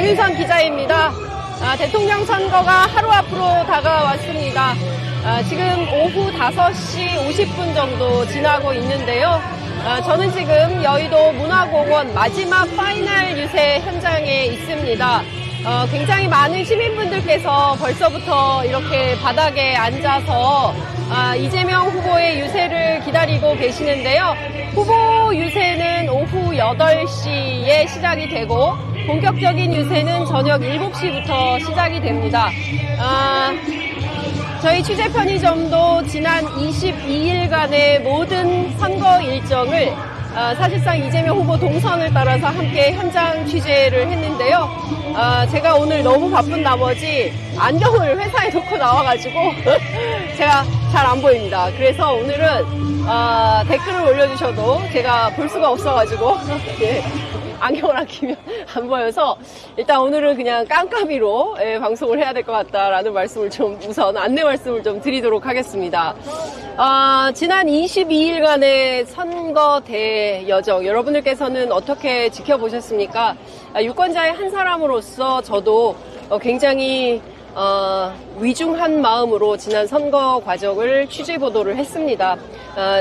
안윤선 기자입니다. 대통령 선거가 하루 앞으로 다가왔습니다. 지금 오후 5시 50분 정도 지나고 있는데요. 저는 지금 여의도 문화공원 마지막 파이널 유세 현장에 있습니다. 굉장히 많은 시민분들께서 벌써부터 이렇게 바닥에 앉아서 이재명 후보의 유세를 기다리고 계시는데요. 후보 유세는 오후 8시에 시작이 되고 본격적인 유세는 저녁 7시부터 시작이 됩니다. 저희 취재 편의점도 지난 22일간의 모든 선거 일정을 사실상 이재명 후보 동선을 따라서 함께 현장 취재를 했는데요. 제가 오늘 너무 바쁜 나머지 안경을 회사에 놓고 나와가지고 제가 잘 안 보입니다. 그래서 오늘은 댓글을 올려주셔도 제가 볼 수가 없어가지고 예, 안경을 안 끼면 안 보여서 일단 오늘은 그냥 깜깜이로 방송을 해야 될 것 같다라는 말씀을 좀 우선 안내 말씀을 좀 드리도록 하겠습니다. 지난 22일간의 선거 대여정 여러분들께서는 어떻게 지켜보셨습니까? 유권자의 한 사람으로서 저도 굉장히 위중한 마음으로 지난 선거 과정을 취재 보도를 했습니다.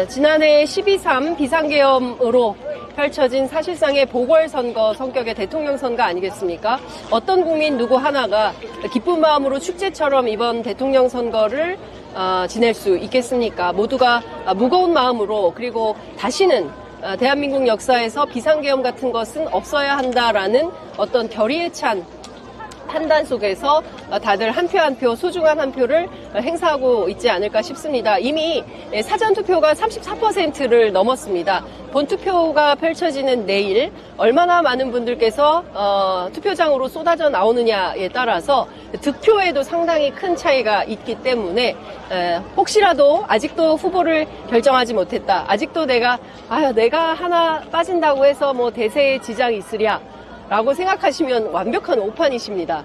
지난해 12.3 비상계엄으로 펼쳐진 사실상의 보궐선거 성격의 대통령 선거 아니겠습니까? 어떤 국민 누구 하나가 기쁜 마음으로 축제처럼 이번 대통령 선거를 지낼 수 있겠습니까? 모두가 무거운 마음으로 그리고 다시는 대한민국 역사에서 비상계엄 같은 것은 없어야 한다라는 어떤 결의에 찬 판단 속에서 다들 한 표 한 표 소중한 한 표를 행사하고 있지 않을까 싶습니다. 이미 사전투표가 34%를 넘었습니다. 본투표가 펼쳐지는 내일 얼마나 많은 분들께서 투표장으로 쏟아져 나오느냐에 따라서 득표에도 상당히 큰 차이가 있기 때문에 혹시라도 아직도 후보를 결정하지 못했다. 아직도 내가 하나 빠진다고 해서 뭐 대세에 지장이 있으랴 라고 생각하시면 완벽한 오판이십니다.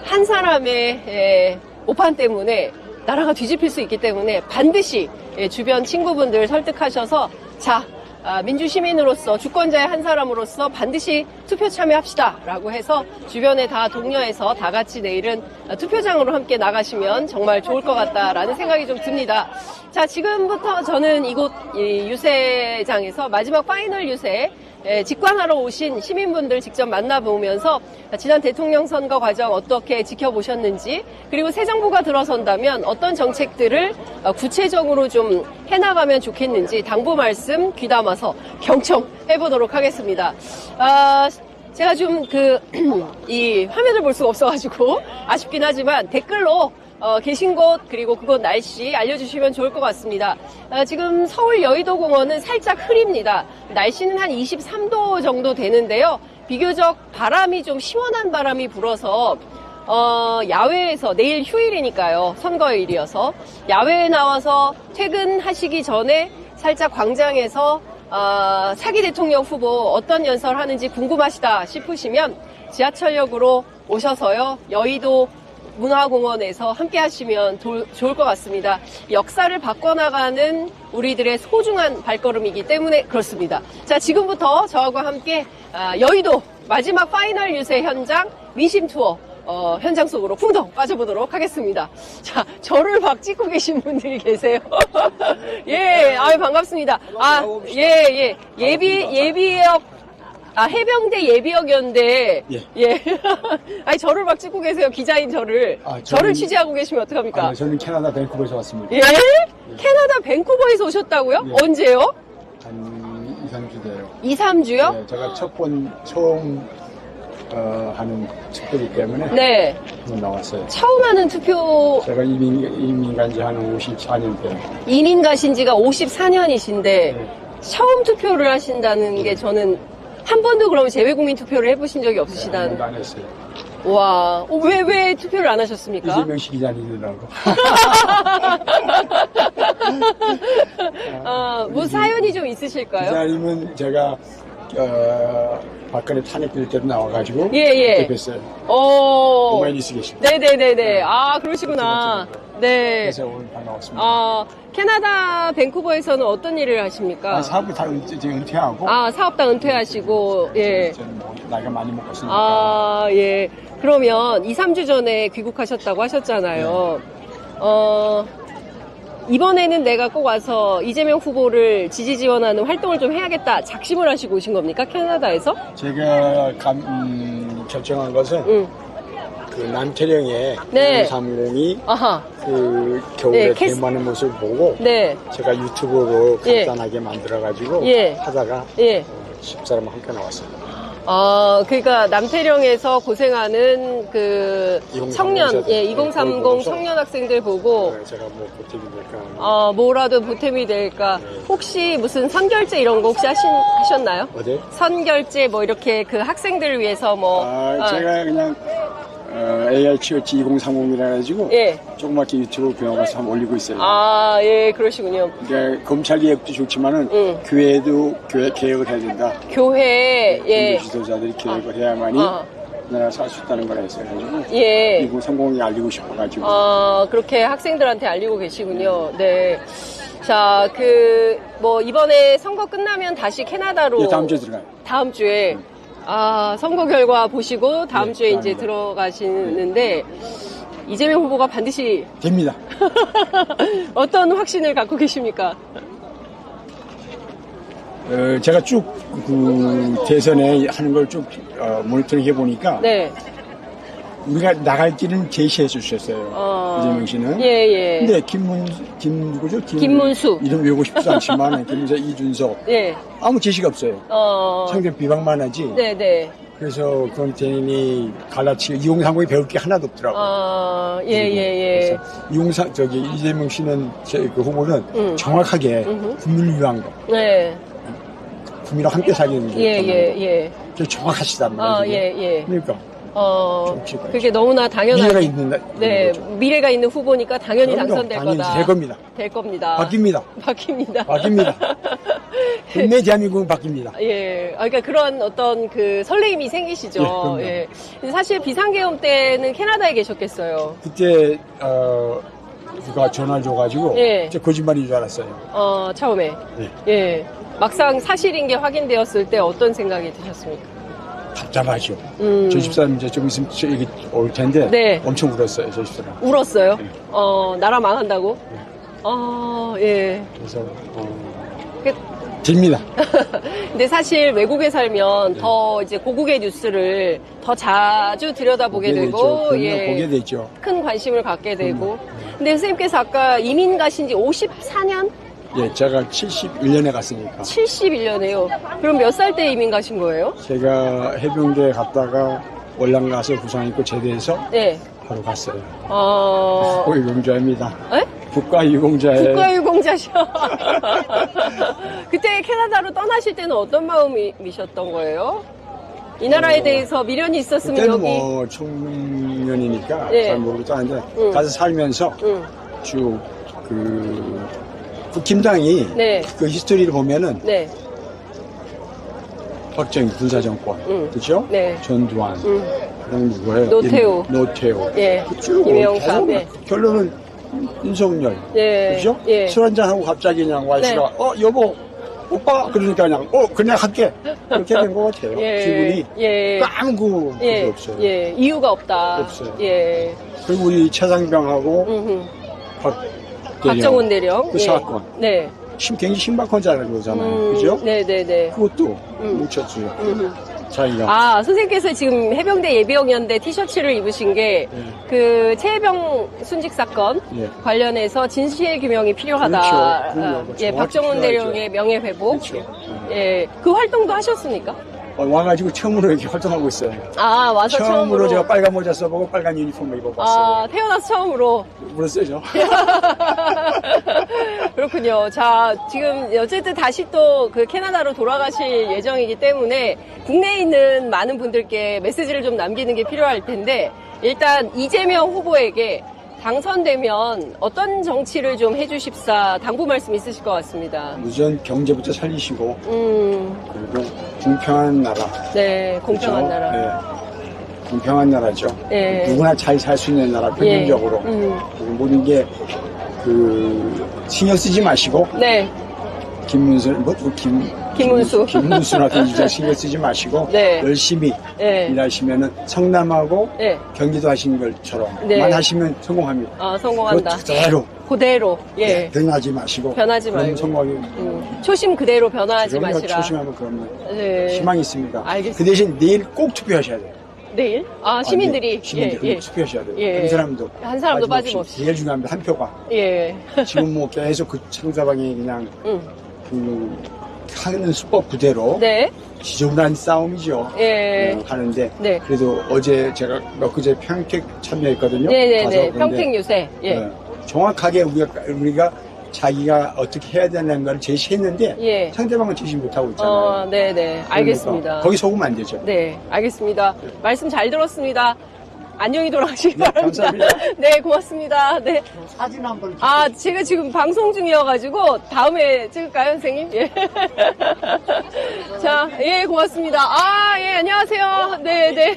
한 사람의 오판 때문에 나라가 뒤집힐 수 있기 때문에 반드시 주변 친구분들 설득하셔서 민주시민으로서 주권자의 한 사람으로서 반드시 투표 참여합시다 라고 해서 주변에 다 독려해서 다 같이 내일은 투표장으로 함께 나가시면 정말 좋을 것 같다라는 생각이 좀 듭니다. 자, 지금부터 저는 이곳 유세장에서 마지막 파이널 유세 직관하러 오신 시민분들 직접 만나보면서 지난 대통령 선거 과정 어떻게 지켜보셨는지 그리고 새 정부가 들어선다면 어떤 정책들을 구체적으로 좀 해나가면 좋겠는지 당부 말씀 귀담아서 경청해보도록 하겠습니다. 제가 좀 이 화면을 볼 수가 없어가지고 아쉽긴 하지만 댓글로 계신 곳 그리고 그곳 날씨 알려주시면 좋을 것 같습니다. 지금 서울 여의도공원은 살짝 흐립니다. 날씨는 한 23도 정도 되는데요. 비교적 바람이 좀 시원한 바람이 불어서 야외에서 내일 휴일이니까요. 선거일이어서 야외에 나와서 퇴근하시기 전에 살짝 광장에서 차기 대통령 후보 어떤 연설하는지 궁금하시다 싶으시면 지하철역으로 오셔서요. 여의도 문화공원에서 함께 하시면 좋을 것 같습니다. 역사를 바꿔나가는 우리들의 소중한 발걸음이기 때문에 그렇습니다. 자, 지금부터 저하고 함께 여의도 마지막 파이널 유세 현장 민심 투어 현장 속으로 풍덩 빠져보도록 하겠습니다. 자, 저를 막 찍고 계신 분들이 계세요. 예, 반갑습니다. 예비역 해병대 예비역이었는데, 예. 아니, 저를 막 찍고 계세요. 기자인 저를. 저를 취재하고 계시면 어떡합니까? 저는 캐나다 밴쿠버에서 왔습니다. 예? 캐나다 밴쿠버에서 오셨다고요? 예. 언제요? 한 2, 3주 돼요. 2, 3주요? 네, 제가 처음 하는 투표이기 때문에. 네. 나왔어요. 처음 하는 투표. 제가 이민 간지 한 54년 돼요. 이민 가신 지가 54년이신데, 처음 투표를 하신다는 게 저는 한 번도 그러면 재외국민 투표를 해보신 적이 없으시다는. 안 했어요. 와, 왜 투표를 안 하셨습니까? 이재명 씨 기자님이라고. 뭐 사연이 좀 있으실까요? 기자님은 제가 박근혜 탄핵될 때도 나와가지고 예. 대표했어요. 오. 오마이뉴스 계십니다. 네네네네. 아, 그러시구나. 네. 그래서 오늘 반가웠습니다. 캐나다 밴쿠버에서는 어떤 일을 하십니까? 사업을 다 이제 은퇴하고 사업 다 은퇴하시고, 예. 저는 뭐 나이가 많이 먹었으니까 아, 예. 그러면 2, 3주 전에 귀국하셨다고 하셨잖아요. 이번에는 내가 꼭 와서 이재명 후보를 지지 지원하는 활동을 좀 해야겠다 작심을 하시고 오신 겁니까? 캐나다에서? 제가 결정한 것은 그 남태령의 네. 30이 아하. 그 겨울에 네, 개무하는 모습을 보고 네. 제가 유튜브로 예. 간단하게 만들어가지고 예. 하다가 예. 집사람 함께 나왔어요. 그러니까 남태령에서 고생하는 그 2030 청년, 세대. 2030 청년 학생들 보고 제가 뭐 보탬이 될까 뭐라도 보탬이 될까. 혹시 무슨 선결제 이런 거 혹시 하셨나요? 어디? 선결제 뭐 이렇게 그 학생들을 위해서 뭐. 제가 그냥 ARCOG 2030이라 가지고 예. 조그맣게 유튜브 배워가서 한번 올리고 있어요. 예, 그러시군요. 그러니까 검찰 개혁도 좋지만은 교회도 개혁을 해야 된다. 교회, 예. 지도자들이 개혁을 해야만이 나라가 살 수 있다는 걸 해서 가지고 예. 2030이 알리고 싶어가지고 그렇게 학생들한테 알리고 계시군요. 네. 자, 뭐 이번에 선거 끝나면 다시 캐나다로. 예, 다음 주에 들어가요. 다음 주에. 선거 결과 보시고 다음 주에 이제 다음에. 들어가시는데 이재명 후보가 반드시 됩니다. 어떤 확신을 갖고 계십니까? 제가 쭉 그 대선에 하는 걸 쭉 모니터링 해보니까 네. 우리가 나갈 길은 제시해 주셨어요. 이재명 씨는. 예. 근데 누구죠? 김문수. 이름 외우고 싶지 않지만 김문수, 이준석. 예. 아무 제시가 없어요. 상대 비방만 하지. 네. 그래서 그건 괜히 갈라치고 2030이 배울 게 하나도 없더라고요. 예. 그래서 이재명 씨는 그 후보는 정확하게 국민을 위한 거. 네. 국민과 함께 살리는 게. 예. 정확하시단 말이에요. 예. 그러니까. 정치가 그게 너무나 당연한. 미래가 있는 네, 거죠. 미래가 있는 후보니까 당연히 그럼요, 당선될 당연히 거다. 될 겁니다. 될 겁니다. 바뀝니다. 국내 대한민국은 바뀝니다. 예, 그러니까 그런 어떤 그 설레임이 생기시죠. 예. 근데 사실 비상계엄 때는 캐나다에 계셨겠어요. 그때 누가 전화를 줘가지고 예. 진짜 거짓말인 줄 알았어요. 처음에. 예. 막상 사실인 게 확인되었을 때 어떤 생각이 드셨습니까? 답답하죠. 저 집사람 이제 좀 있으면 여기 올 텐데 네. 엄청 울었어요, 저 집사람. 울었어요? 네. 나라 망한다고? 예. 그래서 그- 됩니다. 근데 사실 외국에 살면 더 이제 고국의 뉴스를 더 자주 들여다보게 되고, 보게 되죠. 큰 관심을 갖게 되고. 근데 선생님께서 아까 이민 가신 지 54년? 예, 제가 71년에 갔으니까. 71년에요. 그럼 몇 살 때 이민 가신 거예요? 제가 해병대 갔다가 월남 가서 부상 입고 제대해서 네. 바로 갔어요. 국가유공자입니다. 에? 국가유공자예요. 국가유공자셔. 그때 캐나다로 떠나실 때는 어떤 마음이셨던 거예요? 이 나라에 대해서 미련이 있었으면 그때는 여기. 뭐 청년이니까 네. 잘 모르겠다 하는데 가서 살면서 쭉 국힘당이 네. 그 히스토리를 보면은 네. 박정희 군사정권, 그렇죠? 네. 전두환, 그다음 누구예요? 노태우. 노태우. 예. 쭉 김영삼. 예. 결론은 윤석열. 예. 그죠? 예. 술 한잔하고 갑자기 그냥 와이프가, 여보, 오빠? 그러니까 그냥 할게. 그렇게 된 것 같아요. 기분이. 예. 아무 예. 없어요. 예. 이유가 없다. 없어요. 예. 그리고 우리 최상병하고 박정훈 대령. 그 사건. 네. 굉장히 신박하잖아요, 그러잖아요. 그죠? 네네네. 그것도 묻혔어요. 자기가. 선생님께서 지금 해병대 예비역연대 티셔츠를 입으신 게, 그, 최혜병 순직 사건 예. 관련해서 진실 규명이 필요하다. 그렇죠. 예, 박정훈 대령의 명예회복. 그렇죠. 예. 그 활동도 하셨습니까? 와가지고 처음으로 이렇게 활동하고 있어요. 와서 처음으로. 제가 빨간 모자 써보고 빨간 유니폼을 입어봤어요. 태어나서 처음으로. 물었어요. 그렇군요. 자, 지금 어쨌든 다시 또 그 캐나다로 돌아가실 예정이기 때문에 국내에 있는 많은 분들께 메시지를 좀 남기는 게 필요할 텐데 일단 이재명 후보에게 당선되면 어떤 정치를 좀 해주십사 당부 말씀 있으실 것 같습니다. 우선 경제부터 살리시고 그리고 공평한 나라. 네, 공평한 그렇죠? 나라. 네. 공평한 나라죠. 네. 누구나 잘 살 수 있는 나라, 평균적으로. 그리고 모든 게 신경 쓰지 마시고 네. 김문수나 이제 신경 쓰지 마시고 네. 열심히 네. 일하시면은 성남하고 네. 경기도 하신 것처럼만 네. 하시면 성공합니다. 아, 성공한다. 그대로 예. 변하지 마시고 변하지 그럼 말고. 성공하기 초심 그대로 변화하지 그럼요. 마시라. 조심하면 그러면 네. 희망이 있습니다. 알겠습니다. 그 대신 내일 꼭 투표하셔야 돼요. 내일? 아, 시민들이. 시민들이 투표하셔야 돼요. 예. 한 사람도 빠짐없이. 제일 중요합니다. 한 표가. 예. 지금 뭐 계속 그 상대방이 그냥 하는 수법 그대로 네. 지저분한 싸움이죠. 예. 하는데 네. 그래도 어제 제가 엊그제 평택 참여했거든요. 네네네. 가서. 근데, 평택 유세. 예. 정확하게 우리가 자기가 어떻게 해야 되는 걸 제시했는데 예. 상대방은 제시 못하고 있잖아요. 네네. 알겠습니다. 그러니까 거기 속으면 안 되죠. 네, 알겠습니다. 말씀 잘 들었습니다. 안녕히 돌아가시기 네, 바랍니다. 감사합니다. 네, 고맙습니다. 네. 사진 한번 아, 제가 지금 방송 중이어가지고 다음에 찍을까요, 선생님? 예. 자, 예, 고맙습니다. 아, 예, 안녕하세요. 네, 네.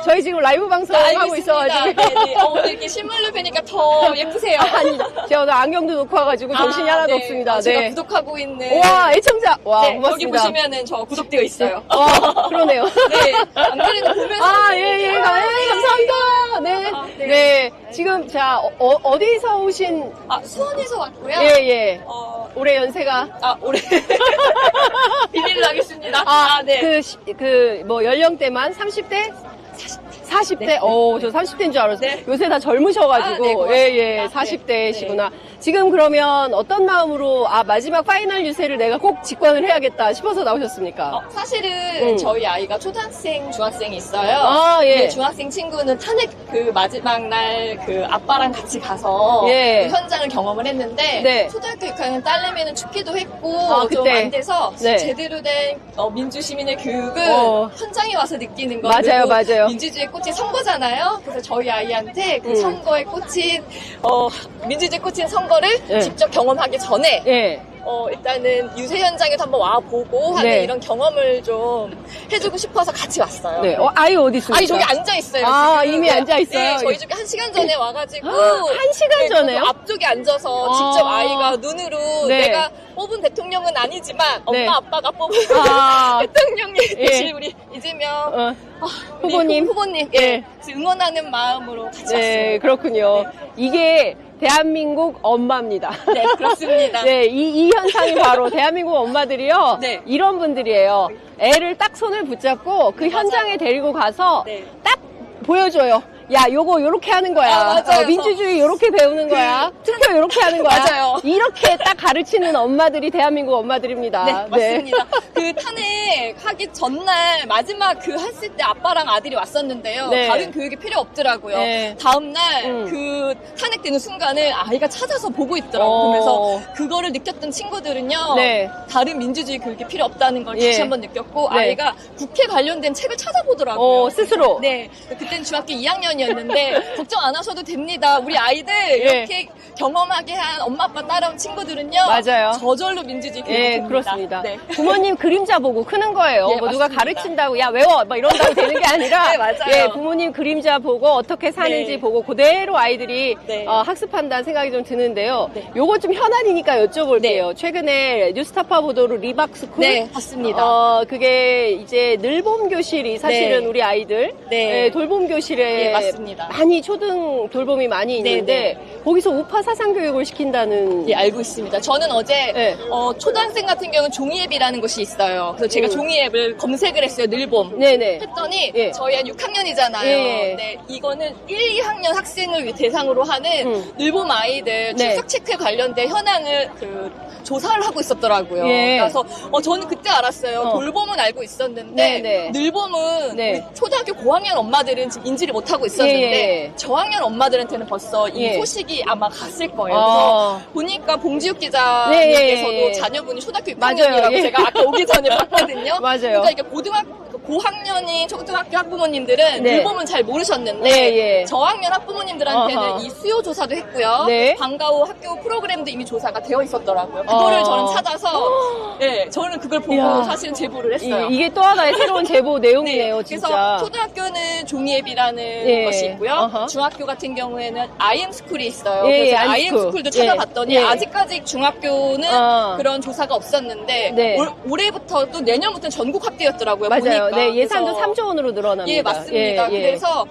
저희 지금 라이브 방송하고 있어가지고. 네네. 오늘 이렇게 실물로 뵈니까 더 예쁘세요. 아니, 제가 오늘 안경도 놓고 와가지고 정신이 하나도 없습니다. 제가 네. 구독하고 있는. 와, 애청자. 와, 네, 고맙습니다. 여기 보시면은 저 구독되어 있어요. 그러네요. 네. 안 그래도 보면서. 아, 예, 감사합니다. 네. 네. 네. 지금, 자, 어디서 오신, 수원에서 왔고요. 예, 예. 올해 연세가. 올해. 비밀로 하겠습니다. 네. 연령대만 30대? 40대? 네. 저 30대인 줄 알았어요. 네. 요새 다 젊으셔가지고. 네, 고맙습니다. 40대시구나. 지금 그러면 어떤 마음으로, 마지막 파이널 유세를 내가 꼭 직관을 해야겠다 싶어서 나오셨습니까? 사실은 저희 아이가 초등학생, 중학생이 있어요. 예. 네, 중학생 친구는 탄핵 마지막 날 아빠랑 같이 가서 예. 그 현장을 경험을 했는데 네. 초등학교 6학년 딸내미는 춥기도 했고 좀 그때. 안 돼서 네. 제대로 된 민주시민의 교육을 현장에 와서 느끼는 거. 맞아요. 민주주의 꽃이 선거잖아요. 그래서 저희 아이한테 그 선거에 꽂힌 민주주의 꽂힌 선거를 네. 직접 경험하기 전에 예. 일단은 유세 현장에도 한번 와보고 하는 네. 이런 경험을 좀 해주고 싶어서 같이 왔어요. 네. 아이 어디 있습니까? 아니 저기 앉아있어요. 지금. 이미 앉아있어요? 네, 저희 집에 1시간 전에 와가지고 1시간 전에요? 앞쪽에 앉아서 직접 아이가 눈으로 네. 내가 뽑은 대통령은 아니지만 네. 엄마 아빠가 뽑은 아. 대통령이 예. 되실 우리 이재명 우리 후보님. 후보님 예. 예. 응원하는 마음으로 같이 네, 왔어요. 그렇군요. 이게 대한민국 엄마입니다. 네, 그렇습니다. 네, 이 현상이 바로 대한민국 엄마들이요. 네. 이런 분들이에요. 애를 딱 손을 붙잡고 그 현장에 데리고 가서 네. 딱 보여줘요. 야, 요거 요렇게 하는 거야. 맞아요. 민주주의 요렇게 배우는 거야. 투표 요렇게 하는 거야. 맞아요. 이렇게 딱 가르치는 엄마들이 대한민국 엄마들입니다. 네, 맞습니다. 그 탄핵 하기 전날 마지막 했을 때 아빠랑 아들이 왔었는데요. 네. 다른 교육이 필요 없더라고요. 네. 다음날 그 탄핵되는 순간을 아이가 찾아서 보고 있더라고요. 그래서 그거를 느꼈던 친구들은요. 네. 다른 민주주의 교육이 필요 없다는 걸 예. 다시 한번 느꼈고 네. 아이가 국회 관련된 책을 찾아보더라고요. 스스로. 네. 그때는 중학교 2학년이었는데 걱정 안 하셔도 됩니다. 우리 아이들 이렇게 경험하게 한 엄마 아빠 따라온 친구들은요. 맞아요. 저절로 민주주의 교육이 예, 됩니다. 그렇습니다. 네. 부모님 그림자 보고 크는 거예요. 예, 뭐 누가 맞습니다. 가르친다고 야 외워 막 이런다고 되는 게 아니라 네, 맞아요. 예, 부모님 그림자 보고 어떻게 사는지 네. 보고 그대로 아이들이 네. 학습한다는 생각이 좀 드는데요. 네. 요거 좀 현안이니까 여쭤볼게요. 최근에 뉴스타파 보도로 리박스쿨 네, 봤습니다. 그게 이제 늘봄 교실이 사실은 네. 우리 아이들 네. 예, 돌봄 교실에 네, 맞습니다. 많이 초등 돌봄이 많이 있는데 거기서 우파 사상 교육을 시킨다는 예, 알고 있습니다. 저는 어제 네. 초등학생 같은 경우는 종이앱이라는 곳이 있어요. 그래서 제가 종이앱을 검색을 했어요. 늘봄. 네네. 했더니 예. 저희 한 6학년이잖아요. 예. 네, 이거는 1, 2학년 학생을 대상으로 하는 늘봄 아이들 네. 출석 체크에 관련된 현황을 조사를 하고 있었더라고요. 예. 그래서 저는 그때 알았어요. 돌봄은 알고 있었는데 네네. 늘봄은 네. 우리 초등학교 고학년 엄마들은 지금 인지를 못하고 있었는데 예. 저학년 엄마들한테는 벌써 이 예. 소식이 아마 갔을 거예요. 그래서 보니까 봉지욱 기자님께서도 네. 자녀분이 초등학교 맞아요. 6학년이라고 예. 제가 아까 오기 전에 봤거든요. 맞아요. 그러니까 이게 고학년인 초등학교 학부모님들은 네. 일본은 잘 모르셨는데 네, 예. 저학년 학부모님들한테는 어허. 이 수요 조사도 했고요. 네. 방과 후 학교 프로그램도 이미 조사가 되어 있었더라고요. 그거를 저는 찾아서 네, 저는 그걸 보고 이야. 사실은 제보를 했어요. 이게 또 하나의 새로운 제보 내용이네요, 네, 진짜. 그래서 초등학교는 종이앱이라는 네. 것이 있고요. 어허. 중학교 같은 경우에는 IM스쿨이 있어요. 예, 그래서 IM IM스쿨도 스쿨. 찾아봤더니 예. 아직까지 중학교는 그런 조사가 없었는데 네. 올해부터도 내년부터는 전국 확대였더라고요. 맞아요. 보니까. 네, 예산도 그래서 3조 원으로 늘어납니다. 예, 맞습니다. 예, 예. 그래서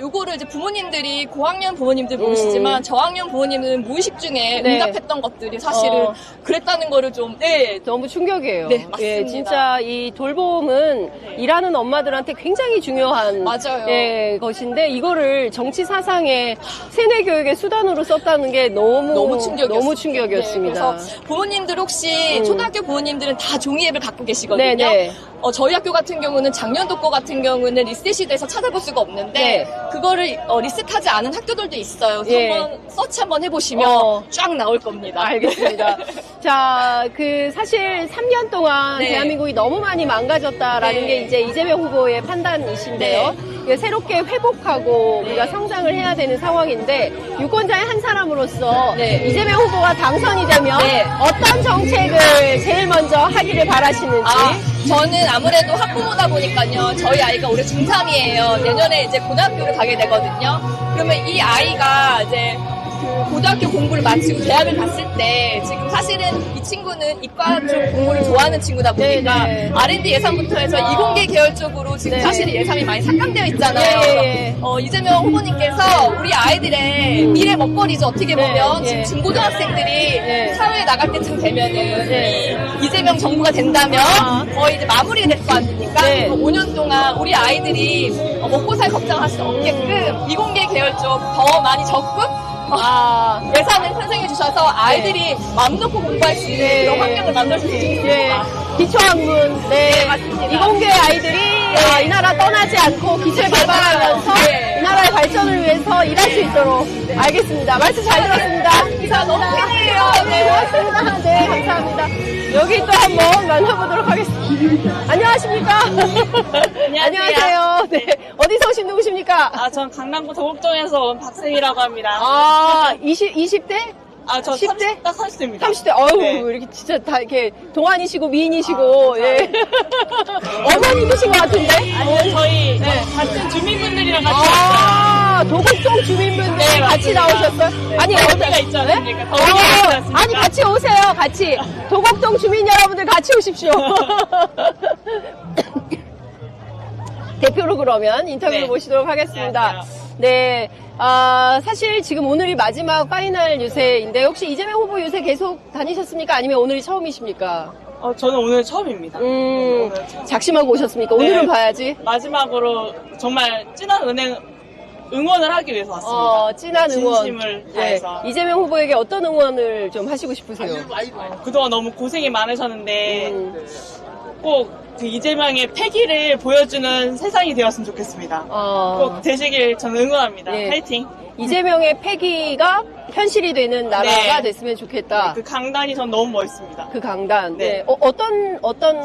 요거를 이제 부모님들이 고학년 부모님들 모르시지만 저학년 부모님은 무의식 중에 네. 응답했던 것들이 사실은 그랬다는 거를 좀 네, 너무 충격이에요. 네, 맞습니다. 예, 진짜 이 돌봄은 일하는 엄마들한테 굉장히 중요한 맞아요. 예, 것인데 이거를 정치 사상의 세뇌 교육의 수단으로 썼다는 게 너무 충격이었습니다. 네, 그래서 부모님들 혹시 초등학교 부모님들은 다 종이앱을 갖고 계시거든요. 네, 네. 저희 학교 같은 경우는 작년도 거 같은 경우는 리셋이 돼서 찾아볼 수가 없는데 네. 그거를 리셋하지 않은 학교들도 있어요. 그래서 예. 한번 서치 한번 해보시면 쫙 나올 겁니다. 알겠습니다. 자, 사실 3년 동안 네. 대한민국이 너무 많이 망가졌다라는 네. 게 이제 이재명 후보의 판단이신데요. 이게 새롭게 회복하고 우리가 성장을 해야 되는 상황인데 유권자의 한 사람으로서 네. 이재명 후보가 당선이 되면 네. 어떤 정책을 제일 먼저 하기를 바라시는지. 저는 아무래도 학부모다 보니까요. 저희 아이가 올해 중3이에요. 내년에 이제 고등학교를 가게 되거든요. 그러면 이 아이가 이제 그 고등학교 공부를 마치고 대학을 갔을 때 지금 사실은 이 친구는 이과 쪽 공부를 좋아하는 친구다 보니까 네, 네. R&D 예산부터 해서 이공계 계열 쪽으로 지금 네. 사실 예산이 많이 삭감되어 있잖아요. 예. 이재명 후보님께서 우리 아이들의 미래 먹거리죠. 어떻게 보면 네, 지금 예. 중고등학생들이 네. 사회에 나갈 때쯤 되면은 네. 이 이재명 정부가 된다면 거의 이제 마무리가 될 거 아닙니까? 네. 5년 동안 우리 아이들이 먹고 살 걱정할 수 없게끔 이공계 계열 쪽 더 많이 적극 예산을 편성해 주셔서 아이들이 마음 놓고 공부할 수 있는 네. 그런 환경을 만들 수 예. 있습니다. 기초학문, 네, 맞습니다. 이공계 아이들이 이 나라 떠나지 않고 기초에 발달하면서 네. 이 나라의 발전을 위해서 일할 수 있도록 알겠습니다. 말씀 잘 들었습니다. 진짜 너무 팬이에요. 네, 고맙습니다. 네, 감사합니다. 여기 또 한번 만나보도록 하겠습니다. 안녕하십니까? 안녕하세요. 네, 어디서 오신 누구십니까? 전 강남구 도곡동에서 온 박승희라고 합니다. 20대? 저 10대? 딱 30대입니다. 30대, 어유 네. 이렇게 진짜 다 이렇게 동안이시고 미인이시고, 예. 어머님이신 것 같은데? 아니요, 저희 같은 주민분들이랑 같이 왔어요. 도곡동 주민분들 네, 같이 맞습니다. 나오셨어요? 아니, 더위가 있지 않습니까? 더위가 있지 않습니까? 아니, 같이 오세요, 같이. 도곡동 주민 여러분들 같이 오십시오. 대표로 그러면 인터뷰를 네. 모시도록 하겠습니다. 안녕하세요. 네. 사실 지금 오늘이 마지막 파이널 유세인데 혹시 이재명 후보 유세 계속 다니셨습니까? 아니면 오늘이 처음이십니까? 저는 오늘 처음입니다. 오늘 처음. 작심하고 오셨습니까? 오늘은 네. 봐야지. 마지막으로 정말 진한 응원을 하기 위해서 왔습니다. 진한 응원. 진심을 네. 다해서. 이재명 후보에게 어떤 응원을 좀 하시고 싶으세요? 그동안 너무 고생이 많으셨는데 음. 꼭 그 이재명의 패기를 보여주는 세상이 되었으면 좋겠습니다. 꼭 되시길 저는 응원합니다. 예. 파이팅! 이재명의 패기가 현실이 되는 나라가 네. 됐으면 좋겠다. 그 강단이 전 너무 멋있습니다. 그 강단. 네. 네. 어떤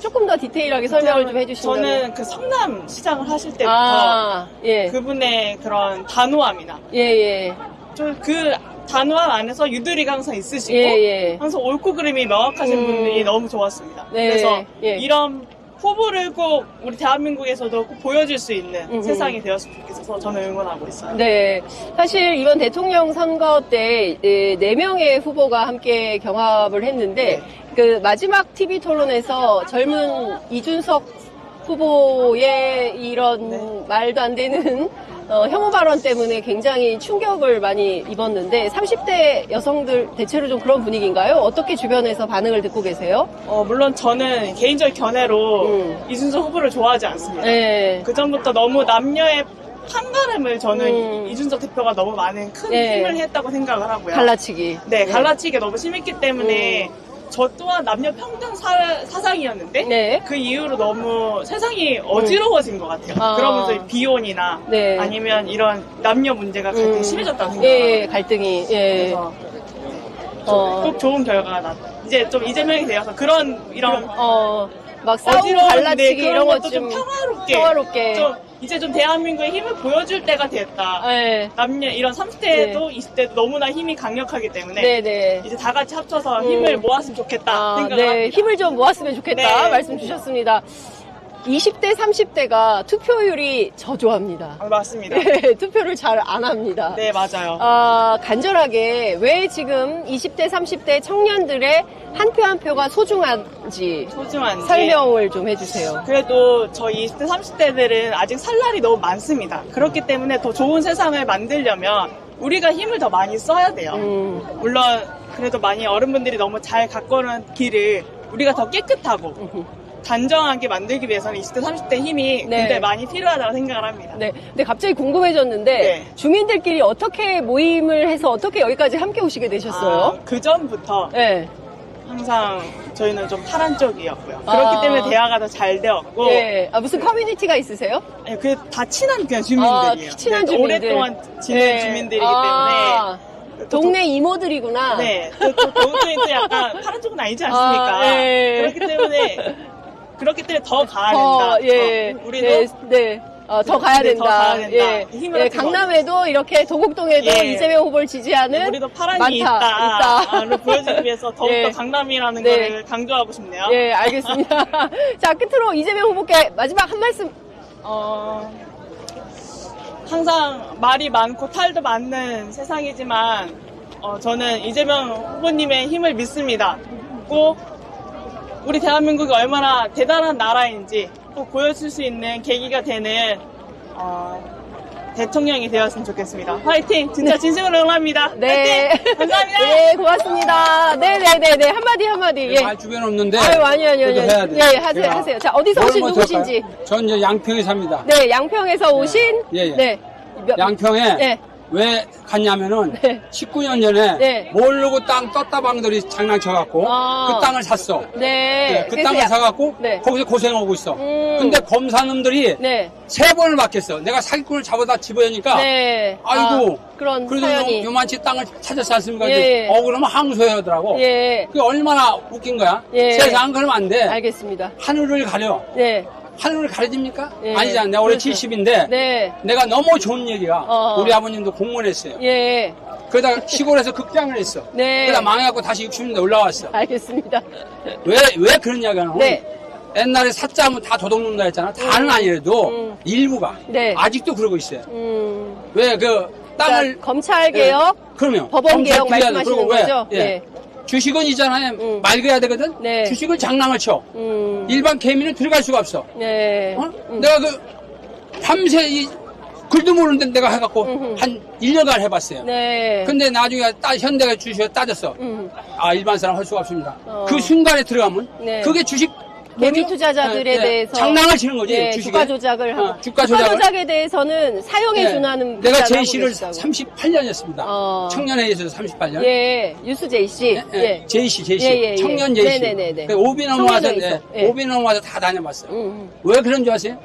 조금 더 디테일하게 설명을 좀 해주신다면. 저는 그 성남 시장을 하실 때부터 예. 그분의 그런 단호함이나 예. 좀 그 단호함 안에서 유두리가 항상 있으시고 예. 항상 옳고 그름이 명확하신 분들이 너무 좋았습니다. 네. 그래서 예. 이런 후보를 꼭 우리 대한민국에서도 꼭 보여줄 수 있는 세상이 되었으면 좋겠어서 저는 응원하고 있어요. 네. 사실 이번 대통령 선거 때 4명의 후보가 함께 경합을 했는데 그 마지막 TV 토론에서 젊은 이준석 후보의 이런 말도 안 되는 혐오 발언 때문에 굉장히 충격을 많이 입었는데 30대 여성들 대체로 좀 그런 분위기인가요? 어떻게 주변에서 반응을 듣고 계세요? 물론 저는 개인적 견해로 이준석 후보를 좋아하지 않습니다. 네. 그 전부터 너무 남녀의 판가름을 저는 이준석 대표가 너무 많은 큰 네. 힘을 했다고 생각을 하고요. 갈라치기. 네, 갈라치기가 너무 심했기 때문에 저 또한 남녀 평등 사상이었는데 네. 그 이후로 너무 세상이 어지러워진 것 같아요. 그러면서 비혼이나 네. 아니면 이런 남녀 문제가 갈등이 심해졌다고 생각해요. 예, 갈등이. 예. 그래서 꼭 좋은 결과가 이제 좀 이재명이 되어서 이런 막 싸우고 어지러운데 갈라치기 그런 이런 것도 것 좀 좀 평화롭게. 좀 이제 좀 대한민국의 힘을 보여줄 때가 됐다. 네. 남녀 이런 30대도 20대도 너무나 힘이 강력하기 때문에 네네. 이제 다 같이 합쳐서 힘을 모았으면 좋겠다 생각을 네, 합니다. 힘을 좀 모았으면 좋겠다 네. 말씀 주셨습니다. 20대, 30대가 투표율이 저조합니다. 맞습니다. 네, 투표를 잘 안 합니다. 네, 맞아요. 간절하게 왜 지금 20대, 30대 청년들의 한 표 한 표가 소중한지 소중한지. 설명을 좀 해주세요. 그래도 저희 20대, 30대들은 아직 살 날이 너무 많습니다. 그렇기 때문에 더 좋은 세상을 만들려면 우리가 힘을 더 많이 써야 돼요. 물론 그래도 많이 어른분들이 너무 잘 가꿔놓은 길을 우리가 더 깨끗하고 단정하게 만들기 위해서는 20대, 30대 힘이 네. 굉장히 많이 필요하다고 생각을 합니다. 네. 근데 갑자기 궁금해졌는데 네. 주민들끼리 어떻게 모임을 해서 어떻게 여기까지 함께 오시게 되셨어요? 그 전부터 네. 항상 저희는 좀 파란 쪽이었고요. 아. 그렇기 때문에 대화가 더 잘 되었고, 네. 무슨 커뮤니티가 있으세요? 아니, 그게 다 친한 그냥 주민들이에요. 친한 네, 주민들. 오랫동안 지낸 네. 주민들이기 때문에. 동네 이모들이구나. 네. 또 또 약간 파란 쪽은 아니지 않습니까? 네. 그렇기 때문에 더 가야 된다. 예. 우리도 네. 더 가야 네, 된다. 더 가야 된다. 예. 힘을 예, 합쳐서. 강남에도 이렇게 도곡동에도 예. 이재명 후보를 지지하는 우리도 파란이 많다. 있다를 보여주기 위해서 더욱더 예. 강남이라는 네. 거를 강조하고 싶네요. 예, 알겠습니다. 자, 끝으로 이재명 후보께 마지막 한 말씀. 항상 말이 많고 탈도 많는 세상이지만 저는 이재명 후보님의 힘을 믿습니다. 꼭 우리 대한민국이 얼마나 대단한 나라인지 꼭 보여줄 수 있는 계기가 되는 대통령이 되었으면 좋겠습니다. 화이팅! 진짜 진심으로 응원합니다. 네. 화이팅! 감사합니다. 네, 고맙습니다. 네네네네. 한마디. 예. 말 주변 없는데. 아니요. 그래도 해야 돼. 예, 하세요. 자, 어디서 뭘 오신 먼저 누구신지. 할까요? 전 이제 양평에 삽니다. 네, 양평에서 오신. 예. 네. 양평에 네. 왜 갔냐면은 네. 19년 전에 네. 모르고 땅 떴다방들이 장난쳐갖고 아. 그 땅을 샀어. 네. 그 땅을 사갖고 네. 거기서 고생하고 있어. 근데 검사놈들이 네. 3번을 맡겼어. 내가 사기꾼을 잡아다 집어야니까. 네. 아이고. 그런 그래도 사연이. 요만치 땅을 찾았지 않습니까? 예. 그러면 항소해야 하더라고. 예. 그게 얼마나 웃긴 거야. 예. 세상 그러면 안 돼. 알겠습니다. 하늘을 가려. 네. 하늘을 가려집니까? 예. 아니잖아. 내가 올해 그렇죠. 70인데 네. 내가 너무 좋은 얘기가 우리 아버님도 공무원 했어요. 예. 그러다가 시골에서 극장을 했어. 네. 그러다 망해갖고 다시 60년대 올라왔어. 알겠습니다. 왜 그런 이야기가 나오냐? 네. 옛날에 사자 하면 다 도둑놈다 했잖아. 다는 아니래도 일부가 네. 아직도 그러고 있어요. 음. 왜 그 땅을 자, 검찰 개혁, 그러면 법원 개혁 검찰 비리하는 말씀하시는 그리고 왜? 거죠? 예. 네. 주식은 있잖아요. 맑아야 되거든. 네. 주식을 장난을 쳐. 일반 개미는 들어갈 수가 없어. 네. 내가 그 밤새 글도 모르는데 내가 해갖고 한 1년간 해봤어요. 네. 근데 나중에 현대가 주식을 따졌어. 일반 사람 할 수가 없습니다. 어. 그 순간에 들어가면 네. 그게 주식 개미 뭐죠? 투자자들에 네, 대해서 장난을 치는 거지. 네, 주식에. 주가 조작을 하고 주가 조작을. 조작에 대해서는 사용에 네. 준하는 내가 비난을 제이씨를 하고 계시다고. 38년이었습니다. 청년회의에서 38년. 예, 유수 제이씨. 예. 제이씨. 예. 청년 제이씨. 네네네. 오비 넘어와서, 청년회의소. 예. 오비 넘어와서 다 다녀봤어요. 왜 그런 줄 아세요?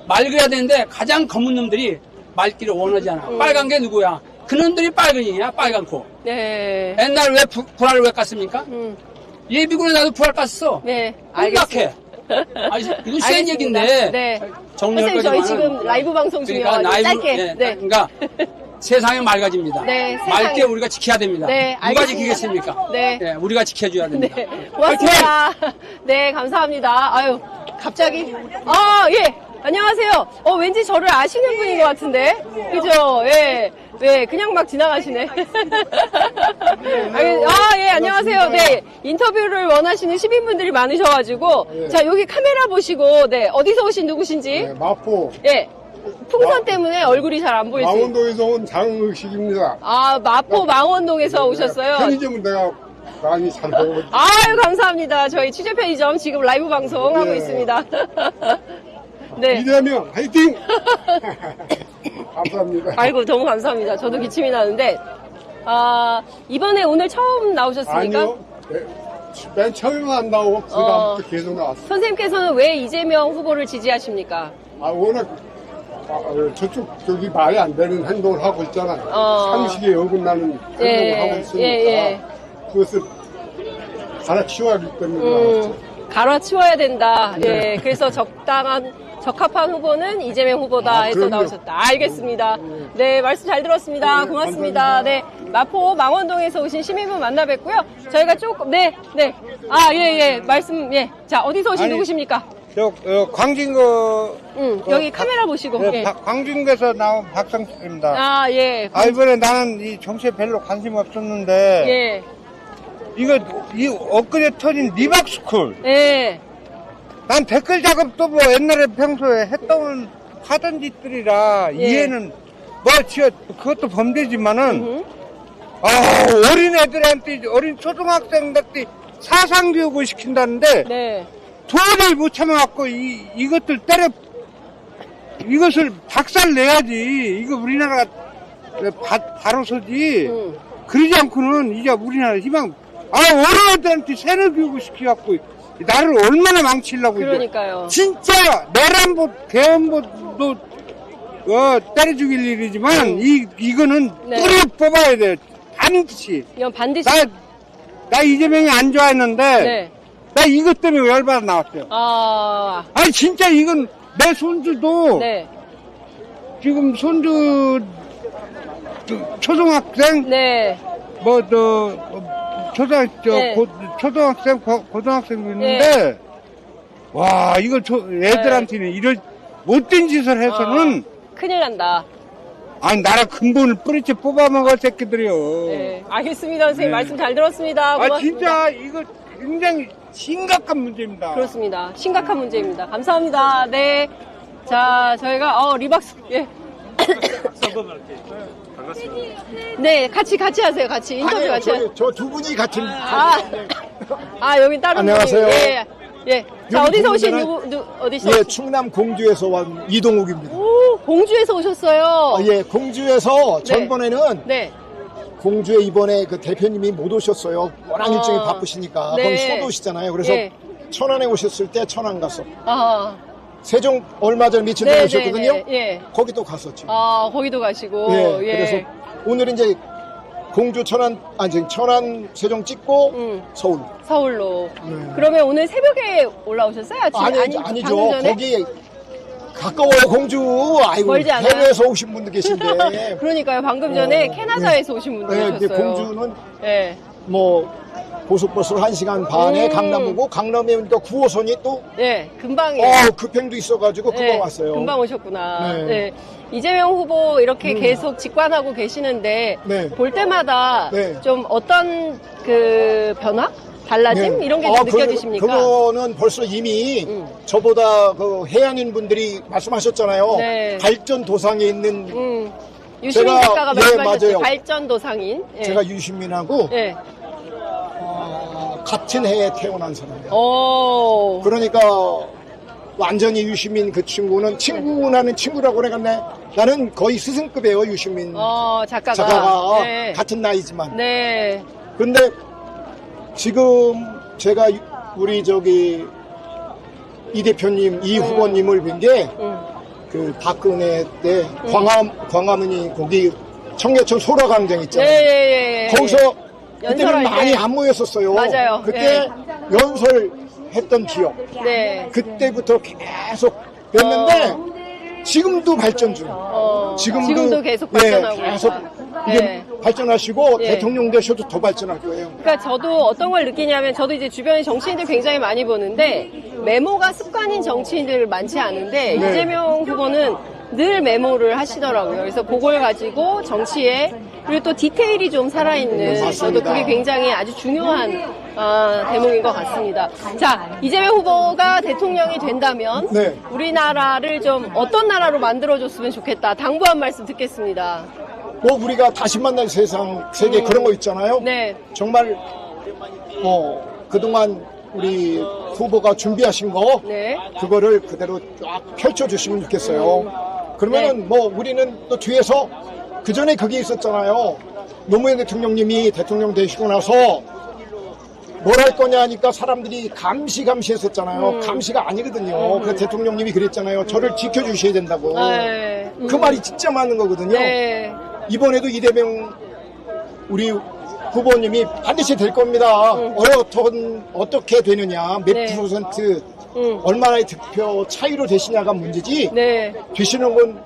맑아야 되는데 가장 검은 놈들이 맑기를 원하지 않아. 빨간 게 누구야? 그놈들이 빨간이야, 빨간코. 네. 옛날 왜 불알을 왜 깠습니까? 예비군에 나도 불알 깠어. 네. 알겠게. 아니, 이거 센 알겠습니다. 얘기인데. 네. 정리할 선생님, 저희 거지만은. 지금 라이브 방송 그러니까 중이어가지고 라이브, 짧게. 네. 네. 그러니까 세상이 맑아집니다. 네, 맑게 세상이. 우리가 지켜야 됩니다. 네, 누가 알겠습니다. 지키겠습니까? 네. 우리가 지켜줘야 됩니다. 네, 고맙습니다. 네, 감사합니다. 아유, 갑자기. 예. 안녕하세요. 왠지 저를 아시는 분인 것 같은데. 그죠? 예. 네, 그냥 막 지나가시네. 예, 안녕하세요. 네, 인터뷰를 원하시는 시민분들이 많으셔가지고. 자, 여기 카메라 보시고, 네, 어디서 오신 누구신지. 네, 마포 예. 풍선 때문에 얼굴이 잘 안 보이세요. 망원동에서 온 장의식입니다. 마포 망원동에서 오셨어요. 편의점은 내가 많이 잘 먹거든요. 아유, 감사합니다. 저희 취재 편의점 지금 라이브 방송하고 예. 있습니다. 네. 이재명 화이팅! 감사합니다. 아이고, 너무 감사합니다. 저도 기침이 나는데, 이번에 오늘 처음 나오셨습니까? 아니요. 네, 맨 처음에만 안 나오고 그 다음부터 계속 나왔어요. 선생님께서는 왜 이재명 후보를 지지하십니까? 워낙 저기 말이 안 되는 행동을 하고 있잖아요. 상식에 어긋나는 행동을 예, 하고 있으니까 예. 그것을 갈아치워야 하기 때문에 나왔죠. 갈아치워야 된다. 예, 그래서 적합한 후보는 이재명 후보다 해서 그럼요. 나오셨다. 알겠습니다. 네, 말씀 잘 들었습니다. 고맙습니다. 네, 마포 망원동에서 오신 시민분 만나 뵙고요. 저희가 조금, 네. 말씀, 예. 자, 어디서 오신 누구십니까? 광진구 여기 카메라 보시고. 네, 예. 광진구에서 나온 박상식입니다. 아, 예. 이번에 나는 이 정치에 별로 관심 없었는데 예. 이 엊그제 터진 리박스쿨 예. 난 댓글 작업도 뭐 옛날에 평소에 하던 짓들이라 예. 이해는 그것도 범죄지만은 어린 애들한테 어린 초등학생들한테 사상교육을 시킨다는데 네. 도저히 못 참아갖고 이것을 박살 내야지. 이거 우리나라가 바로 서지. 그러지 않고는 이제 우리나라 희망. 어린애들한테 세뇌 교육을 시켜갖고 나를 얼마나 망치려고. 그러니까요. 진짜 내란보 개헌보도 때려 죽일 일이지만 이거는 네. 뿌리 뽑아야 돼. 반드시. 이건 반드시. 나 이재명이 안 좋아했는데. 네. 나 이것 때문에 열받아 나왔어요. 아니 진짜 이건 내 손주도 네. 지금 손주 초등학생 네. 초등학생 고등학생도 있는데 와 이거 애들한테는 이런 못된 짓을 해서는 큰일 난다. 아니 나라 근본을 뿌리째 뽑아먹을 새끼들이요. 네. 알겠습니다. 선생님 네. 말씀 잘 들었습니다. 고맙습니다. 진짜 이거 굉장히 심각한 문제입니다. 그렇습니다. 심각한 문제입니다. 감사합니다. 네. 자, 저희가, 리박스, 예. 네, 같이 하세요. 같이. 인터뷰 같이 하세요. 저 두 분이 같은. 여기 다른 안녕하세요. 분이, 예. 예. 자, 여기 어디서 오신 공주는- 어디서? 예, 충남 공주에서 온 이동욱입니다. 오, 공주에서 오셨어요. 예, 공주에서 전번에는 네. 공주에 이번에 그 대표님이 못 오셨어요. 워낙 일정이 바쁘시니까. 네. 거기 소도시잖아요. 그래서 예. 천안에 오셨을 때 천안 가서. 아, 세종 얼마 전 며칠 전에 오셨거든요. 네. 예. 거기도 갔었죠. 거기도 가시고. 예, 예. 그래서 오늘은 이제 공주 천안 세종 찍고 서울로. 네. 그러면 오늘 새벽에 올라오셨어요? 아니죠. 방금 전에? 거기 가까워요, 공주. 아이고, 멀지 않아요? 해외에서 오신 분도 계신데. 그러니까요. 방금 전에 캐나다에서 오신 분들 네, 근데 오셨어요. 공주는 예. 고속버스로 1시간 반에 강남 오고, 강남에 오니까 9호선이 또, 예, 금방이에요. 급행도 있어가지고 금방 예, 왔어요. 금방 오셨구나. 네. 예. 이재명 후보 이렇게 계속 직관하고 계시는데, 네. 볼 때마다 네. 좀 어떤 그 변화? 달라짐? 네. 이런 게 좀 느껴지십니까? 그거는 벌써 이미 저보다 그 해안인 분들이 말씀하셨잖아요. 네. 발전 도상에 있는 유시민 제가- 작가가 예, 말씀하셨죠. 맞아요. 발전도상인. 예. 제가 유시민하고 예. 같은 해에 태어난 사람이에요. 오. 그러니까 완전히 유시민 그 친구는 친구라는 친구라고 내갔네. 나는 거의 스승급이에요, 유시민 작가가. 네. 같은 나이지만. 네. 근데 지금 제가 우리 이 대표님, 이 후보님을 뵌 게 그 박근혜 때 광화문이 거기 청계천 소라광장 있잖아요. 예. 거기서 그때는 연설할 많이 때. 안 모였었어요. 맞아요. 그때 연설했던 기억. 네. 그때부터 계속 뵀는데 지금도 발전 중. 지금도 계속 발전하고 계속 있다. 이게 네. 발전하시고 예. 대통령 되셔도 더 발전할 거예요. 그러니까 저도 어떤 걸 느끼냐면 저도 이제 주변에 정치인들 굉장히 많이 보는데 메모가 습관인 정치인들 많지 않은데 네. 이재명 후보는 늘 메모를 하시더라고요. 그래서 그걸 가지고 정치에 그리고 또 디테일이 좀 살아있는 저도 맞습니다. 그게 굉장히 아주 중요한 대목인 것 같습니다. 자, 이재명 후보가 대통령이 된다면 네. 우리나라를 좀 어떤 나라로 만들어줬으면 좋겠다. 당부한 말씀 듣겠습니다. 우리가 다시 만날 세계 그런 거 있잖아요. 네. 정말 그동안 우리 후보가 준비하신 거 네. 그거를 그대로 쫙 펼쳐주시면 좋겠어요. 그러면은 우리는 또 뒤에서 그 전에 그게 있었잖아요. 노무현 대통령님이 대통령 되시고 나서 뭘 할 거냐 하니까 사람들이 감시 했었잖아요. 감시가 아니거든요. 그래서 대통령님이 그랬잖아요. 저를 지켜주셔야 된다고. 네. 그 말이 진짜 맞는 거거든요. 네. 이번에도 이재명 우리 후보님이 반드시 될 겁니다. 어떻게 되느냐, 몇 네. %, 얼마나의 득표 차이로 되시냐가 문제지, 네. 되시는 건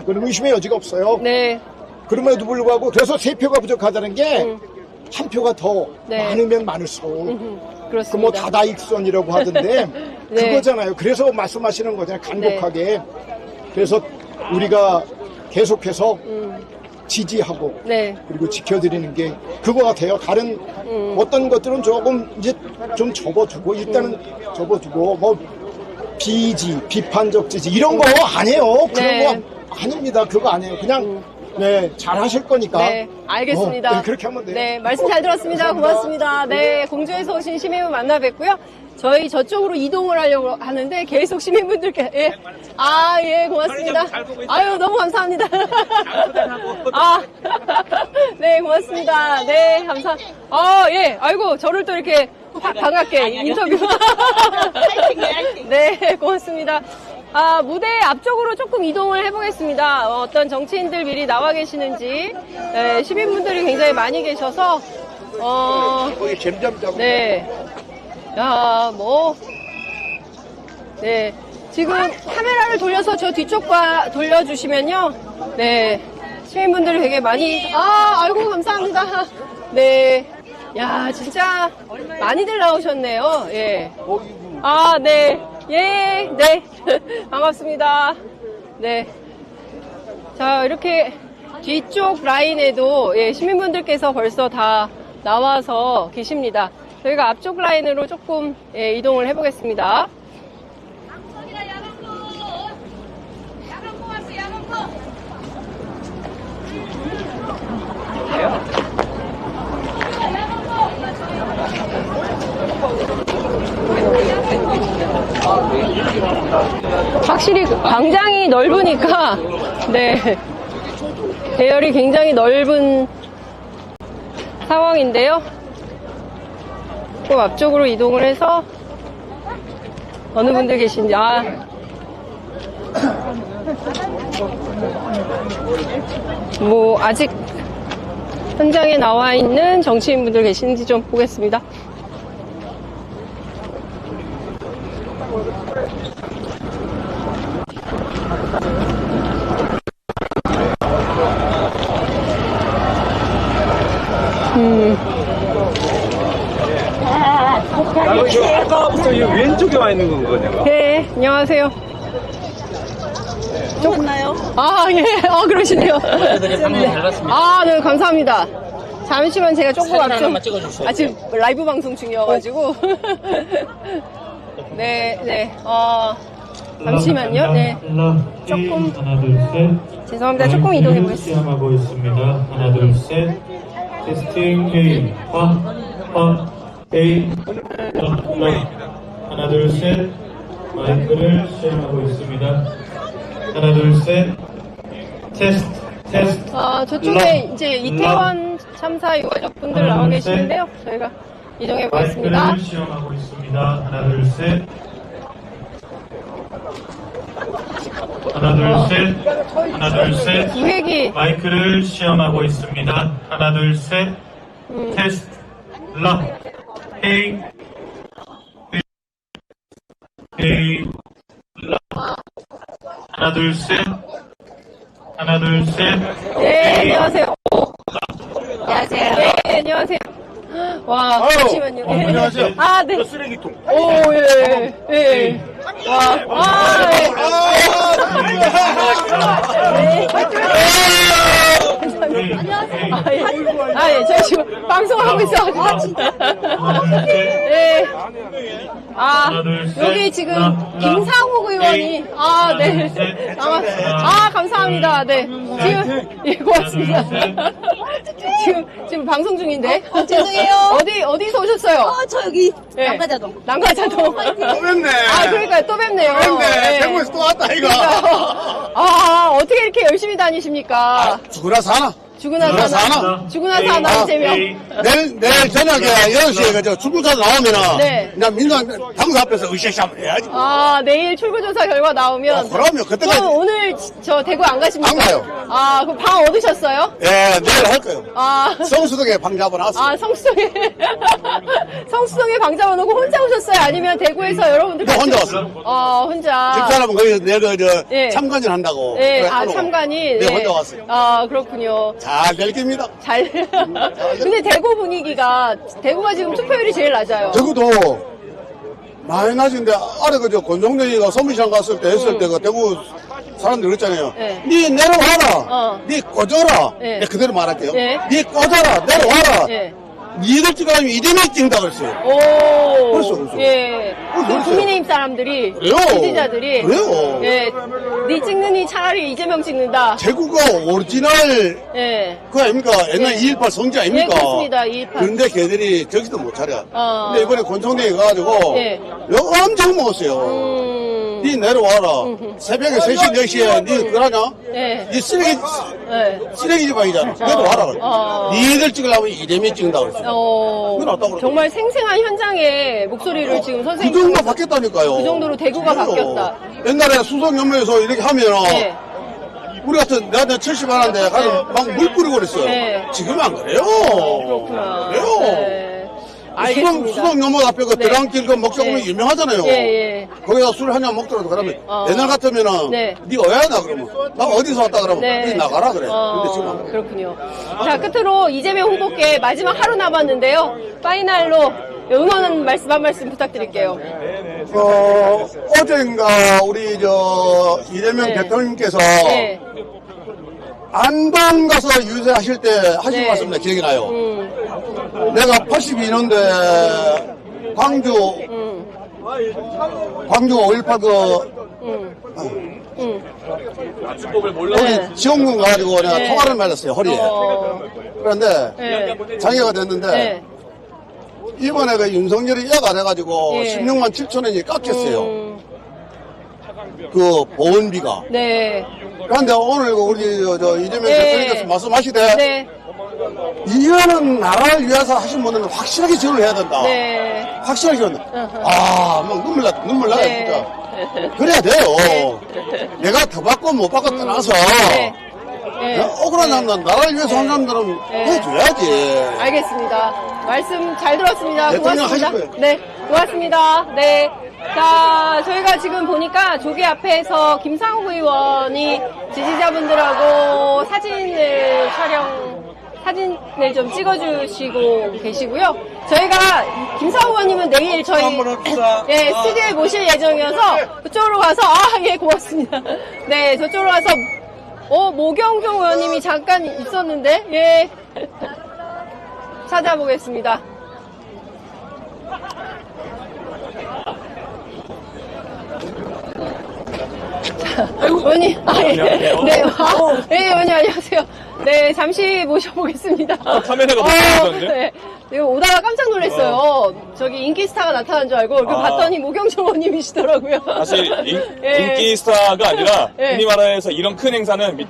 그런 의심의 여지가 없어요. 네. 그럼에도 불구하고, 그래서 3표가 부족하다는 게, 한 표가 더 네. 많으면 많을수록, 그렇습니다. 그 뭐 다다익선이라고 하던데, 네. 그거잖아요. 그래서 말씀하시는 거잖아요. 간곡하게. 그래서 우리가 계속해서 지지하고, 네. 그리고 지켜드리는 게 그거 같아요. 다른 어떤 것들은 조금 이제 좀 접어두고 일단은 접어두고 뭐 비판적 지지 이런 거 아니에요. 그런 네. 거 아닙니다. 그거 아니에요. 그냥 네, 잘 하실 거니까. 네, 알겠습니다. 네, 그렇게 하면 돼요. 네, 말씀 잘 들었습니다. 고맙습니다. 네, 공주에서 오신 시민분 만나 뵙고요. 저희 저쪽으로 이동을 하려고 하는데 계속 시민분들께 예. 아, 예, 고맙습니다. 아유, 너무 감사합니다. 아, 네, 고맙습니다. 네, 예. 아이고, 저를 또 이렇게 반갑게 인터뷰. 네, 고맙습니다. 아, 무대 앞쪽으로 조금 이동을 해보겠습니다. 어떤 정치인들 미리 나와 계시는지, 시민분들이 굉장히 많이 계셔서, 거기 점점 네. 야, 네. 지금 카메라를 돌려서 저 뒤쪽과 돌려주시면요. 네. 시민분들이 되게 많이, 아이고, 감사합니다. 네. 야, 진짜 많이들 나오셨네요. 예. 아, 네. 예, 네. 반갑습니다. 네. 자, 이렇게 뒤쪽 라인에도 예, 시민분들께서 벌써 다 나와서 계십니다. 저희가 앞쪽 라인으로 조금 예, 이동을 해보겠습니다. 확실히 광장이 넓으니까 네 대열이 굉장히 넓은 상황인데요. 그 앞쪽으로 이동을 해서 어느 분들 계신지 뭐 아직 현장에 나와 있는 정치인분들 계신지 좀 보겠습니다. 아까부터 왼쪽에 와 있는 건 거냐고. 네, 안녕하세요. 좋나요? 예. 그러시네요. 네, 감사합니다. 잠시만 제가 조금 앞서. 지금 라이브 방송 중이어가지고. 네. 잠시만요. 네. 조금. 죄송합니다. 조금 이동해 보겠습니다. 시험하고 있습니다. 하나, 둘, 셋. 테스팅 A. A. 하나, 둘, 셋. 마이크를 시험하고 있습니다. 하나, 둘, 셋. 테스트. 저쪽에 이제 이태원 참사 유가족분들 나와 계시는데요. 저희가 이동해 보겠습니다. 마이크를 시험하고 있습니다. 하나, 둘, 셋. 하나, 둘, 셋. 하나, 둘, 셋. 기획이 마이크를 시험하고 있습니다. 하나, 둘, 셋. 테스트. 락. A. 하나, 둘, 셋. 하나, 둘, 셋. 네, 안녕하세요. 안녕하세요. 네, 안녕하세요. 와, 잠시만요. 안녕하세요. 네. 쓰레기통. 오, 예. 와, 예. 저희 지금 방송하고 있어가지고. 네. 여기 지금 김상욱 의원이, 네. 감사합니다. 네. 지금, 고맙습니다. 지금 방송 중인데. 죄송해요. 어디서 오셨어요? 저 여기 네. 남가자동. 또 뵙네. 그러니까요. 또 뵙네요. 네. 대구에서 또 왔다, 이거. 어떻게 이렇게 열심히 다니십니까? 죽으라 사나? 죽으나 사나? 죽으나 사나, 이재명. 내일 저녁에 6시에 그저 출구조사 나오면은, 네. 그냥 민주당 당사 앞에서 으쌰으쌰 해야지. 아, 내일 출구조사 결과 나오면. 그럼요. 그때까지. 그럼 오늘 저 대구 안 가십니까? 안 가요. 아, 그럼 방 얻으셨어요? 예, 내일 할 거예요. 아. 성수동에 방 잡아놨어. 아, 성수동에 방 잡아놓고 혼자 오셨어요? 아니면 대구에서 여러분들 뭐 같이 혼자 오셨어요? 왔어요. 혼자. 집사람은 거기서 내일 예. 참관인 한다고. 네, 그래, 아, 하러. 참관인. 네, 네. 혼자 왔어요. 아, 그렇군요. 잘 될 겁니다. 잘. 근데 대구 분위기가, 대구가 지금 투표율이 제일 낮아요. 저것도 많이 낮은데, 아래 그저 권종대이가 서문시장 갔을 때 했을 때 그 대구 사람들 그랬잖아요. 네. 니 내려와라. 니 꺼져라. 네. 네, 그대로 말할게요. 네. 니 꺼져라. 내려와라. 예. 니들 찍어가면 이대명 찍는다 그랬어요. 오. 그랬어. 예. 그랬어요. 국민의힘 사람들이. 그래요. 지지자들이. 그래요. 예. 니 찍느니 차라리 이재명 찍는다. 대구가 오리지널 예. 그거 아닙니까? 옛날 2.18 성지 아닙니까? 예, 그렇습니다. 2.18. 그런데 걔들이 저기도 못 차려. 근데 이번에 권총대에 가가지고 예. 엄청 먹었어요. 니 내려와라. 새벽에 3시, 4시에 니 그러냐? 예. 니 쓰레기 지방이잖아. 내려와라. 그래. 니들 찍으려면 이재명 찍는다 그랬어. 그건 어떠고 그래? 정말 생생한 현장의 목소리를 지금 그 선생님. 정도 바뀌었다니까요. 그 정도로 대구가 그래요. 바뀌었다. 옛날에 수성연맹에서 이렇게 하면 네. 우리 같은 내한테 70만 원인데 가서 막 물 뿌리고 그랬어요. 네. 지금은 안 그래요. 그렇구나. 그래요. 네. 알겠습니다. 수성연맹 앞에 그 네. 드랑길 그 먹자 보면 네. 유명하잖아요. 예, 예. 거기다 술 한 잔 먹더라도 그러면 옛날 같으면은 네. 네 어야나 그러면 나 어디서 왔다 그러면 네. 니 나가라 그래. 근데 지금 안 그래. 그렇군요. 자, 끝으로 이재명 후보께 마지막 하루 남았는데요. 파이널로 응원 말씀 한 말씀 부탁드릴게요. 어젠가 우리 이재명 네. 대통령께서 네. 안동 가서 유세하실 때 하신 네. 말씀 내 기억이 나요. 내가 82년대 광주 5.18 우리 지원군 가가지고 내가 네. 통화를 말렸어요, 허리에. 그런데 네. 장애가 됐는데 네. 이번에 그 윤석열이 애가 돼가지고 예. 16만 7천 원이 깎였어요. 그 보험비가. 네. 그런데 오늘 우리 이재명 네. 대통령께서 말씀하시되 네. 이거는 나라를 위해서 하신 분은 확실하게 지원을 해야 된다. 네. 확실하게 지원. 막 눈물 나요, 네. 진짜. 그래야 돼요. 내가 더 받고 못 받고 떠나서 네. 네. 억울한 사람들은 나라를 위해서 한 사람들은 해줘야지. 알겠습니다. 말씀 잘 들었습니다. 대통령 고맙습니다. 하실 거예요. 네, 고맙습니다. 네. 자, 저희가 지금 보니까 조개 앞에서 김상우 의원이 지지자분들하고 사진을 좀 찍어주시고 계시고요. 저희가 김상우 의원님은 내일 저희 네, 스튜디오에 모실 예정이어서 그쪽으로 가서 예, 고맙습니다. 네, 저쪽으로 가서 모경종 의원님이 잠깐 있었는데 예. 찾아보겠습니다. 의원님, 네, 의원님 안녕하세요. 네, 잠시 모셔보겠습니다. 카메라가 보이는데? 네. 이거 오다가 깜짝 놀랐어요. 저기 인기 스타가 나타난 줄 알고 이렇게 봤더니 모경종 의원님이시더라고요. 사실 예. 인기 스타가 아니라 예. 흔히 말해서 이런 큰 행사는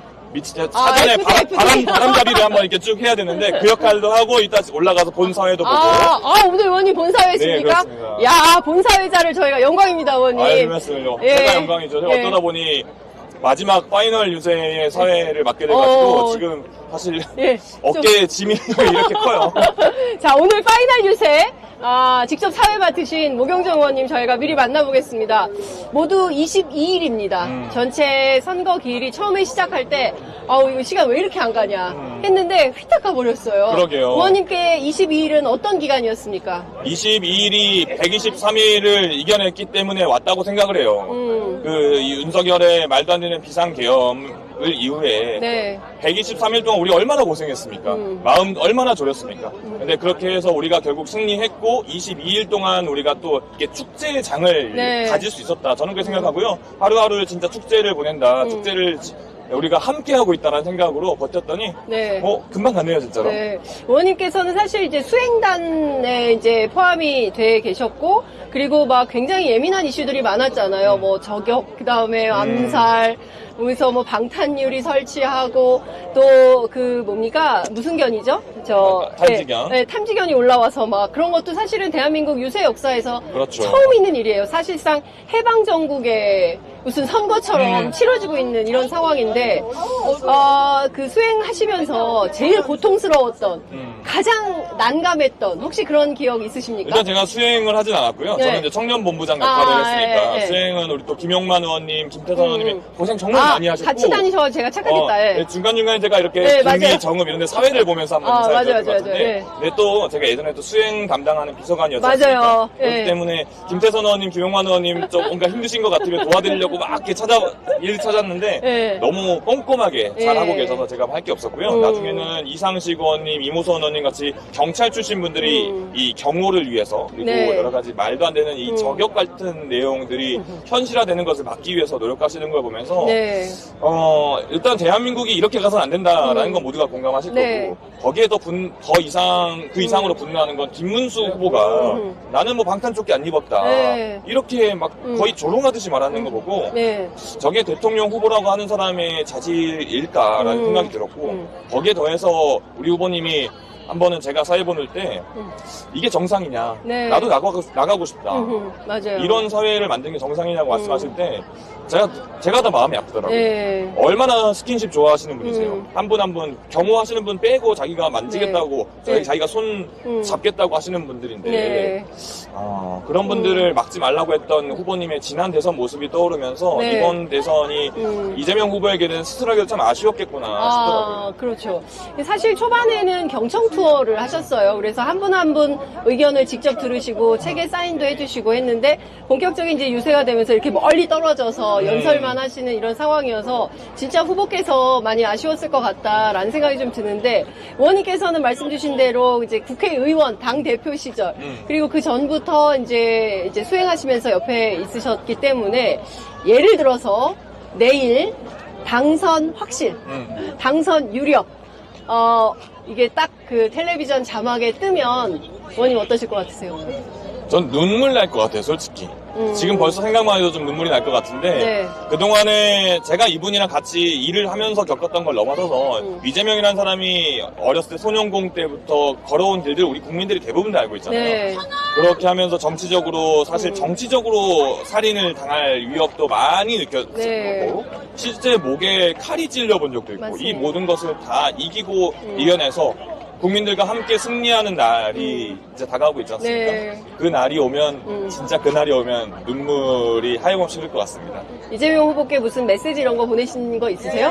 사전에 FT. 바람잡이를 한번 이렇게 쭉 해야 되는데 그 역할도 하고 이따 올라가서 본사회도 보고. 오늘 의원님 본사회십니까? 네, 그렇습니다. 야, 본사회자를 저희가 영광입니다, 의원님. 아유, 말씀을요. 예. 제가 영광이죠. 예. 어쩌다 보니 마지막 파이널 유세의 사회를 맡게 돼가지고 지금 사실 예, 어깨에 짐이 이렇게 커요. 자, 오늘 파이널 유세 직접 사회 맡으신 모경정 의원님 저희가 미리 만나보겠습니다. 모두 22일입니다. 전체 선거 기일이 처음에 시작할 때 이거 시간 왜 이렇게 안 가냐 했는데 휘딱 가버렸어요. 그러게요. 의원님께 22일은 어떤 기간이었습니까? 22일이 123일을 이겨냈기 때문에 왔다고 생각을 해요. 이 윤석열의 말도 안 되는 비상계엄을 이후에 네. 123일 동안 우리 얼마나 고생했습니까? 마음 얼마나 졸였습니까? 근데 그렇게 해서 우리가 결국 승리했고 22일 동안 우리가 또 이렇게 축제장을 네. 가질 수 있었다. 저는 그렇게 생각하고요. 하루하루 진짜 축제를 보낸다. 축제를 우리가 함께 하고 있다는 생각으로 버텼더니 네. 금방 갔네요, 진짜로. 네. 의원님께서는 사실 이제 수행단에 이제 포함이 돼 계셨고, 그리고 막 굉장히 예민한 이슈들이 많았잖아요. 뭐 저격, 그 다음에 암살, 보면서 뭐 방탄유리 설치하고 또 그 뭡니까 무슨 견이죠? 탐지견. 네, 탐지견이 올라와서 막 그런 것도 사실은 대한민국 유세 역사에서 그렇죠. 처음 있는 일이에요. 사실상 해방 전국에 무슨 선거처럼 치러지고 있는 이런 상황인데 그 수행하시면서 제일 고통스러웠던 가장 난감했던 혹시 그런 기억 있으십니까? 일단 제가 수행을 하진 않았고요. 네. 저는 이제 청년본부장 역할을 했으니까 예. 수행은 우리 또 김용만 의원님, 김태선 의원님이 고생 정말 많이 하셨고 같이 다니셔서 제가 착각했다. 예. 중간중간에 제가 이렇게 네, 맞아요. 김미, 정읍 이런 데 사회를 보면서 한번 인사를 맞아요, 드렸던 것 맞아요, 같은데 네. 근데 또 제가 예전에 또 수행 담당하는 비서관이었었으니까 맞아요. 그렇기 예. 때문에 김태선 의원님, 김용만 의원님 좀 뭔가 힘드신 것 같으면 도와드리려고 막 이렇게 일 찾았는데 예. 너무 꼼꼼하게 예. 잘하고 계셔서 제가 할 게 없었고요. 나중에는 이상식 의원님, 이무선 의원님 같이 경찰 출신 분들이 이 경호를 위해서 그리고 네. 여러 가지 말도 안 되는 이 저격 같은 내용들이 현실화되는 것을 막기 위해서 노력하시는 걸 보면서 네. 일단 대한민국이 이렇게 가서는 안 된다라는 건 모두가 공감하실 네. 거고 거기에 그 이상으로 분노하는 건 김문수 후보가 나는 뭐 방탄조끼 안 입었다 네. 이렇게 막 거의 조롱하듯이 말하는 거 보고 네. 저게 대통령 후보라고 하는 사람의 자질일까라는 생각이 들었고 거기에 더해서 우리 후보님이 한 번은 제가 사회 보낼 때 이게 정상이냐 네. 나도 나가고 싶다 맞아요. 이런 사회를 만든 게 정상이냐고 말씀하실 때 제가 더 마음이 아프더라고요. 네. 얼마나 스킨십 좋아하시는 분이세요. 한 분 한 분 경호하시는 분 빼고 자기가 만지겠다고 네. 자기가 손 잡겠다고 하시는 분들인데 네. 그런 분들을 막지 말라고 했던 후보님의 지난 대선 모습이 떠오르면서 네. 이번 대선이 이재명 후보에게는 스스로에게도 참 아쉬웠겠구나 싶더라고요. 그렇죠. 사실 초반에는 경청 투어를 하셨어요. 그래서 한 분 한 분 의견을 직접 들으시고 책에 사인도 해주시고 했는데 본격적인 이제 유세가 되면서 이렇게 멀리 떨어져서 연설만 하시는 이런 상황이어서 진짜 후보께서 많이 아쉬웠을 것 같다라는 생각이 좀 드는데 의원님께서는 말씀 주신 대로 이제 국회의원 당 대표 시절 그리고 그 전부터 이제 수행하시면서 옆에 있으셨기 때문에 예를 들어서 내일 당선 확실, 당선 유력 이게 딱 그 텔레비전 자막에 뜨면 의원님 어떠실 것 같으세요? 전 눈물 날 것 같아요, 솔직히. 지금 벌써 생각만 해도 좀 눈물이 날 것 같은데 네. 그동안에 제가 이분이랑 같이 일을 하면서 겪었던 걸 넘어서서 이재명이라는 사람이 어렸을 때 소년공 때부터 걸어온 길들 우리 국민들이 대부분 다 알고 있잖아요. 네. 그렇게 하면서 정치적으로 사실 정치적으로 살인을 당할 위협도 많이 느꼈고 네. 실제 목에 칼이 찔려본 적도 있고 맞습니다. 이 모든 것을 다 이기고 이겨내서 국민들과 함께 승리하는 날이 이제 다가오고 있지 않습니까? 네. 그 날이 오면 진짜 그 날이 오면 눈물이 하염없이 흐를 것 같습니다. 이재명 후보께 무슨 메시지 이런 거 보내신 거 있으세요?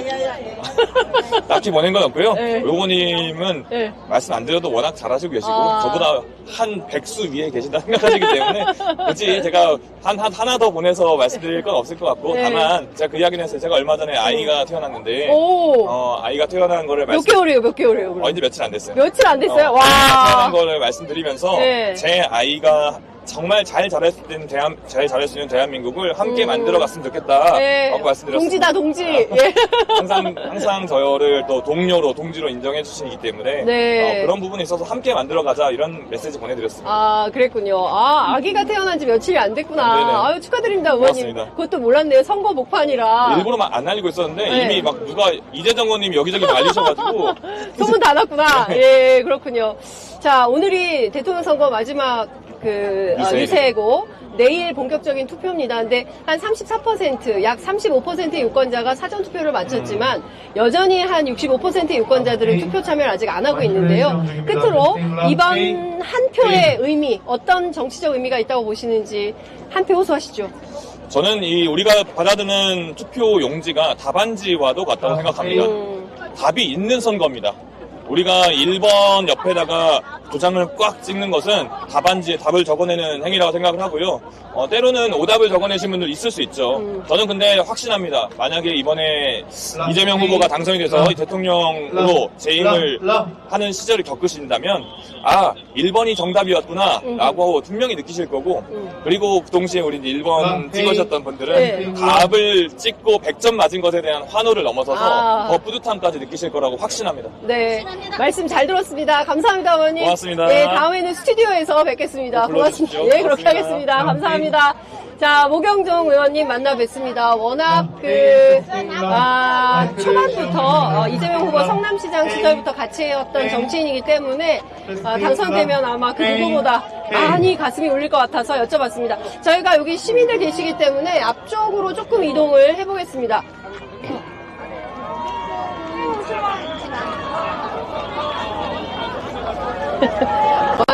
딱히 보낸 건 없고요. 네. 의원님은 네. 말씀 안 드려도 워낙 잘하시고 계시고 저보다 한 백수 위에 계신다 생각하시기 때문에 굳이 제가 하나 더 보내서 말씀드릴 건 없을 것 같고 네. 다만 제가 그 이야기는 했어요. 제가 얼마 전에 아이가 태어났는데 아이가 태어난 거를 몇 개월이에요? 그럼? 이제 며칠 안 됐어요. 며칠 안 됐어요? 와. 태어난 거를 말씀드리면서 네. 제 아이가 정말 잘 자랄 수 있는 대한민국을 함께 만들어갔으면 좋겠다. 네. 라고 말씀드렸습니다. 동지다, 동지. 예. 항상 저를 또 동지로 인정해 주시기 때문에 네. 그런 부분에 있어서 함께 만들어가자 이런 메시지 보내드렸습니다. 그랬군요. 아기가 태어난 지 며칠이 안 됐구나. 네네. 아유, 축하드립니다, 의원님. 고맙습니다. 그것도 몰랐네요. 선거 목판이라. 일부러 막 안 알리고 있었는데 네. 이미 막 누가 이재정 의원님이 여기저기 알리셔가지고 소문 다 났구나. 예, 그렇군요. 자, 오늘이 대통령 선거 마지막 유세고 내일 본격적인 투표입니다. 근데 한 34%, 약 35%의 유권자가 사전 투표를 마쳤지만 여전히 한 65%의 유권자들은 투표 참여를 아직 안 하고 있는데요. 끝으로 이번 한 표의 의미, 어떤 정치적 의미가 있다고 보시는지 한 표 호소하시죠. 저는 우리가 받아드는 투표 용지가 답안지와도 같다고 생각합니다. 답이 있는 선거입니다. 우리가 1번 옆에다가 도장을 꽉 찍는 것은 답안지에 답을 적어내는 행위라고 생각을 하고요. 때로는 오답을 적어내신 분들 있을 수 있죠. 저는 근데 확신합니다. 만약에 이번에 이재명 후보가 당선이 돼서 대통령으로 재임을 하는 시절을 겪으신다면 1번이 정답이었구나 라고 분명히 느끼실 거고 그리고 동시에 우리 이제 1번 찍으셨던 분들은 네. 답을 찍고 100점 맞은 것에 대한 환호를 넘어서서 더 뿌듯함까지 느끼실 거라고 확신합니다. 네, 말씀 잘 들었습니다. 감사합니다, 어머니. 고맙습니다. 네, 다음에는 스튜디오에서 뵙겠습니다. 고맙습니다. 불러주십시오. 네, 그렇게 고맙습니다. 하겠습니다. 감사합니다. 자, 모경종 의원님 만나 뵙습니다. 워낙 초반부터 이재명 후보 성남시장 시절부터 같이 해왔던 정치인이기 때문에 당선되면 아마 그 누구보다 많이 가슴이 울릴 것 같아서 여쭤봤습니다. 저희가 여기 시민들 계시기 때문에 앞쪽으로 조금 이동을 해보겠습니다.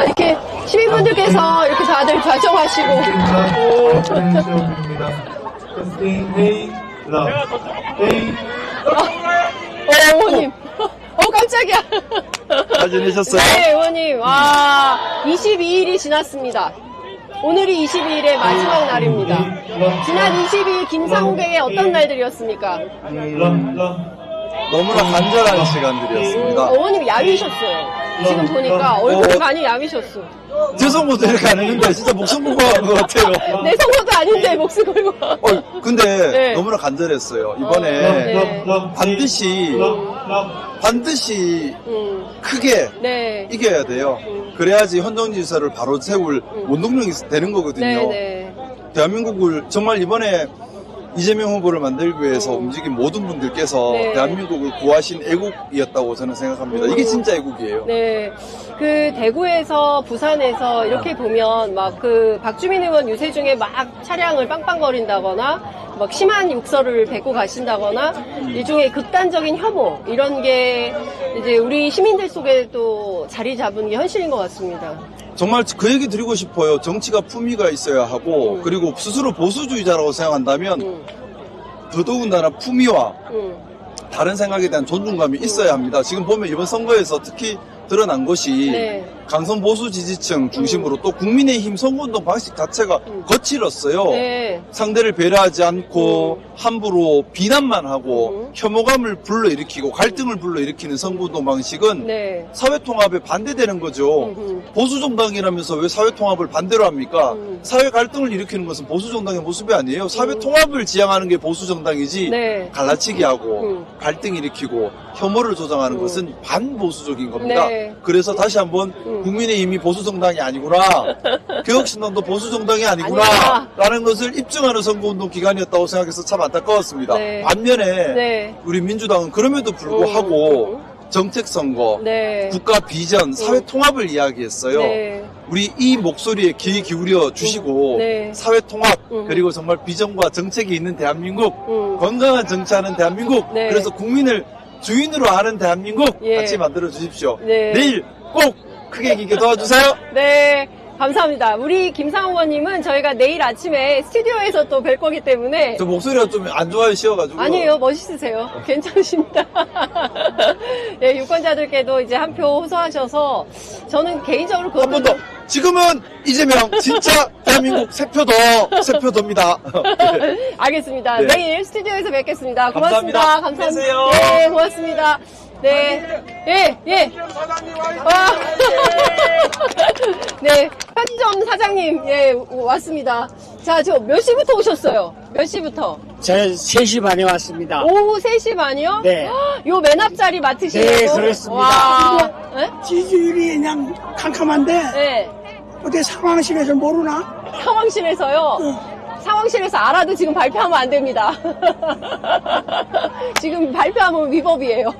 이렇게 시민분들께서 이렇게 다들 좌정하시고 의원님 깜짝이야. 잘 지내셨어요? 네, 의원님. 와, 22일이 지났습니다. 오늘이 22일의 마지막 날입니다. 지난 22일 김상욱에게 어떤 날들이었습니까? 너무나 간절한 시간들이었습니다. 의원님이 야위셨어요. 지금 보니까 얼굴이 많이 야위셨어. 제 손모도 이렇게 안 했는데 진짜 목숨 걸고 한 것 같아요. 내 성도도 아닌데 목숨 걸고. 근데 네. 너무나 간절했어요. 이번에 반드시 크게 네. 이겨야 돼요. 그래야지 헌정질서를 바로 세울 원동력이 되는 거거든요. 네. 대한민국을 정말 이번에 이재명 후보를 만들기 위해서 움직인 모든 분들께서 네. 대한민국을 구하신 애국이었다고 저는 생각합니다. 이게 진짜 애국이에요. 네. 그 대구에서 부산에서 이렇게 보면 막 그 박주민 의원 유세 중에 막 차량을 빵빵거린다거나 막 심한 욕설을 뱉고 가신다거나 일종의 극단적인 혐오 이런 게 이제 우리 시민들 속에도 자리 잡은 게 현실인 것 같습니다. 정말 그 얘기 드리고 싶어요. 정치가 품위가 있어야 하고 그리고 스스로 보수주의자라고 생각한다면 더더군다나 품위와 다른 생각에 대한 존중감이 있어야 합니다. 지금 보면 이번 선거에서 특히 드러난 것이 네. 강성 보수 지지층 중심으로 또 국민의힘 선거운동 방식 자체가 거칠었어요. 네. 상대를 배려하지 않고 함부로 비난만 하고 혐오감을 불러일으키고 갈등을 불러일으키는 선거운동 방식은 네. 사회통합에 반대되는 거죠. 보수정당이라면서 왜 사회통합을 반대로 합니까? 사회 갈등을 일으키는 것은 보수정당의 모습이 아니에요. 사회통합을 지향하는 게 보수정당이지 네. 갈라치기하고 갈등 일으키고 혐오를 조장하는 것은 반보수적인 겁니다. 네. 그래서 다시 한번 국민의힘이 보수정당이 아니구나, 개혁신당도 보수정당이 아니구나 라는 것을 입증하는 선거운동 기간이었다고 생각해서 참 안타까웠습니다. 네. 반면에 네. 우리 민주당은 그럼에도 불구하고 정책선거, 네. 국가 비전, 사회 통합을 이야기했어요. 네. 우리 이 목소리에 귀 기울여 주시고 네. 사회 통합 그리고 정말 비전과 정책이 있는 대한민국, 건강한 정치하는 대한민국, 네. 그래서 국민을 주인으로 하는 대한민국 예. 같이 만들어 주십시오. 네. 내일 꼭 크게 이기게 도와주세요. 네, 감사합니다. 우리 김상욱 의원님은 저희가 내일 아침에 스튜디오에서 또 뵐 거기 때문에. 저 목소리가 좀 안 좋아지셔가지고. 아니에요, 멋있으세요. 괜찮으십니다. 네, 유권자들께도 이제 한 표 호소하셔서 저는 개인적으로 한 번 더. 지금은 이재명 진짜 대한민국 세 표 더입니다. 알겠습니다. 네. 내일 스튜디오에서 뵙겠습니다. 고맙습니다. 감사합니다. 힘내세요. 네, 고맙습니다. 네, 예. 네, 편의점 사장님, 예, 왔습니다. 자, 저 몇 시부터 오셨어요? 몇 시부터? 저 3시 반에 왔습니다. 오후 3시 반이요? 네. 요 맨 앞자리 맡으시고. 네, 그렇습니다. 와, 네? 지지율이 그냥 캄캄한데 네. 어떻게 상황실에서 모르나? 상황실에서요? 상황실에서 알아도 지금 발표하면 안 됩니다. 지금 발표하면 위법이에요.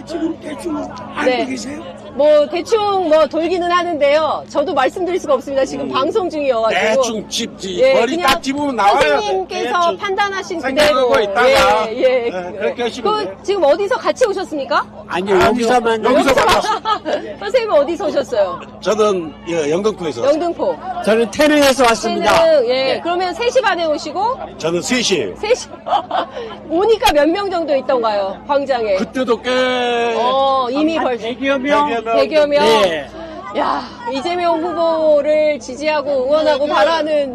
지금 대충 알고 네. 계세요? 뭐 대충 뭐 돌기는 하는데요. 저도 말씀드릴 수가 없습니다. 지금 방송 중이어가지고. 대충 짚지. 예, 머리 그냥 딱 집으면 나와요. 선생님께서 대충 판단하신 생각하고 그대로. 있다가. 예. 그렇게 하시면 돼요. 지금 어디서 같이 오셨습니까? 아니요, 여기서만. 여기서 선생님은 어디서 오셨어요? 저는 영등포에서 왔어요. 영등포. 저는 태릉에서 왔습니다. 태릉, 예. 그러면 3시 반에 오시고 저는 3시에요. 3시 오니까 몇 명 정도 있던가요? 광장에. 그때도 꽤 이미 한 벌써 100여 명? 100여 명. 네. 야, 이재명 후보를 지지하고 응원하고 바라는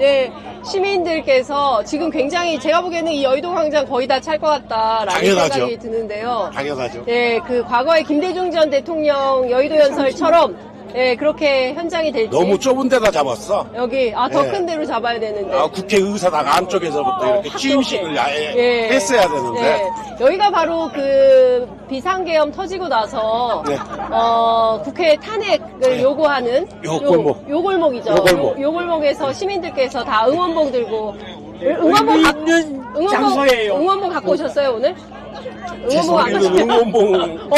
시민들께서 지금 굉장히 제가 보기에는 이 여의도 광장 거의 다 찰 것 같다라는 당연하죠. 생각이 드는데요. 당연하죠. 예, 그 과거에 김대중 전 대통령 여의도 연설처럼 그렇게 현장이 될지. 너무 좁은 데다 잡았어. 여기 더 네. 큰 데로 잡아야 되는데. 국회의사당 안쪽에서부터 이렇게 취임식을 아예 예. 했어야 되는데. 네. 여기가 바로 그 비상계엄 터지고 나서 네. 국회 탄핵을 네. 요구하는 요 골목. 요 골목이죠. 요 골목. 요 골목에서 시민들께서 다 응원봉 들고 응원봉 있는 장소예요. 응원봉 갖고 오셨어요 오늘? 응원봉 안 우리는 응원봉은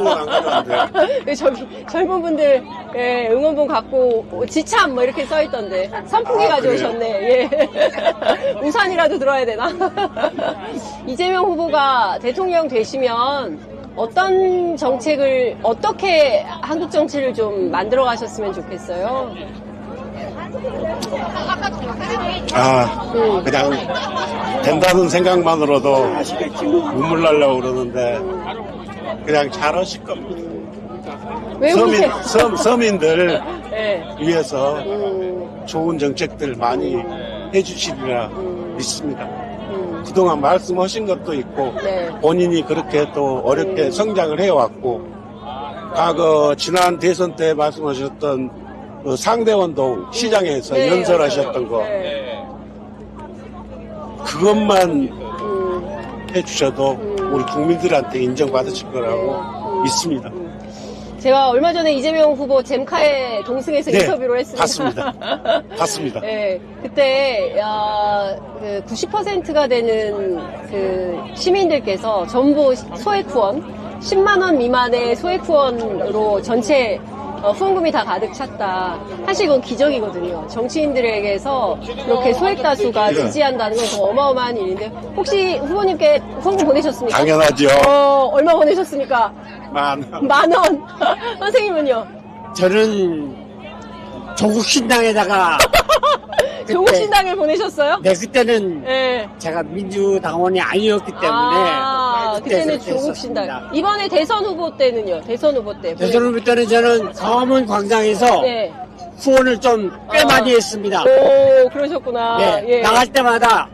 안 가져왔는데. 저기 젊은 분들 예, 응원봉 갖고 지참 뭐 이렇게 써 있던데 선풍기 가져오셨네. 예. 우산이라도 들어야 되나? 이재명 후보가 대통령 되시면 어떤 정책을 어떻게 한국 정치를 좀 만들어 가셨으면 좋겠어요? 그냥 된다는 생각만으로도 눈물 나려고 그러는데 그냥 잘하실 겁니다. 왜 서민들 네. 위해서 좋은 정책들 많이 해주시리라 믿습니다. 그동안 말씀하신 것도 있고 네. 본인이 그렇게 또 어렵게 성장을 해왔고 과거 지난 대선 때 말씀하셨던 그 상대원동 시장에서 네, 연설하셨던 거 네. 그것만 해주셔도 우리 국민들한테 인정받으실 거라고 믿습니다. 제가 얼마 전에 이재명 후보 잼카에 동승해서 네, 인터뷰를 했습니다. 봤습니다. 네, 그때 90%가 되는 그 시민들께서 전부 소액 후원, 10만 원 미만의 소액 후원으로 전체 후원금이 다 가득 찼다. 사실 이건 기적이거든요. 정치인들에게서 이렇게 소액 다수가 네. 지지한다는 건 정말 어마어마한 일인데 혹시 후보님께 후원금 보내셨습니까? 당연하죠. 얼마 보내셨습니까? 만 원. 선생님은요? 저는 조국신당에다가 조국신당에 보내셨어요? 네, 그때는 네. 제가 민주당원이 아니었기 때문에 그때는 그때 조국신당. 했었습니다. 이번에 대선 후보 때는요? 대선 후보 때. 대선 후보 때는 저는 광화문 광장에서 네. 후원을 좀 꽤 많이 했습니다. 오, 그러셨구나. 네, 예. 나갈 때마다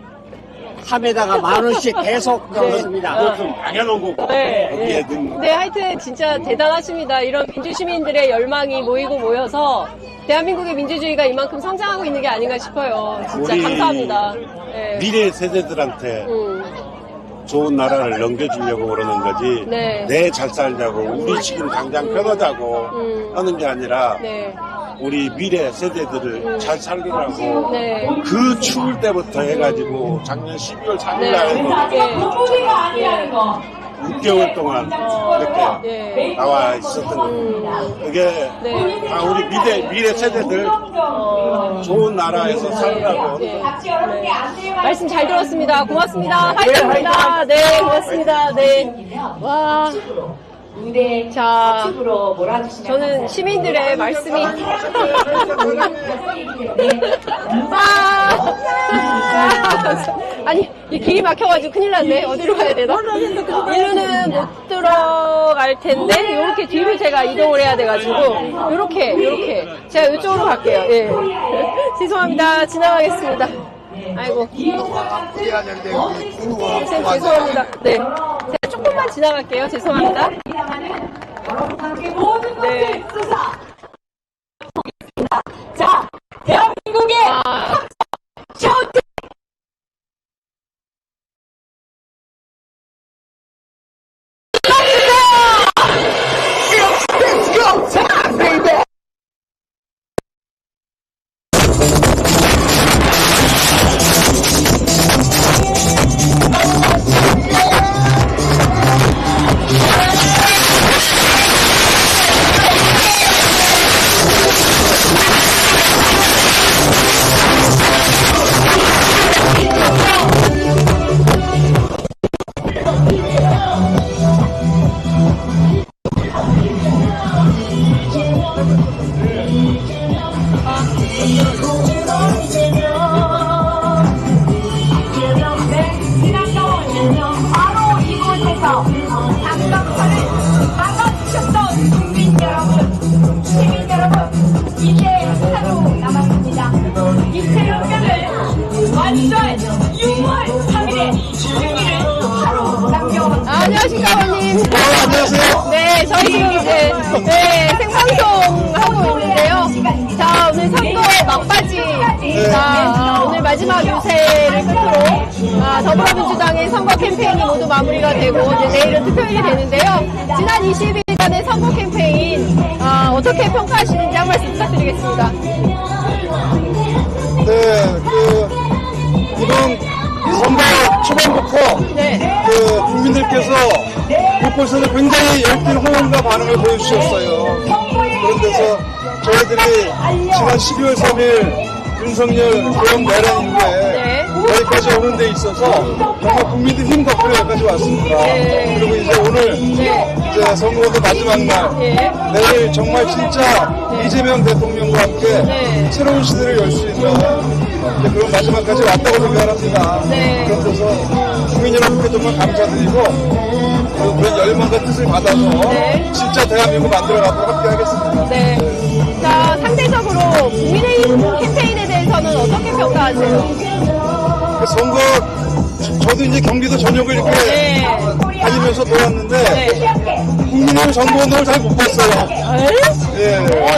함에다가 10,000원씩 계속 넣었습니다. 당연한 거고. 네, 네, 하여튼 진짜 대단하십니다. 이런 민주시민들의 열망이 모여서 대한민국의 민주주의가 이만큼 성장하고 있는 게 아닌가 싶어요. 진짜 우리 감사합니다. 네. 미래 세대들한테 좋은 나라를 넘겨주려고 그러는 거지. 네. 내 잘 살자고 우리 지금 당장 편하자고 하는 게 아니라 네. 우리 미래 세대들을 잘 살리라고 네. 그 추울 때부터 해가지고 작년 12월 3일 네. 날에도 6개월 동안 이렇게 네. 나와 있었던 겁니다. 그게 다 우리 미래 세대들 좋은 나라에서 살라고. 네. 말씀 잘 들었습니다. 고맙습니다. 화이팅입니다. 네, 고맙습니다. 네. 와. 자, 저는 시민들의 말씀이 아니 이 길이 막혀가지고 큰일 났네. 어디로 가야 되나? 이리는 못 들어갈 텐데 이렇게 뒤로 제가 이동을 해야 돼가지고 요렇게 제가 이쪽으로 갈게요. 예. 죄송합니다. 지나가겠습니다. 아이고. 선생님 죄송합니다. 네. 제가 조금만 지나갈게요. 죄송합니다. 네. 자, 대한민국의 셔츠! 안녕하십니까, 어머님. 안녕하세요. 네, 저희 지금 이제, 생방송 하고 있는데요. 자, 오늘 선거 막바지. 자, 오늘 마지막 유세를 끝으로, 더불어민주당의 선거 캠페인이 모두 마무리가 되고, 이제 내일은 투표일이 되는데요. 지난 20일간의 선거 캠페인, 어떻게 평가하시는지 한 말씀 부탁드리겠습니다. 이번 선거 초반부터 국민들 후보께서 곳곳에서 굉장히 열띤 호응과 반응을 보여주셨어요. 그런 데서 저희들이 지난 12월 3일 윤석열 대형 내란 이후에 여기까지 오는 데 있어서 정말 국민들 힘 덕분에 여기까지 왔습니다. 그리고 이제 오늘 이제 선거도 마지막 날 내일 정말 진짜 이재명 대통령과 함께 새로운 시대를 열 수 있는 그런 마지막까지 왔다고 생각합니다. 그런 데서 국민 여러분께 정말 감사드리고 그런 열망과 뜻을 받아서 진짜 대한민국 만들어가도록 함께 하겠습니다. 자, 상대적으로 국민의힘 캠페인에 대해서는 어떻게 평가하세요? 그 선거, 저도 이제 경기도 전역을 이렇게 다니면서 돌았는데, 국민의힘 선거운동을 잘 못 봤어요.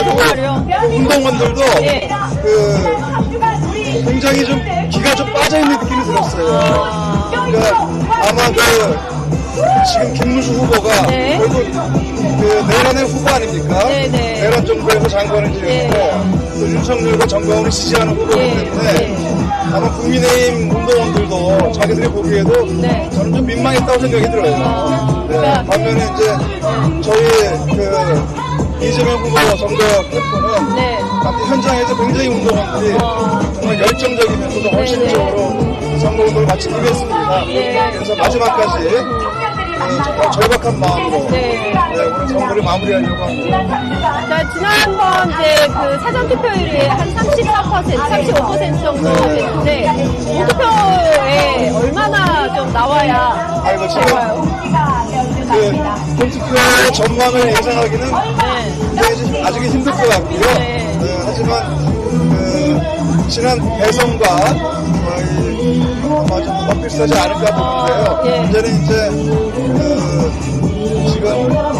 정말요? 운동원들도, 굉장히 좀, 기가 좀 빠져있는 느낌이 들었어요. 그러니까, 아마 지금 김문수 후보가 결국 내란의 후보 아닙니까? 내란 정부에서 장관을 지냈고 또 윤석열과 정광훈을 지지하는 후보이기 때문에 아마 국민의힘 운동원들도 자기들이 보기에도 저는 좀 민망했다고 생각이 들어요. 반면에 이제 저희 이재명 후보 선거 캠프는 아무튼 현장에서 굉장히 운동원들이 정말 열정적이면서도 헌신적으로 선거운동을 같이 임했습니다. 그래서 마지막까지 정말 절박한 마음으로 오늘 선거를 마무리하려고 합니다. 자, 지난번 이제 그 사전 투표율이 한 34%, 35% 정도 됐는데 본투표에 얼마나 좀 나와야 될까요? 본투표의 전망을 예상하기는 굉장히 아직은 힘들 것 같고요. 하지만 지난 대선과 아마 좀 비슷하지 않을까 보는데요. 문제는 이제 지금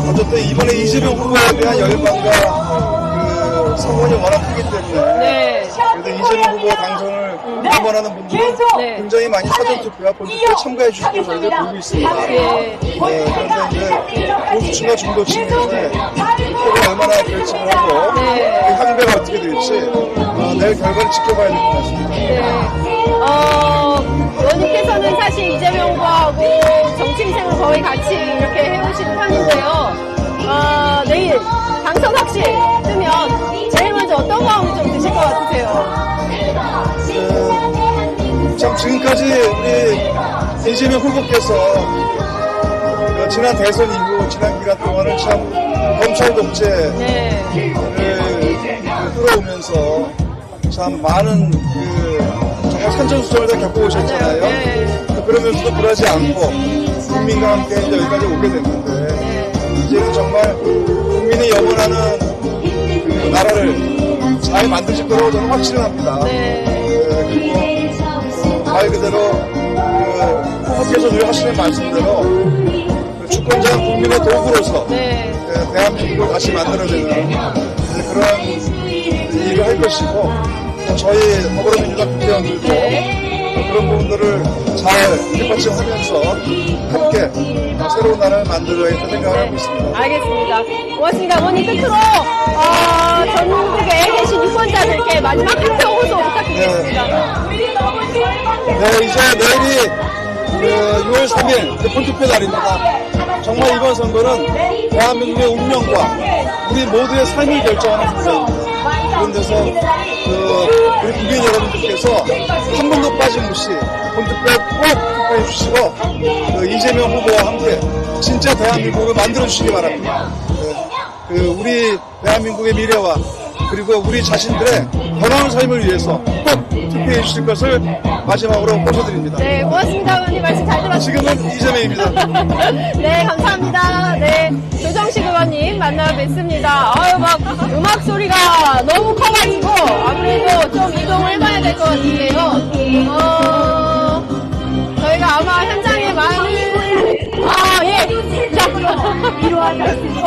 어쨌든 이번에 이재명 후보에 대한 열망과 성원이 워낙 크기 때문에 그래도 이재명 후보 당선을 응원하는 분들은 굉장히 많이 사전투표와 본투표에 참가해 주실 것을 저희들 보고 있습니다. 그런데 이제 보수층과 중도층인데 투표가 얼마나 결정을 하고 그 향배가 어떻게 될지 내일 결과를 지켜봐야 될 것 같습니다. 의원님께서는 사실 이재명 후보하고 정치 인생을 거의 같이 이렇게 해오시는 편인데요. 내일 당선 확실 뜨면 제일 먼저 어떤 마음이 좀 드실 것 같으세요? 참 지금까지 우리 이재명 후보께서 지난 대선 이후 지난 기간 동안을 참 검찰 독재를 뚫어오면서 참 많은 정말 산전수전을 다 겪어오셨잖아요. 그러면서도 굴하지 않고 국민과 함께 이제 여기까지 오게 됐는데 이제는 정말 국민이 염원하는 그 나라를 잘 만드실 거라고 저는 확신을 합니다. 그리고 말 그대로 후보께서 늘 하시는 말씀대로 주권자는 국민의 도구로서 대한민국을 다시 만들어내는 그런 일을 할 것이고 저희 더불어민주당 국회의원들도 그런 부분들을 잘 뒷받침하면서 함께 새로운 나라를 만들어야겠다 생각을 하고 있습니다. 알겠습니다. 고맙습니다. 의원님 끝으로 전국에 계신 유권자들께 마지막 한표 호소 부탁드리겠습니다. 이제 내일이 6월 3일 본투표 날입니다. 정말 이번 선거는 대한민국의 운명과 우리 모두의 삶을 결정하는 선거입니다. 그런 데서 우리 국민 여러분들께서 한 번도 빠짐없이 본투표에 꼭 투표해 주시고 이재명 후보와 함께 진짜 대한민국을 만들어 주시기 바랍니다. 우리 대한민국의 미래와 그리고 우리 자신들의 변화의 삶을 위해서 꼭 투표해 주실 것을 마지막으로 호소드립니다. 네, 고맙습니다. 의원님 말씀 잘 들었습니다. 지금은 이재명입니다. 네, 감사합니다. 네, 조정식 의원님 만나 뵙습니다. 막 음악 소리가 너무 커가지고 아무래도 좀 이동을 해봐야 될 것 같은데요. 저희가 아마 현장에 많은 자,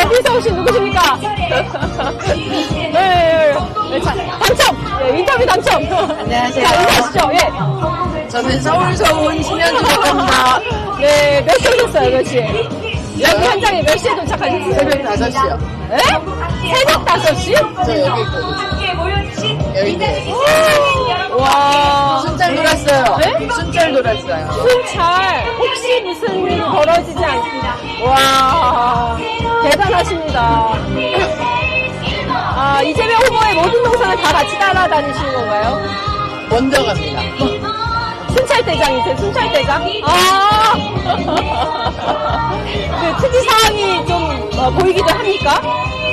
어디서 오신 누구십니까? 당첨! 인터뷰 당첨! 안녕하세요. 자, 인사하시죠. 저는 서울서 온 신현주입니다. 네, 몇 살 됐어요, 며칠? 여기 현장에 몇 시에 도착하셨어요? 새벽 5시요. 에? 새벽 5시? 저 여기 있거든요. 여기. 와. 순찰 돌았어요. 네? 순찰 돌았어요. 순찰. 혹시 무슨 일이 벌어지지 않습니다. 와. 대단하십니다. 아, 이재명 후보의 모든 동선을 다 같이 따라다니시는 건가요? 먼저 갑니다. 순찰대장이세요, 순찰대장? 아! 그 특이사항이 좀 보이기도 합니까?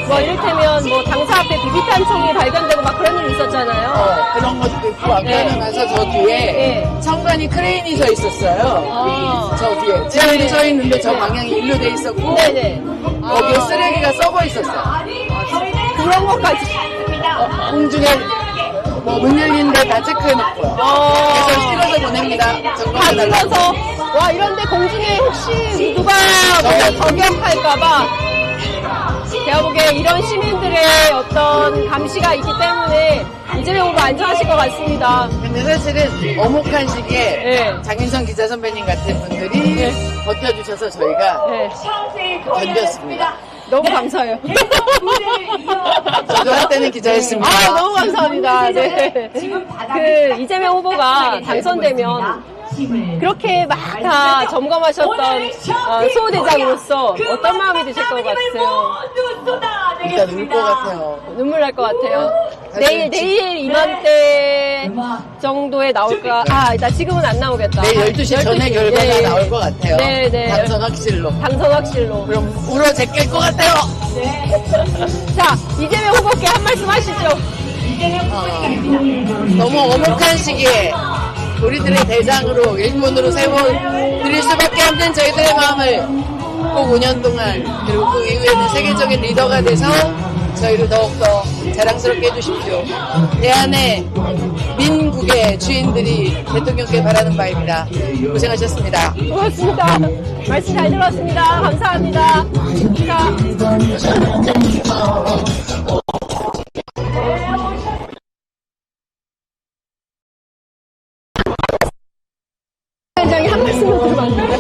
뭐, 이를테면, 뭐, 당사 앞에 비비탄총이 발견되고 막 그런 일이 있었잖아요. 그런 것도 있고, 아까는 네. 와서 저 뒤에 성관이 크레인이 서 있었어요. 저 뒤에. 크레인이 서 있는데 저 방향이 일로 돼 있었고, 네네. 거기에 쓰레기가 썩어 있었어요. 그런 것까지. 공중에 뭐 문 열리는데 다 체크해놓고요. 그래서 찍어서 보냅니다. 다 정말 찍어서. 와, 이런데 공중에 혹시 누가 뭐 저격할까봐 제가 보기에 이런 시민들의 어떤 감시가 있기 때문에 이재명 후보 안전하실 것 같습니다. 근데 사실은 어목한 시기에 장윤성 기자 선배님 같은 분들이 버텨주셔서 저희가 견뎠습니다. 너무 감사해요. 저도 한때는 기자였습니다. 아, 너무 감사합니다. 네. 그 이재명 후보가 당선되면 그렇게 막 다 점검하셨던 수호대장으로서 어떤 마음이 드실 것 같으세요? 일단 울 것 같아요. 눈물 날 것 같아요. 내일 이맘때 정도에 나올까? 아, 나 지금은 안 나오겠다. 내일 12시 전에 결과가 나올 것 같아요. 네. 당선 확실로. 당선 확실로. 그럼 울어 제낄 것 같아요. 자, 이재명 후보께 한 말씀 하시죠. 너무 어목한 시기에 우리들의 대장으로 일꾼으로 세워드릴 수밖에 없는 저희들의 마음을 꼭 5년 동안 그리고 그 이후에는 세계적인 리더가 돼서 저희를 더욱더 자랑스럽게 해주십시오. 대한의 민국의 주인들이 대통령께 바라는 바입니다. 고생하셨습니다. 고맙습니다. 말씀 잘 들었습니다. 감사합니다. 회장이 한 말씀만 들어봤는데.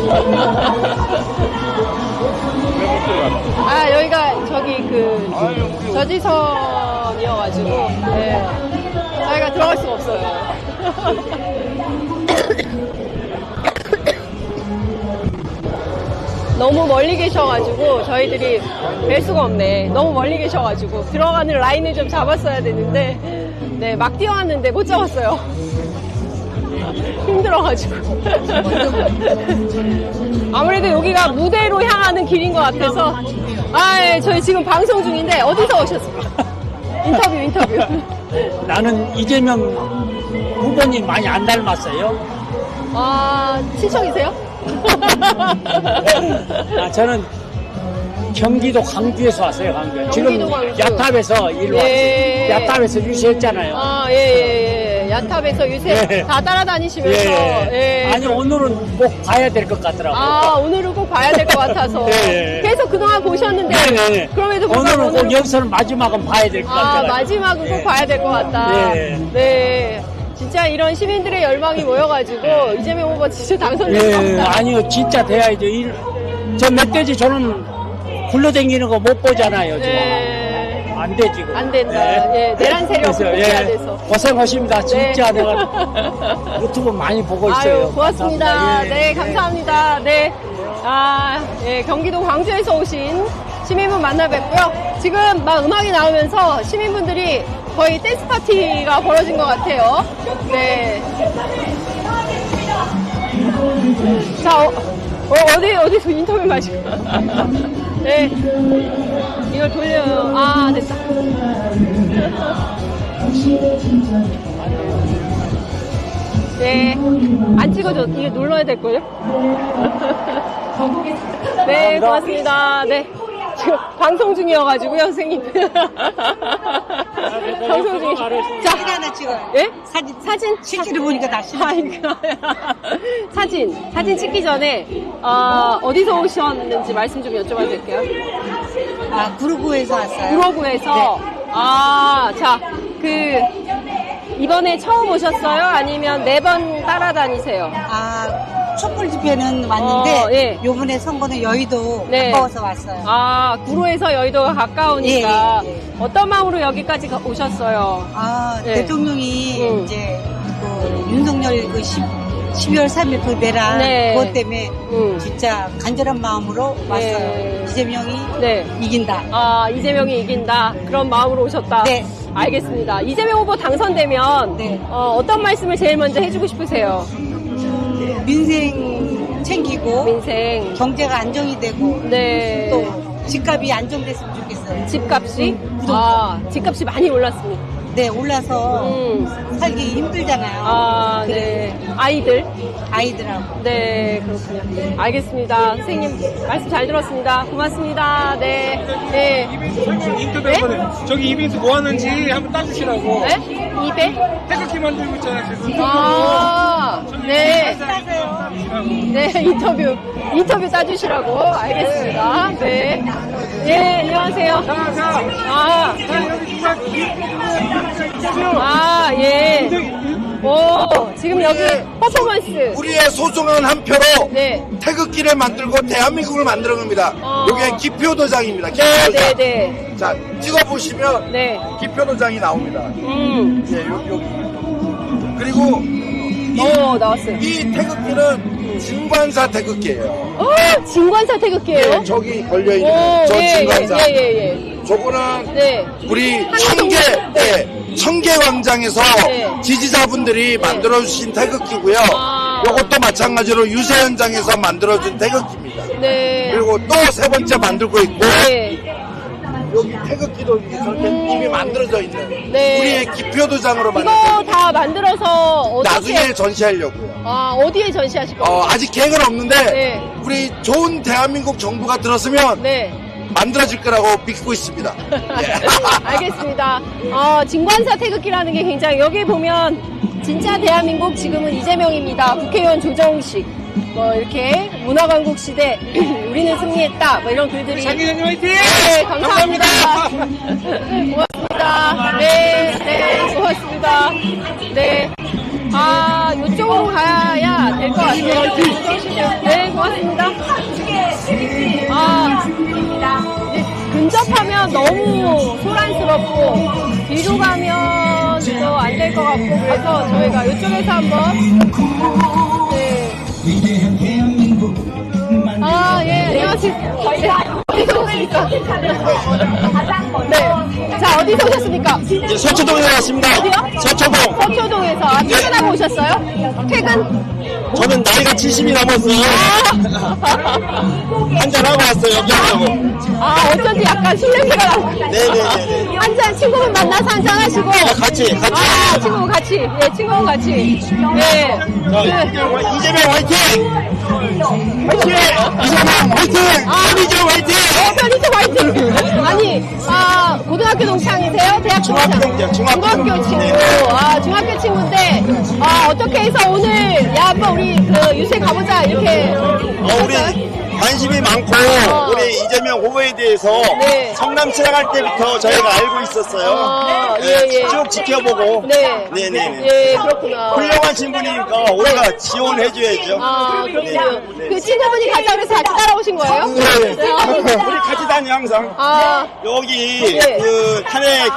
아, 여기가 저기 그 저지선이어가지고 저희가 들어갈 수가 없어요. 너무 멀리 계셔가지고 저희들이 뵐 수가 없네. 너무 멀리 계셔가지고 들어가는 라인을 좀 잡았어야 되는데 네, 막 뛰어왔는데 못 잡았어요. 힘들어가지고. 아무래도 여기가 무대로 향하는 길인 것 같아서. 아, 저희 지금 방송 중인데 어디서 오셨습니까? 인터뷰. 나는 이재명 후보님 많이 안 닮았어요. 아, 친척이세요? 저는 경기도 광주에서 왔어요, 광주. 지금 광주. 야탑에서 일로 왔어요. 야탑에서 유세했잖아요. 아, 예. 야탑에서 유세 다 따라다니시면서. 아니, 오늘은 꼭 봐야 될 것 같더라고요. 아, 오늘은 꼭 봐야 될 것 같아서. 계속 그동안 보셨는데. 그럼에도 불구하고 오늘은 꼭 여기서는 마지막은 봐야 될 것 같아요. 마지막은 꼭 봐야 될 것 같다. 네. 진짜 이런 시민들의 열망이 모여가지고 이재명 후보 진짜 당선됐습니다. 아니요, 진짜 돼야죠. 저 멧돼지 저는 굴러다니는 거 못 보잖아요, 지금. 안 돼, 지금. 안 된다. 내란 세력 해야 돼서. 고생하십니다. 진짜 내가 유튜브 많이 보고 있어요. 아유, 고맙습니다. 감사합니다. 네, 감사합니다. 네. 경기도 광주에서 오신 시민분 만나 뵙고요. 지금 막 음악이 나오면서 시민분들이 거의 댄스 파티가 벌어진 것 같아요. 네. 자, 어디서 인터뷰 마시고. 네. 이걸 돌려요. 아, 됐다. 네. 안 찍어줘. 이게 눌러야 될걸요? 네, 고맙습니다. 네. 지금 방송 중이어가지고요, 선생님. 방송 중이. 자, 사진 하나 찍어요. 예? 사진 실제로 보니까 다 사진 찍기 전에 어디서 오셨는지 말씀 좀 여쭤봐도 될게요. 구로구에서 왔어요. 구로구에서. 자, 이번에 처음 오셨어요? 아니면 4번 따라다니세요? 촛불 집회는 왔는데 예. 요번에 선거는 여의도 가까워서 왔어요. 아, 구로에서 여의도가 가까우니까 예. 어떤 마음으로 여기까지 오셨어요? 네. 대통령이 이제 그 윤석열 그 12월 3일 그 내란 그것 때문에 진짜 간절한 마음으로 왔어요. 이재명이 이긴다. 아, 이재명이 이긴다. 그런 마음으로 오셨다. 네. 알겠습니다. 이재명 후보 당선되면 어떤 말씀을 제일 먼저 해주고 싶으세요? 민생 챙기고 민생 경제가 안정이 되고 또 집값이 안정됐으면 좋겠어요. 집값이? 집값이 많이 올랐습니다. 네, 올라서 살기 힘들잖아요. 아, 네. 아이들하고. 네, 그렇군요. 알겠습니다. 선생님, 말씀 잘 들었습니다. 고맙습니다. 네. 네. 인터뷰 한번 저기 이벤트 뭐 하는지 한번 따주시라고. 네? 입에? 태극기 만들고 있잖아요. 아, 네. 네, 인터뷰 따주시라고. 알겠습니다. 네. 예, 안녕하세요. 예. 오, 지금 여기 퍼포먼스. 우리의 소중한 한 표로 태극기를 만들고 대한민국을 만드는 겁니다. 이게 기표도장입니다. 기표도장. 네. 자, 찍어보시면 기표도장이 나옵니다. 예, 여기. 그리고 나왔어요. 이 태극기는 진관사 태극기예요. 진관사 태극기예요? 네, 저기 걸려있는 저 진관사. 저거는 우리 청계광장에서 지지자분들이 만들어주신 태극기고요. 이것도 마찬가지로 유세현장에서 만들어준 태극기입니다. 그리고 또 세 번째 만들고 있고 여기 태극기도 저렇게 이미 만들어져 있는 우리의 기표도장으로 만든 이거 다 만들어서 어떻게 나중에 전시하려고요. 어디에 전시하실 거예요? 아직 계획은 없는데 우리 좋은 대한민국 정부가 들었으면 만들어질 거라고 믿고 있습니다. 알겠습니다. 진관사 태극기라는 게 굉장히 여기 보면 진짜 대한민국 지금은 이재명입니다. 국회의원 조정식 뭐 이렇게 문화광국 시대 우리는 승리했다 뭐 이런 글들이 장기자님 화이팅! 네, 감사합니다. 고맙습니다. 네, 고맙습니다. 네. 이쪽으로 가야 될 것 같아요. 네, 고맙습니다. 근접하면 너무 소란스럽고 뒤로 가면 또 안 될 것 같고 그래서 저희가 이쪽에서 한번 안녕하세요. 어디서 오셨습니까? 자, 어디서 오셨습니까? 서초동에서 왔습니다. 어디요? 서초동. 서초동에서. 퇴근하고 오셨어요? 퇴근? 저는 나이가 70이 넘었어요. 한잔하고 왔어요, 여기 하려고. 어쩐지 약간 술 냄새가 나고. 네네네. 한잔, 친구분 만나서 한잔 하시고. 같이. 친구분 같이. 네, 친구분 같이. 네. 이재명 화이팅! 화이팅! 이재명 화이팅! 편의점 화이팅! 편의점 화이팅! 아니, 고등학교 동창이세요? 대학교 동창? 중학교 친구. 중학교 친구인데, 어떻게 해서 오늘, 한번 우리 유세 가보자, 이렇게. 우리 관심이 많고, 우리 이재명 후보에 대해서 성남 지나갈 때부터 저희가 알고 있었어요. 쭉 지켜보고. 네네. 예, 그렇구나. 훌륭한 신분이니까 우리가 지원해줘야죠. 그렇군요. 그 친구분이 가자 그래서 같이 따라오신 거예요? 네. 우리 같이 다녀, 항상. 여기, 탄핵,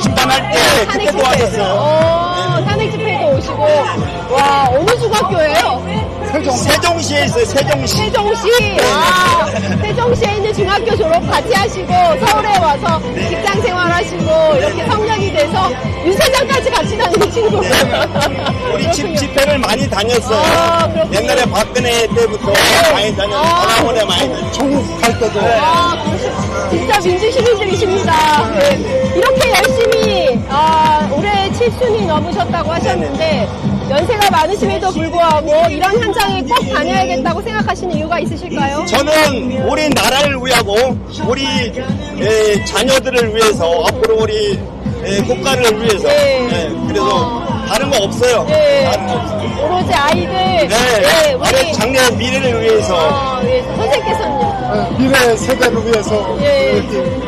심판할 때 그때 도와줬어요. 탄핵 집회도 오시고. 와, 어느 중학교예요? 세종시에 있어요, 세종시. 세종시에 있는 중학교 졸업 같이 하시고, 서울에 와서 직장 생활 하시고, 이렇게 성장이 돼서 유세장까지 같이 다니는 친구예요. 우리 집회를 많이 다녔어요. 옛날에 박근혜 때부터 많이 다녔어요. 전화번에 많이 다녔어요. 전국 갈 때도. 진짜 민주시민들이십니다. 이렇게 열심히, 올해 7순이 넘으셨다고 하셨는데, 연세가 많으심에도 불구하고 이런 현장에 꼭 다녀야겠다고 생각하시는 이유가 있으실까요? 저는 우리 나라를 위하고 우리 자녀들을 위해서 앞으로 우리 국가를 위해서 그래서 다른 거 없어요. 다른 거 없어요. 오로지 아이들 우리 장래의 미래를 위해서 선생님께서는요? 미래 세대를 위해서 이렇게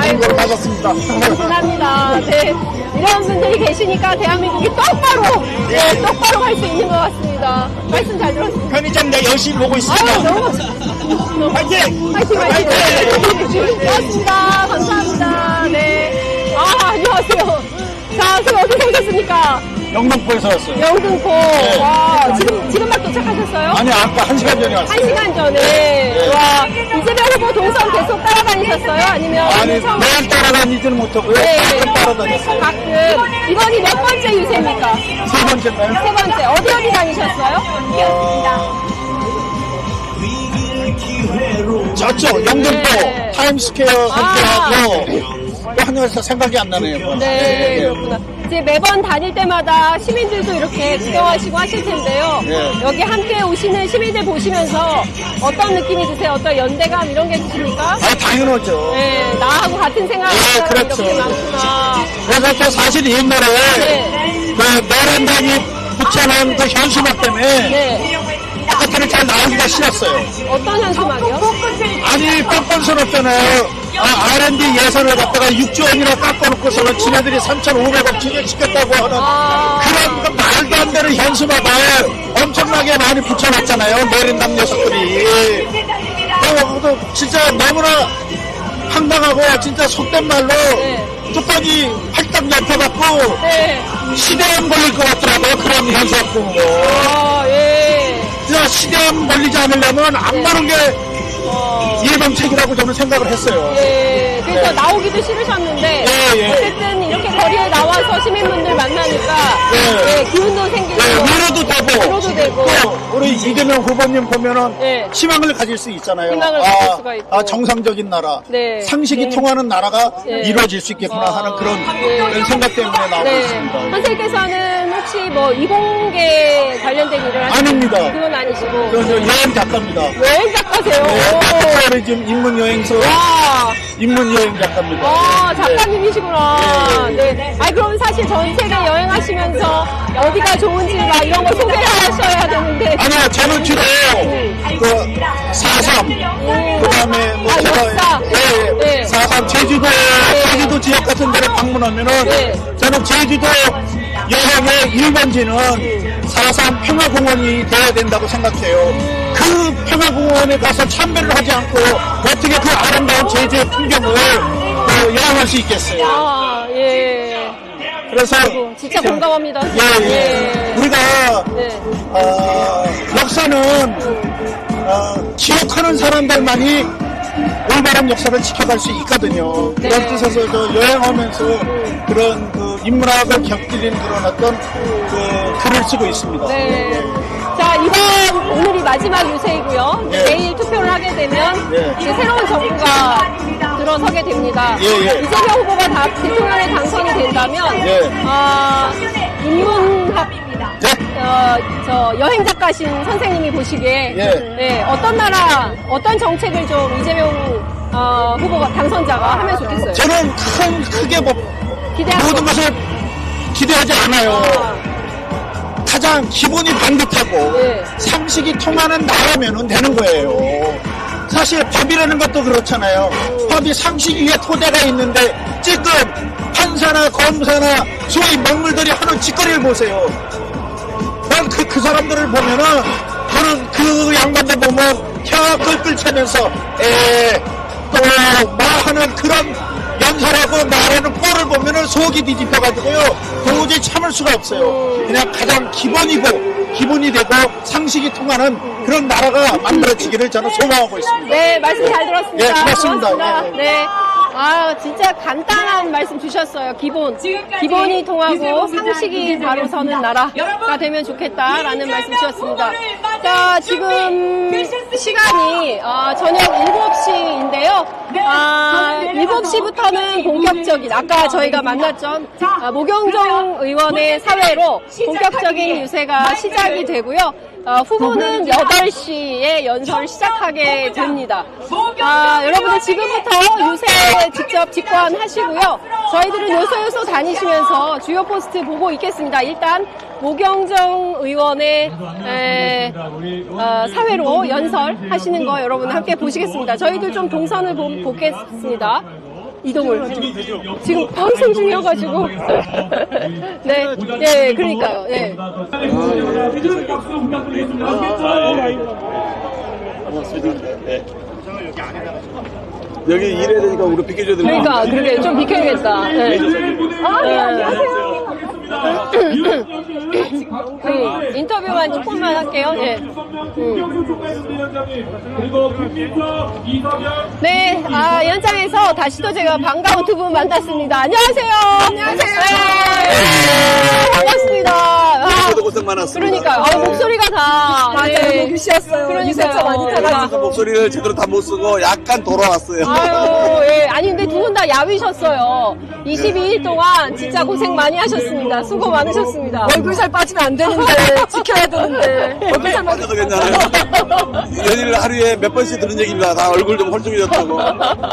선거를 받았습니다. 감사합니다. 네. 이런 분들이 계시니까 대한민국이 똑바로, 네, 똑바로 갈 수 있는 것 같습니다. 말씀 잘 들었습니다. 편의점 내 열심히 보고 있습니다. 아유, 너무. 화이팅! 화이팅, 화이팅. 네. 고맙습니다. 감사합니다. 네. 아, 안녕하세요. 자, 지금 어디서 오셨습니까? 영등포에서 왔어요. 영등포. 네. 와, 지금 막 도착하셨어요? 아니, 아까 1시간 전에 왔어요. 1시간 전에. 네. 와, 이재명 후보 동선 계속 따라다니셨어요? 아니면? 아니, 매일 따라다니지는 못하고요. 네. 가끔 따라다녔어요. 가끔. 이번이 몇 번째 유세입니까? 세 번째인가요? 세 번째. 어디 다니셨어요? 저쪽, 영등포, 네. 타임스퀘어 선택하고, 또 하늘에서 생각이 안 나네요. 네, 그렇구나. 이제 매번 다닐 때마다 시민들도 이렇게 구경하시고 하실 텐데요. 네. 여기 함께 오시는 시민들 보시면서 어떤 느낌이 드세요? 어떤 연대감 이런 게 드십니까? 아, 당연하죠. 네, 나하고 같은 생각이 네, 그렇죠. 이렇게 많구나. 그래서 또 사실 옛날에, 네. 그, 내란당이 붙여놓은 그 현수막 때문에, 네. 아까는 잘 나오기가 싫었어요. 어떤 현수막이요? 아니, 뻔뻔선 없잖아요. R&D 예산을 갖다가 6조 원이나 깎아놓고서는 지네들이 3,500억 증액시켰다고 하는 그런 그 말도 안 되는 현수막을 엄청나게 많이 붙여놨잖아요. 내린당 녀석들이. 진짜 너무나 황당하고 진짜 속된 말로 뚜껑이 활딱 얇혀갖고 시대암 걸릴 것 같더라고요. 그런 현수막 보고. 진짜 시대암 걸리지 않으려면 안 보는 게 예방책이라고 저는 생각을 했어요. 예, 그래서 나오기도 싫으셨는데 어쨌든 이렇게 거리에 나와서 시민분들 만나니까 기운도 생기고 위로도 되고 되고 우리 이재명 후보님 보면은 희망을 가질 수 있잖아요. 희망을 가질 수가 있고. 정상적인 나라, 네. 상식이 통하는 나라가 이루어질 수 있겠구나 하는 그런 생각 때문에 나오고 있습니다. 선생님께서는 혹시 뭐 이공계 관련된 일을 하시는 아닙니다. 그건 아니시고 저 여행 작가입니다. 여행 작가세요? 지금 인문여행소 인문여행 작가입니다. 작가님이시구나. 네. 아니, 그럼 사실 전 세계 여행하시면서 어디가 좋은지 막 이런 거 소개를 하셔야 되는데. 아니요, 저는 주로 그 4.3 그다음에 뭐 역사. 네. 4.3 제주도 지역 같은 데를 방문하면은 저는 제주도 여행의 1번지는 4.3 평화공원이 돼야 된다고 생각해요. 그 평화공원에 가서 참배를 하지 않고 어떻게 그 아름다운 제주의 풍경을 여행할 수 있겠어요. 그래서 진짜 공감합니다. 우리가 역사는 기억하는 사람들만이 올바른 역사를 지켜갈 수 있거든요. 그런 뜻에서 저 여행하면서 그런 그 인문학을 곁들인 그런 어떤 그 글을 쓰고 있습니다. 자, 오늘이 마지막 유세이고요. 내일 투표를 하게 되면 이제 새로운 정부가 들어서게 됩니다. 이재명 후보가 대통령에 당선이 된다면 인문학 여행 작가신 선생님이 보시기에 어떤 나라, 어떤 정책을 좀 이재명 후보가 당선자가 하면 좋겠어요? 저는 크게 모든 것을 기대하지 않아요. 가장 기본이 반듯하고 상식이 통하는 나라면은 되는 거예요. 사실 법이라는 것도 그렇잖아요. 법이 상식 위에 토대가 있는데 지금 판사나 검사나 소위 먹물들이 하는 짓거리를 보세요. 난 그 사람들을 보면은 저는 그 양반들 보면 혀 끌끌 차면서 또 말하는 그런 연설하고 말하는 꼴을 보면은 속이 뒤집혀가지고요 도저히 참을 수가 없어요. 그냥 가장 기본이 되고 상식이 통하는 그런 나라가 만들어지기를 저는 소망하고 있습니다. 네, 말씀 잘 들었습니다. 네, 고맙습니다. 네. 아, 진짜 간단한 말씀 주셨어요. 기본이 통하고 상식이 바로 서는 나라가 되면 좋겠다라는 말씀 주셨습니다. 자, 지금 시간이 저녁 7시인데요. 7시부터는 본격적인, 아까 저희가 만났던 모경정 의원의 사회로 본격적인 유세가 시작이 되고요. 후보는 8시에 연설을 시작하게 됩니다. 여러분들 지금부터 유세 직접 직관하시고요. 저희들은 요소요소 다니시면서 주요 포스트 보고 있겠습니다. 일단 모경정 의원의 사회로 연설하시는 거 여러분 함께 보시겠습니다. 저희들 좀 동선을 보겠습니다. 이동을. 지금 방송 중이어가지고. 네, 네, 그러니까요. 네. 네. 여기 일해야 되니까 우리 비켜줘야 되나? 그러니까, 그러게, 좀 비켜야겠다. 네. 네, 안녕하세요. 인터뷰만 조금만 할게요. 네. 네, 현장에서 다시 또 제가 반가운 두 분 만났습니다. 안녕하세요. 안녕하세요. 네, 반갑습니다. 저도 고생 많았습니다. 그러니까요. 목소리가 다. 맞아요. 네. 뮤시였어요. 그러니까요. 많이 타가지고. 목소리를 제대로 다 못 쓰고 약간 돌아왔어요. 아유, 예. 아니, 근데 두 분 다 야위셨어요. 22일 동안 진짜 고생 많이 하셨습니다. 수고 많으셨습니다. 얼굴 살 빠지면 안 되는데, 지켜야 되는데. 얼굴 살 빠져도 괜찮아요. 연일 하루에 몇 번씩 들은 얘기입니다. 다 얼굴 좀 헐쭉해졌다고.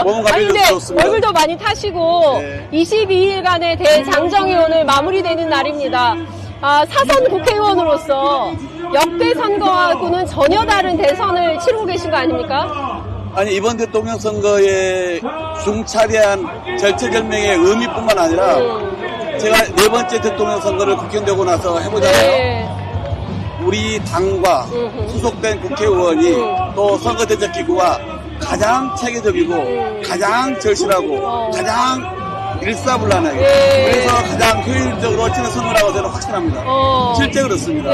몸은 가벼워져서 좋습니다. 얼굴도 많이 타시고, 네. 22일간의 대장정이 오늘 마무리되는 날입니다. 사선 국회의원으로서 역대 선거하고는 전혀 다른 대선을 치르고 계신 거 아닙니까? 아니, 이번 대통령 선거의 중차대한 절체절명의 의미뿐만 아니라 제가 네 번째 대통령 선거를 국회의원 되고 나서 해보잖아요. 네. 우리 당과 소속된 국회의원이 또 선거대책기구가 가장 체계적이고 가장 절실하고 가장 일사불란하게 그래서 가장 효율적으로 치는 선거라고 저는 확신합니다. 실제 그렇습니다.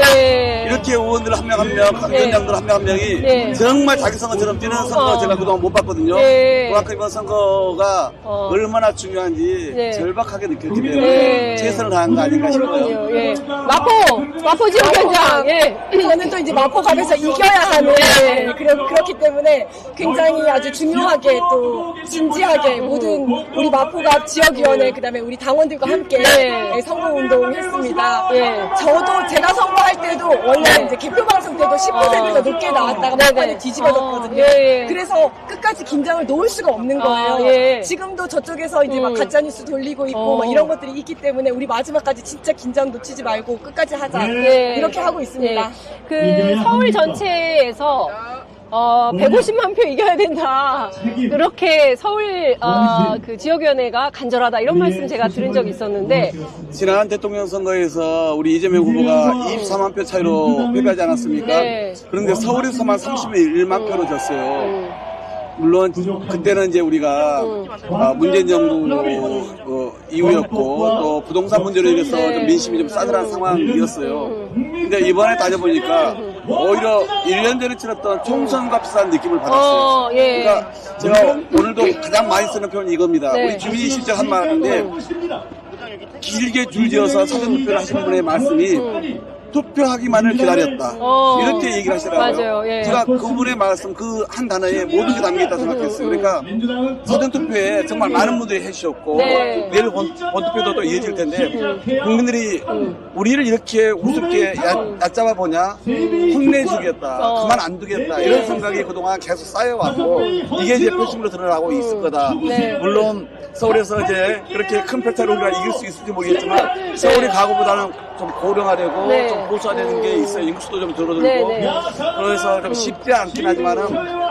이렇게 의원들 한 명 한 명, 위원장들 한 명 한 명이 정말 자기 선거처럼 뛰는 선거 제가 그동안 못 봤거든요. 그만큼 이번 선거가 얼마나 중요한지 절박하게 느껴지네요. 최선을 다한 거 아닌가 싶어요. 마포 지역위원장. 저는 또 이제 마포 가면서 이겨야 하는 그렇기 때문에 굉장히 아주 중요하게 또 진지하게 모든 우리 마포가 지역위원회 그다음에 우리 당원들과 함께 선거운동 했습니다. 저도 제가 선거할 때도 원래 이제 개표방송 때도 10%가 높게 나왔다가 막판에 뒤집어졌거든요. 그래서 끝까지 긴장을 놓을 수가 없는 거예요. 지금도 저쪽에서 이제 막 가짜뉴스 돌리고 있고 막 이런 것들이 있기 때문에 우리 마지막까지 진짜 긴장 놓치지 말고 끝까지 하자. 이렇게 하고 있습니다. 그 서울 전체에서 150만 표 이겨야 된다. 그렇게 서울 그 지역위원회가 간절하다 이런 말씀 제가 들은 적이 있었는데 지난 대통령 선거에서 우리 이재명 후보가 24만 표 차이로 패배하지 않았습니까? 그런데 서울에서만 31만 표로 졌어요. 물론 그때는 이제 우리가 문재인 정부 이후였고 또 부동산 문제로 인해서 좀 민심이 좀 싸늘한 상황이었어요. 근데 이번에 따져보니까 오히려 1년 전에 치렀던 총선과 비슷한 느낌을 받았어요. 그러니까 제가 오늘도 가장 많이 쓰는 표현이 이겁니다. 우리 주민이 실제 한 말인데 길게 줄지어서 사전투표를 하신 분의 말씀이 투표하기만을 기다렸다. 이렇게 얘기를 하시더라고요. 맞아요. 제가 그분의 말씀 그 한 단어에 모든 게 담겨있다고 생각했어요. 그러니까 사전투표에 정말 많은 분들이 해주셨고 내일 본투표도 또 이어질 텐데 국민들이 우리를 이렇게 우습게 얕잡아 보냐 혼내주겠다. 그만 안 두겠다. 이런 생각이 그동안 계속 쌓여왔고 이게 이제 표심으로 드러나고 있을 거다. 물론 서울에서 이제 그렇게 큰 표차로 우리가 이길 수 있을지 모르겠지만 서울이 과거보다는 좀 고령화되고 좀 보수화되는 게 있어요. 인구수도 좀 줄어들고 그래서 좀 쉽지 않긴 하지만은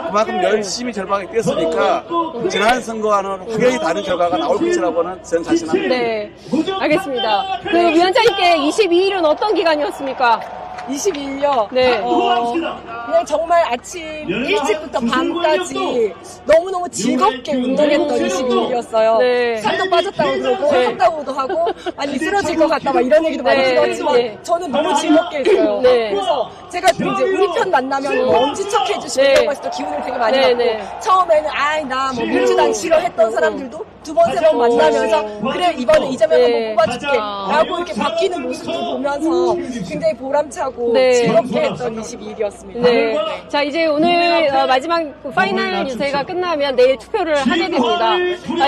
그만큼 열심히 절박하게 뛰었으니까 지난 선거와는 확연히 다른 결과가 나올 것이라고는 저는 자신합니다. 네, 알겠습니다. 그 위원장님께 22일은 어떤 기간이었습니까? 22일요? 네. 그냥 정말 아침 일찍부터 밤까지 너무너무 즐겁게 운동했던 22일이었어요. 살도 빠졌다고 그러고, 섭다고도 하고, 아니, 쓰러질 것 같다, 막 이런 얘기도 많이 들었지만, 저는 너무 즐겁게 했어요. 그래서 제가 또 이제 우리 편 만나면 뭐 엄지척 해주시고 이런 거에서 또 기운을 되게 많이 받고, 처음에는 나 뭐 민주당 싫어했던 사람들도 두 번, 세 번 만나면서, 그래, 이번에 이재명 한번 뽑아줄게. 라고 이렇게 바뀌는 모습도 보면서 굉장히 보람차고, 즐겁게 했던 22일이었습니다. 자, 이제 오늘 마지막 파이널 유세가 끝나면 내일 투표를 하게 됩니다.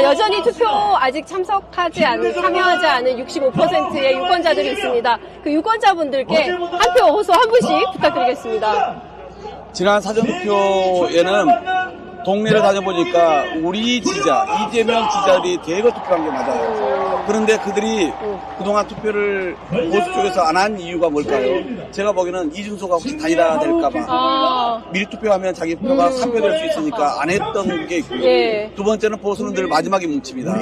여전히 투표 아직 참여하지 않은 65%의 유권자들이 있습니다. 그 유권자분들께 한 표 호소 한 분씩 부탁드리겠습니다. 지난 사전투표에는 동네를 다녀보니까 우리 지지자, 이재명 지지자들이 대거 투표한 게 맞아요. 그런데 그들이 그동안 투표를 보수 쪽에서 안 한 이유가 뭘까요? 제가 보기에는 이준석가 혹시 단일화 될까봐 미리 투표하면 자기 표가 3표 될 수 있으니까 안 했던 게 있고요. 두 번째는 보수는 늘 마지막에 뭉칩니다.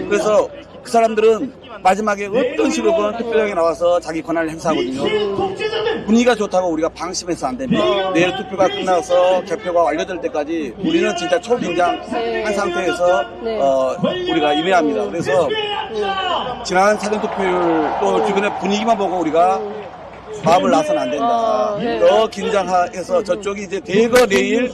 그래서 그 사람들은 마지막에 어떤 식으로든 투표장에 나와서 자기 권한을 행사하거든요. 분위기가 좋다고 우리가 방심해서 안 됩니다. 내일 투표가 끝나서 개표가 완료될 때까지 우리는 진짜 초긴장한 상태에서 우리가 임해야 합니다. 그래서 지난 사전투표율 또 주변의 분위기만 보고 우리가 마음을 놔서는 안 된다. 더 긴장해서 저쪽이 이제 대거 내일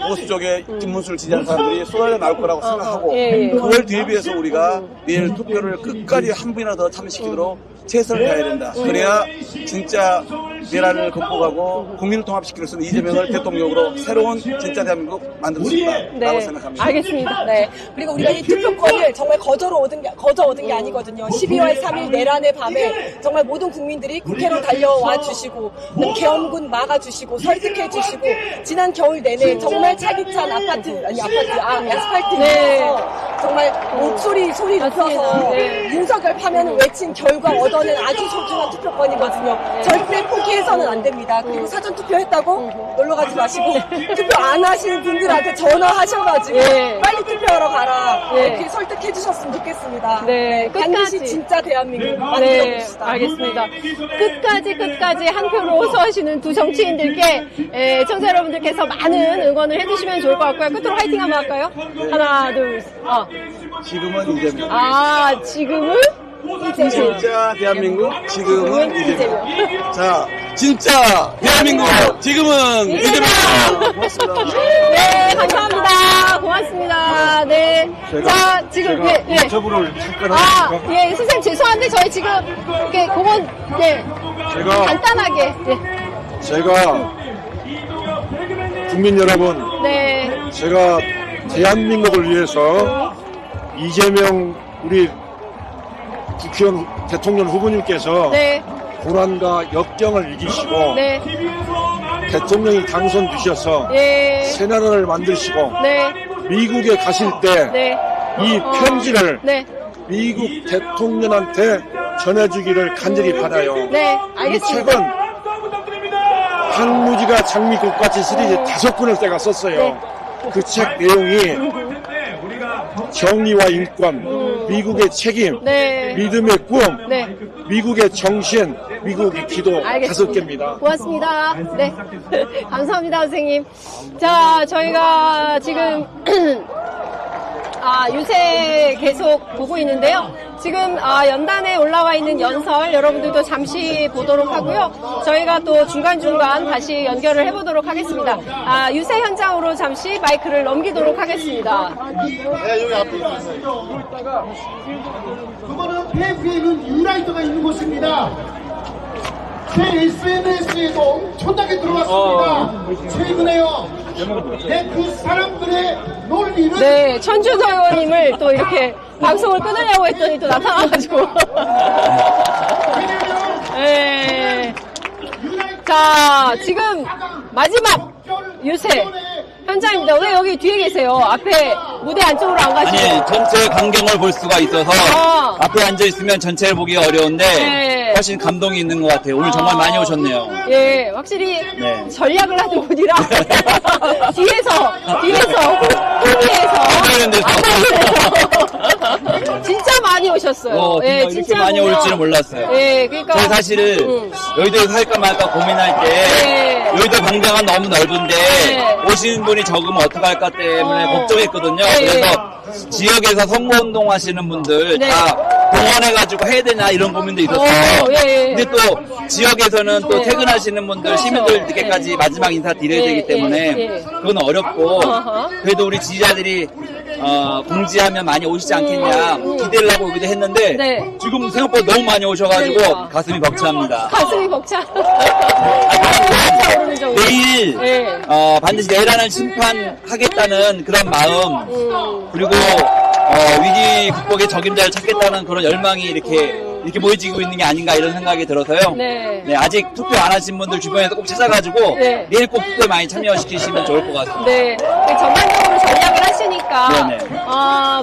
보수 쪽에 김문수를 지지하는 사람들이 쏟아져 나올 거라고 생각하고 그걸 대비해서 우리가 내일 투표를 끝까지 한 분이나 더 참여시키도록 최선을 다해야 된다. 그래야 진짜 내란을 극복하고 국민을 통합시킬 수 있는 이재명을 대통령으로 새로운 진짜 대한민국 만들 수 있다라고 생각합니다. 알겠습니다. 네. 그리고 우리가 이 투표권을 정말 거저 얻은 게 아니거든요. 12월 3일 내란의 밤에 정말 모든 국민들이 국회로 달려와 주시고 계엄군 막아주시고 설득해주시고 지난 겨울 내내 정말 차기찬 아스팔트 위에서 정말 소리 높여서 윤석열 파면을 외친 결과 얻어낸 아주 소중한 투표권이거든요. 절대 포기해서는 안 됩니다. 그리고 사전 투표했다고 놀러가지 마시고 투표 안 하시는 분들한테 전화하셔가지고 빨리 투표하러 가라 이렇게 설득해 주셨으면 좋겠습니다. 반드시 진짜 대한민국 만들어봅시다. 알겠습니다. 끝까지 한 표로 호소하시는 두 정치인들께 청자 여러분들께서 많은 응원을 해주시면 좋을 것 같고요. 끝으로 화이팅 한번 할까요? 하나, 둘, 셋. 지금은 이재명. 지금은? 진짜 대한민국 지금은 이재명. 자, 진짜 대한민국 지금은 이재명. 고맙습니다. 네, 감사합니다. 고맙습니다. 네. 자, 지금 인터뷰를 잠깐 선생님 죄송한데 저희 지금 이렇게 그건 제가 간단하게 제가 국민 여러분, 제가 대한민국을 위해서 이재명 우리 국회의원 대통령 후보님께서 고난과 역경을 이기시고 대통령이 당선되셔서 새 나라를 만드시고 미국에 가실 때 이 편지를 미국 대통령한테 전해주기를 간절히 바라요. 이 책은 황무지가 장미꽃같이 시리즈 5권을 제가 썼어요. 그 책 내용이 정의와 인권, 미국의 책임, 믿음의 꿈, 미국의 정신, 미국의 기도 5개입니다. 고맙습니다. 네. 감사합니다, 선생님. 자, 저희가 지금 유세 계속 보고 있는데요. 지금 연단에 올라와 있는 연설 여러분들도 잠시 보도록 하고요. 저희가 또 중간중간 다시 연결을 해보도록 하겠습니다. 유세 현장으로 잠시 마이크를 넘기도록 하겠습니다. 네, 여기 앞에 있어요. 그거는 폐구에 있는 유라이터가 있는 곳입니다. 제 SNS에도 엄청나게 들어왔습니다. 최근에요. 그 사람들의 논리는 천준서 의원님을 또 이렇게 방송을 끊으려고 했더니 또 나타나가지고 자, 지금 마지막 유세 현장입니다. 왜 여기 뒤에 계세요? 앞에 무대 안쪽으로 안 가시고? 아니, 전체 광경을 볼 수가 있어서 앞에 앉아있으면 전체를 보기가 어려운데 훨씬 감동이 있는 것 같아요. 오늘 정말 많이 오셨네요. 확실히 전략을 하는 곳이라 뒤에서 진짜 많이 오셨어요. 이렇게 많이 올 줄은 몰랐어요. 그러니까 저희 사실은 여의도에 살까 말까 고민할 때 여의도 광장은 너무 넓은데 오시는 분이 적으면 어떡할까 때문에 걱정했거든요. 그래서 지역에서 선거운동 하시는 분들 다 동원해가지고 해야 되나 이런 고민도 있었어요. 근데 또 지역에서는 또 퇴근하시는 분들, 시민들 늦게까지 마지막 인사 드려야 되기 때문에 그건 어렵고 그래도 우리 지지자들이 공지하면 많이 오시지 않겠냐 기대를 하고 오기도 했는데 지금 생각보다 너무 많이 오셔가지고 가슴이 벅차합니다. 가슴이 벅차. 내일 반드시 내란을 심판하겠다는 그런 마음 그리고 위기 극복의 적임자를 찾겠다는 그런 열망이 이렇게 이렇게 모여지고 있는 게 아닌가 이런 생각이 들어서요. 네. 네, 아직 투표 안 하신 분들 주변에서 꼭 찾아가지고 네. 내일 꼭 투표에 많이 참여시키시면 좋을 것 같습니다. 네. 전반적으로 전략을 하시니까, 네네.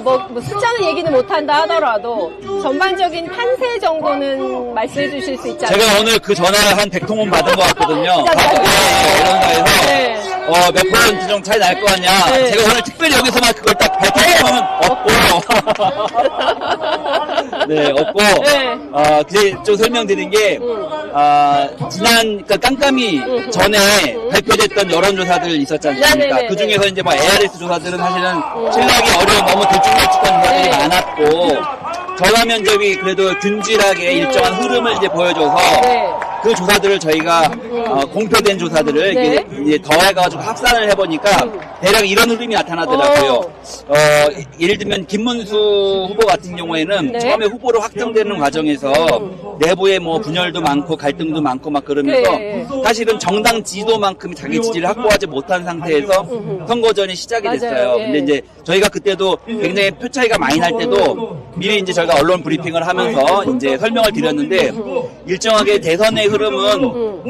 뭐 숫자는 얘기는 못한다 하더라도, 전반적인 판세 정도는 말씀해 주실 수 있지 않나요? 제가 오늘 그 전화를 한 100통은 받은 것 같거든요. 이런 거에서 네. 몇 퍼센트 정도 차이 날 거 같냐. 네. 제가 오늘 특별히 여기서만 그걸 딱 밝혀주면 없고. 네, 없고. 네. 그게 좀 설명드린 게, 지난, 깜깜이 전에 발표됐던 여론조사들 있었지 않습니까? 네네네. 그 중에서 이제 뭐 ARS 조사들은 사실은 신뢰하기 어려운 너무 들쭉날쭉한 조사들이 많았고, 전화 면접이 그래도 균질하게 일정한 흐름을 이제 보여줘서 그 조사들을 저희가 공표된 조사들을 이제 더해가지고 합산을 해보니까 대략 이런 흐름이 나타나더라고요. 예를 들면 김문수 후보 같은 경우에는 처음에 후보로 확정되는 과정에서 내부에 뭐 분열도 많고 갈등도 많고 막 그러면서 사실은 정당 지지도만큼 자기 지지를 확보하지 못한 상태에서 선거전이 시작이 됐어요. 근데 이제 저희가 그때도 굉장히 표 차이가 많이 날 때도 미리 이제 저희가 언론 브리핑을 하면서 이제 설명을 드렸는데 일정하게 대선의 흐름은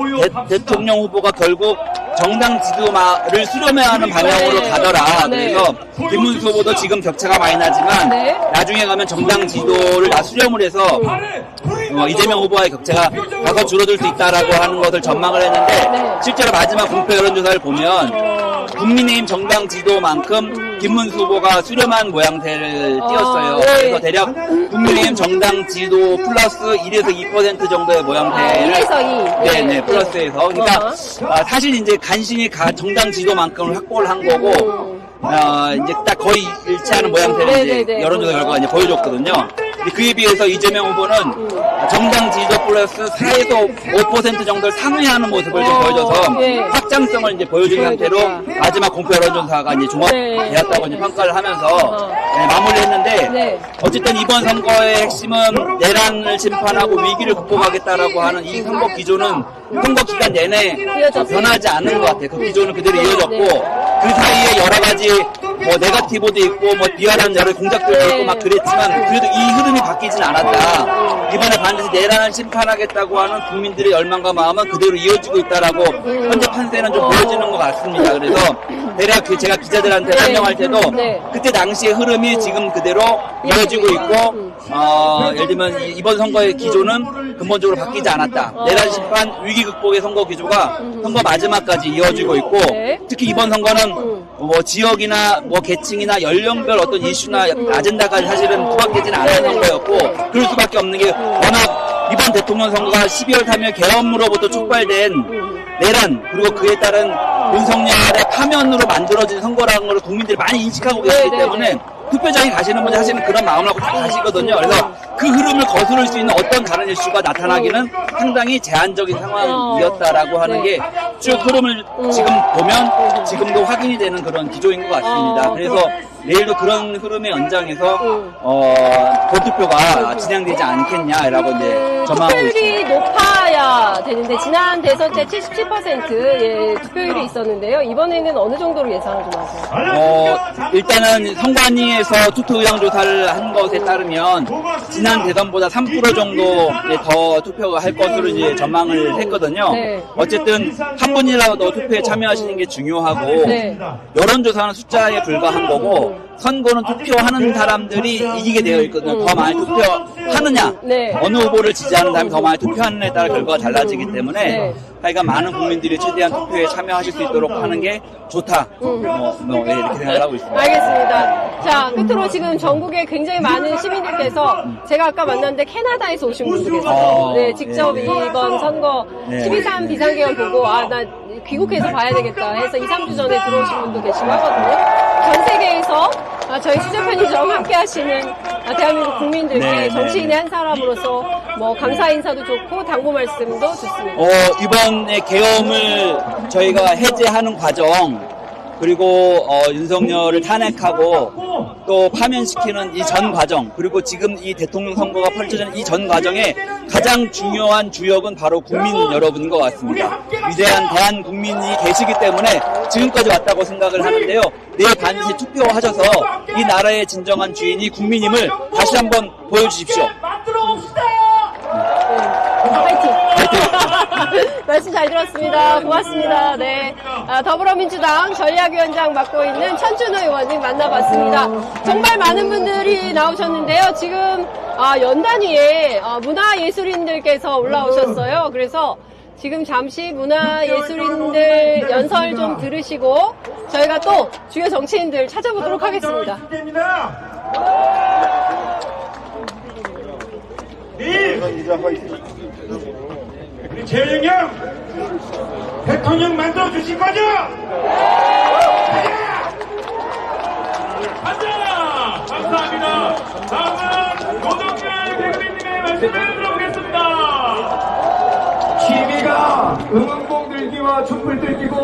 대통령 후보가 결국 정당 지지도를 수렴해야 하는 방향으로 가더라. 그래서 김문수 후보도 지금 격차가 많이 나지만 나중에 가면 정당 지지도를 다 수렴을 해서 이재명 후보와의 격차가 다소 줄어들 수 있다라고 하는 것을 전망을 했는데 실제로 마지막 공표 여론조사를 보면 국민의힘 정당 지도만큼 김문수 후보가 수렴한 모양새를 띄었어요. 그래서 대략 국민의힘 정당 지도 플러스 1에서 2% 정도의 모양새를 1에서 2. 네네 플러스해서 그러니까 사실 이제 간신히 정당 지도만큼을 확보를 한 거고 이제 딱 거의 일치하는 모양새를 이제 여론조사 결과가 이제 보여줬거든요. 그에 비해서 이재명 후보는 정당 지지도 플러스 4에서 5% 정도를 상회하는 모습을 좀 보여줘서 확장성을 이제 보여준 상태로 마지막 공표 여론조사가 이제 종합되었다고 이제 평가를 하면서 마무리했는데 어쨌든 이번 선거의 핵심은 내란을 심판하고 위기를 극복하겠다라고 하는 이 선거 기조는 선거 기간 내내 변하지 않는 것 같아요. 그 기조는 그대로 이어졌고 그 사이에 여러 가지 뭐 네거티브도 있고 뭐 비열한 여러 공작들도 있고 막 그랬지만 그래도 이 흐름이 바뀌진 않았다. 이번에 반드시 내란을 심판하겠다고 하는 국민들의 열망과 마음은 그대로 이어지고 있다라고 현재 판세는 좀 보여지는 것 같습니다. 그래서 대략 제가 기자들한테 설명할 때도 그때 당시의 흐름이 지금 그대로 이어지고 있고 예를 들면 이번 선거의 기조는 근본적으로 바뀌지 않았다. 내란 심판 위기 극복의 선거 기조가 선거 마지막까지 이어지고 있고 특히 이번 선거는 뭐 지역이나 뭐 계층이나 연령별 어떤 이슈나 아젠다까지 사실은 부각되지는 않은 선거였고 그럴 수밖에 없는 게 워낙 이번 대통령 선거가 12월 3일 계엄으로부터 촉발된 내란 그리고 그에 따른 윤석열의 파면으로 만들어진 선거라는 걸 국민들이 많이 인식하고 계시기 때문에 투표장에 가시는 분이 사실은 그런 마음하고 다 가시거든요. 그래서 그 흐름을 거스를 수 있는 어떤 다른 이슈가 나타나기는 상당히 제한적인 상황이었다라고 하는 게 쭉 흐름을 지금 보면 지금도 확인이 되는 그런 기조인 것 같습니다. 그래서 내일도 그런 흐름의 연장에서 본투표가 진행되지 않겠냐라고 이제 전망하고 있습니다. 투표율이 높아야 되는데 지난 대선 때 77%의 투표율이 있었는데요. 이번에는 어느 정도로 예상을 좀 하세요? 일단은 선관위에서 투표 의향 조사를 한 것에 따르면 지난 대선보다 3% 정도 더 투표가 할 것으로 이제 전망을 했거든요. 어쨌든 한 분이라도 투표에 참여하시는 게 중요하고 여론조사는 숫자에 불과한 거고 선거는 투표하는 사람들이 이기게 되어 있거든요. 더 많이 투표하느냐 어느 후보를 지지하는 사람이 더 많이 투표하느냐에 따라 결과가 달라지기 때문에 하여간 많은 국민들이 최대한 투표에 참여하실 수 있도록 하는 게 좋다. 이렇게 생각을 하고 있습니다. 알겠습니다. 자, 끝으로 지금 전국에 굉장히 많은 시민들께서 제가 아까 만났는데 캐나다에서 오신 분도 계세요. 직접 이번 선거 12.3 비상계엄 보고 나 귀국해서 봐야 되겠다 해서 2, 3주 전에 들어오신 분도 계시고 하거든요. 전 세계에서 저희 수제편의점 함께 하시는 대한민국 국민들께 정치인의 한 사람으로서 뭐 감사 인사도 좋고 당부 말씀도 좋습니다. 이번에 계엄을 저희가 해제하는 과정 그리고 윤석열을 탄핵하고 또 파면시키는 이 전 과정 그리고 지금 이 대통령 선거가 펼쳐지는 이 전 과정에 가장 중요한 주역은 바로 국민 여러분인 것 같습니다. 위대한 대한 국민이 계시기 때문에 지금까지 왔다고 생각을 하는데요. 내일 반드시 투표하셔서 이 나라의 진정한 주인이 국민임을 다시 한번 보여주십시오. 파이팅! 말씀 잘 들었습니다. 고맙습니다. 네. 더불어민주당 전략위원장 맡고 있는 천준호 의원님 만나봤습니다. 정말 많은 분들이 나오셨는데요. 지금 연단위에 문화예술인들께서 올라오셨어요. 그래서 지금 잠시 문화예술인들 연설 좀 들으시고 저희가 또 주요 정치인들 찾아보도록 하겠습니다. 우리 재영이 형 대통령 만들어 주실 거죠? 가자! 감사합니다. 다음은 노동열 대표님의 말씀을 들어보겠습니다. 취미가 응원봉 들기와 촛불 들기고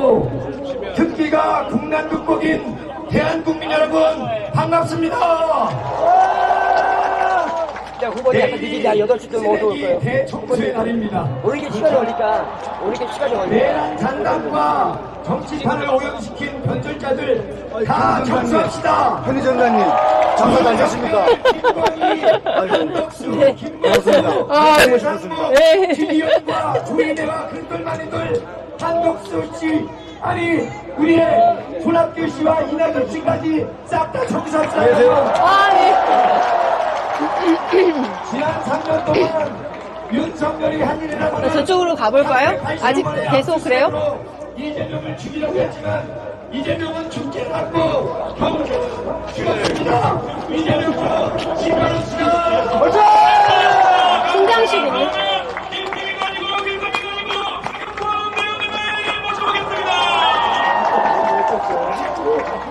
특기가 국난극복인 대한국민 여러분 반갑습니다. 후보님 약간 늦으냐 8시쯤 모두 올 거예요. 대청소의 날입니다. 오르게 시간이 걸리니까 내란 잔담과 정치판을 오염시킨 변절자들 다 청소합시다. 편의점장님 잠깐 앉으십니까? 한덕수, 김범수입니다. 김의원과 조인혜와 근돌만이들 한덕수 씨 아니 우리의 손학규 씨와 이낙연 씨까지 싹 다 청소합시다. 지난 3년 동안 윤석열이 한 일이라고 저쪽으로 가볼까요? 아직 계속 그래요? 이재명을 죽이려고 했지만 이재명은 죽지 않고 결국 죽었습니다. 이재명은 죽었습니다. 신장식이니?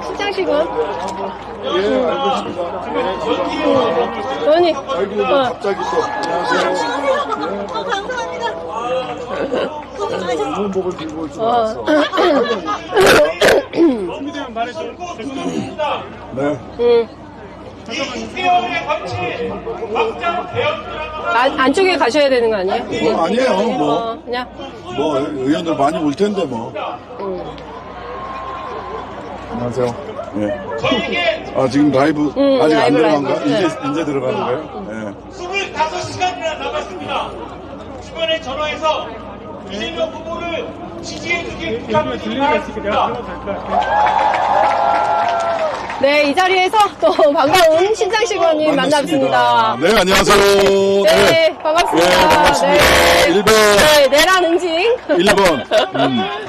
신장식은? 의원님. 갑자기 또 안녕하세요. 감사합니다. 응원복을 들고 올 줄 알았어. 네. 안쪽에 가셔야 되는 거 아니에요? 아니에요. 그냥. 뭐 의원들 많이 올 텐데 뭐. 안녕하세요. 네. 지금 라이브 아직 안 들어간가? 이제 들어가는 거예요? 네. 25시간이나 남았습니다. 주변에 전화해서 이재명 후보를 지지해주길 부탁드립니다. 네, 이 자리에서 또 반가운 신장식 의원님 만나뵙습니다. 네, 안녕하세요. 네, 반갑습니다. 네, 반갑습니다. 네. 1번. 네, 내란 응징. 1번.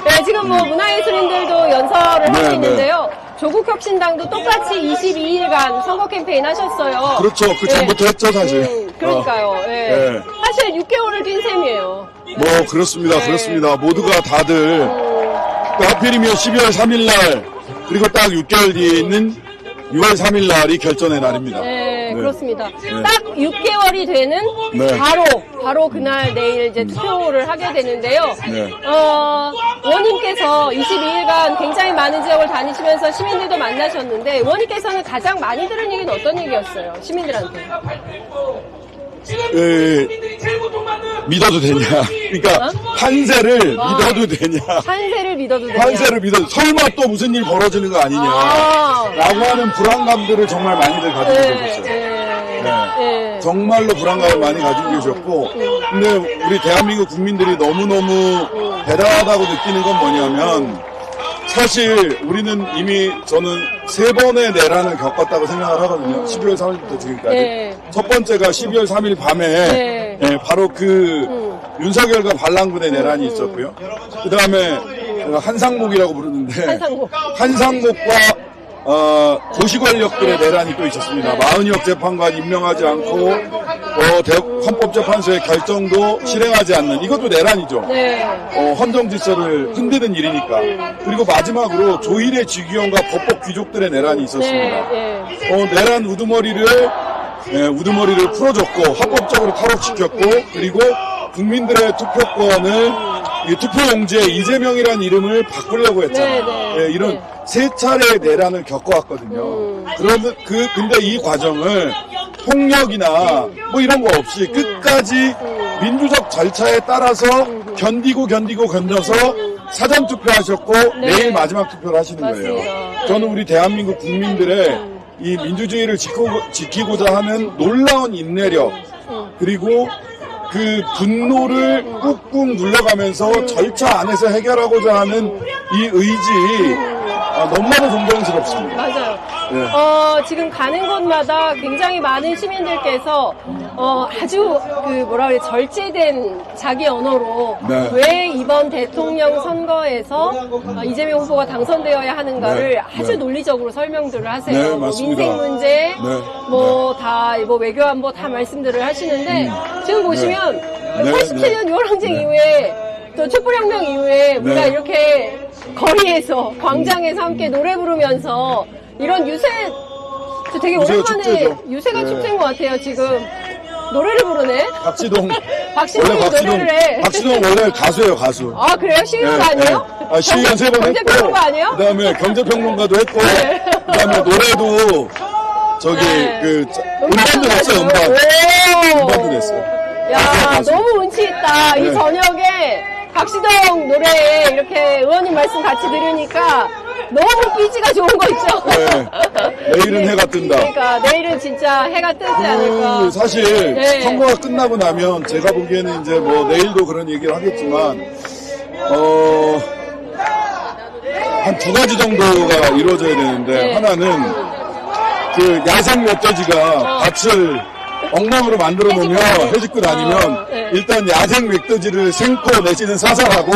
네, 지금 뭐 문화예술인들도 연설을 하고 있는데요. 조국혁신당도 똑같이 22일간 선거 캠페인 하셨어요. 그렇죠. 그 전부터 했죠, 사실. 그러니까요. 네. 사실 6개월을 뛴 셈이에요. 뭐, 그렇습니다. 그렇습니다. 모두가 다들, 하필이면 12월 3일날, 그리고 딱 6개월 뒤에 있는 6월 3일날이 결전의 날입니다. 네, 그렇습니다. 딱 6개월이 되는 바로 그날 내일 이제 투표를 하게 되는데요. 의원님께서 22일간 굉장히 많은 지역을 다니시면서 시민들도 만나셨는데 의원님께서는 가장 많이 들은 얘기는 어떤 얘기였어요? 시민들한테. 믿어도 되냐? 그러니까 판세를 믿어도 되냐? 판세를 믿어도 되냐? 판세를 믿어도 설마 또 무슨 일 벌어지는 거 아니냐? 라고 하는 불안감들을 정말 많이들 가지고 계셨어요. 정말로 불안감을 많이 가지고 계셨고, 근데 우리 대한민국 국민들이 너무너무 대단하다고 느끼는 건 뭐냐면, 사실 우리는 이미 저는 3번의 내란을 겪었다고 생각을 하거든요. 12월 3일부터 지금까지. 첫 번째가 12월 3일 밤에 바로 그 윤석열과 반란군의 내란이 있었고요. 그 다음에 한상목이라고 부르는데 한상목과 고시 권력들의 내란이 또 있었습니다. 마흔역 재판관 임명하지 않고 헌법재판소의 결정도 실행하지 않는 이것도 내란이죠. 헌정 질서를 흔드는 일이니까. 그리고 마지막으로 조일의 직위원과 법법 귀족들의 내란이 있었습니다. 내란 우두머리를 풀어줬고 합법적으로 탈옥시켰고 그리고 국민들의 투표권을 투표용지에 이재명이라는 이름을 바꾸려고 했잖아요. 이런 3차례의 내란을 겪어왔거든요. 근데 이 과정을 폭력이나 뭐 이런 거 없이 끝까지 민주적 절차에 따라서 견뎌서 사전투표하셨고 내일 마지막 투표를 하시는 거예요. 저는 우리 대한민국 국민들의 이 민주주의를 지키고자 하는 놀라운 인내력 그리고 그 분노를 꾹꾹 눌러가면서 절차 안에서 해결하고자 하는 이 의지 너무나도 존경스럽습니다. 맞아요. 네. 지금 가는 곳마다 굉장히 많은 시민들께서 아주 절제된 자기 언어로 네. 왜 이번 대통령 선거에서 이재명 후보가 당선되어야 하는가를 네. 아주 네. 논리적으로 설명들을 하세요. 네, 뭐 맞습니다. 민생 문제, 네. 외교안보 다 말씀들을 하시는데 지금 보시면 네. 87년 유월항쟁 이후에 또 촛불혁명 이후에 우리가 네. 이렇게 거리에서 광장에서 함께 노래 부르면서 이런 유세 되게 유세가 오랜만에 축제죠. 유세가 네. 축제인 것 같아요. 지금 노래를 부르네. 박지동. 박지동이 노래를 해. 박지동 원래 가수예요, 가수. 아 그래요? 시의원 아니에요? 시의원 3번 했고. 경제평론가 아니에요? 그 다음에 경제평론가도 했고. 네. 그 다음에 노래도 음반도 냈어요, 음반도 냈어요. 야 너무 운치 있다. 이 네. 저녁에 박시동 노래에 이렇게 의원님 말씀 같이 들으니까 너무 삐지가 좋은 거 있죠? 네. 내일은 해가 뜬다. 그러니까 내일은 진짜 해가 뜨지 않을까. 사실 네. 선거가 끝나고 나면 제가 보기에는 이제 뭐 내일도 그런 얘기를 하겠지만 한 2가지 정도가 이루어져야 되는데 네. 하나는 그 야생 멧돼지가 밭을 엉망으로 만들어 놓으면 해집고 다니면 네. 일단 야생 멧돼지를 생코 내지는 사살하고